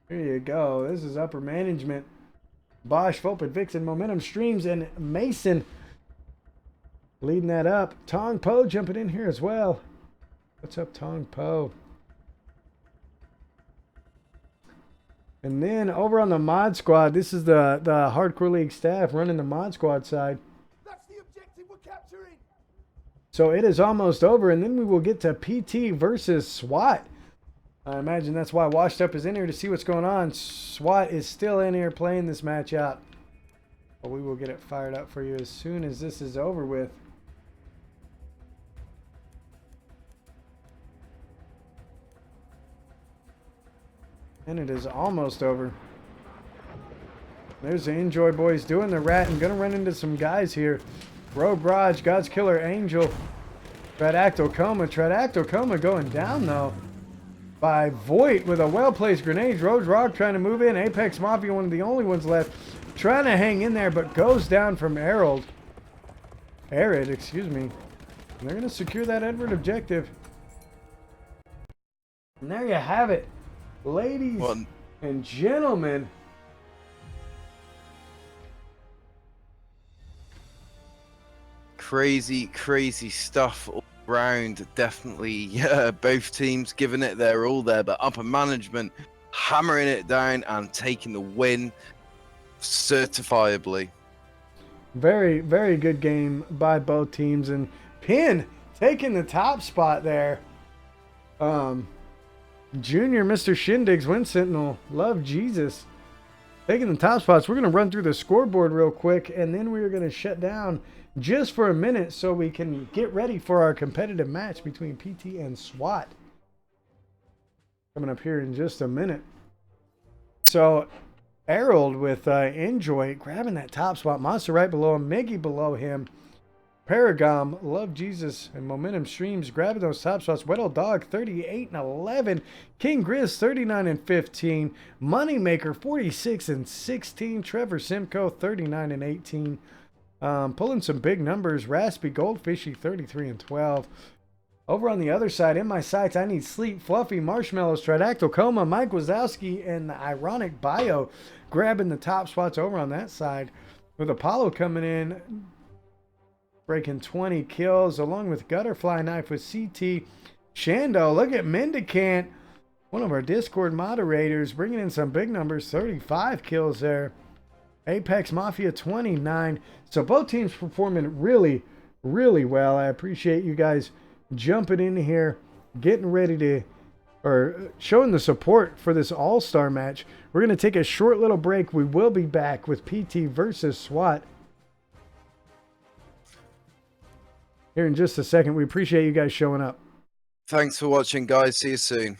Here you go. This is upper management. Bosch, Volpid, Vixen, Momentum Streams, and Mason leading that up. Tong Po jumping in here as well. What's up, Tong Po? And then over on the mod squad, this is the Hardcore League staff running the mod squad side. That's the objective we're capturing. So it is almost over, and then we will get to PT versus SWAT. I imagine that's why Washed Up is in here to see what's going on. SWAT is still in here playing this match out. But we will get it fired up for you as soon as this is over with. And it is almost over. There's the Enjoy boys doing the rat and gonna run into some guys here. Rogue Raj, God's Killer Angel, Tradactocoma going down though by Voight with a well-placed grenade. Rogue Rock trying to move in. Apex Mafia, one of the only ones left. trying to hang in there, but goes down from Arid, excuse me. And they're going to secure that Edward objective. And there you have it, ladies and gentlemen. Crazy, crazy stuff all around. Definitely, both teams giving it their all there, but upper management hammering it down and taking the win certifiably. Very, very good game by both teams, and Pin taking the top spot there. Junior Mr. Shindig's Wind Sentinel, love Jesus, taking the top spots. We're going to run through the scoreboard real quick, and then we're going to shut down just for a minute so we can get ready for our competitive match between PT and SWAT. Coming up here in just a minute. So, Harold with Enjoy grabbing that top spot. Monster right below him. Miggy below him. Paragom, Love Jesus, and Momentum Streams grabbing those top spots. Weddle Dog 38 and 11. King Grizz 39 and 15. Moneymaker 46 and 16. Trevor Simcoe 39 and 18. Pulling some big numbers. Raspy Goldfishy 33 and 12. Over on the other side, in my sights, I need Sleep, Fluffy, Marshmallows, Tridactyl Coma, Mike Wazowski, and the Ironic Bio grabbing the top spots over on that side. With Apollo coming in, breaking 20 kills, along with Gutterfly Knife with CT. Shando, look at Mendicant, one of our Discord moderators, bringing in some big numbers, 35 kills there. Apex Mafia 29. So both teams performing really, really well. I appreciate you guys jumping in here, getting ready to, or showing the support for this All-Star match. We're going to take a short little break. We will be back with PT versus SWAT here in just a second. We appreciate you guys showing up. Thanks for watching, guys. See you soon.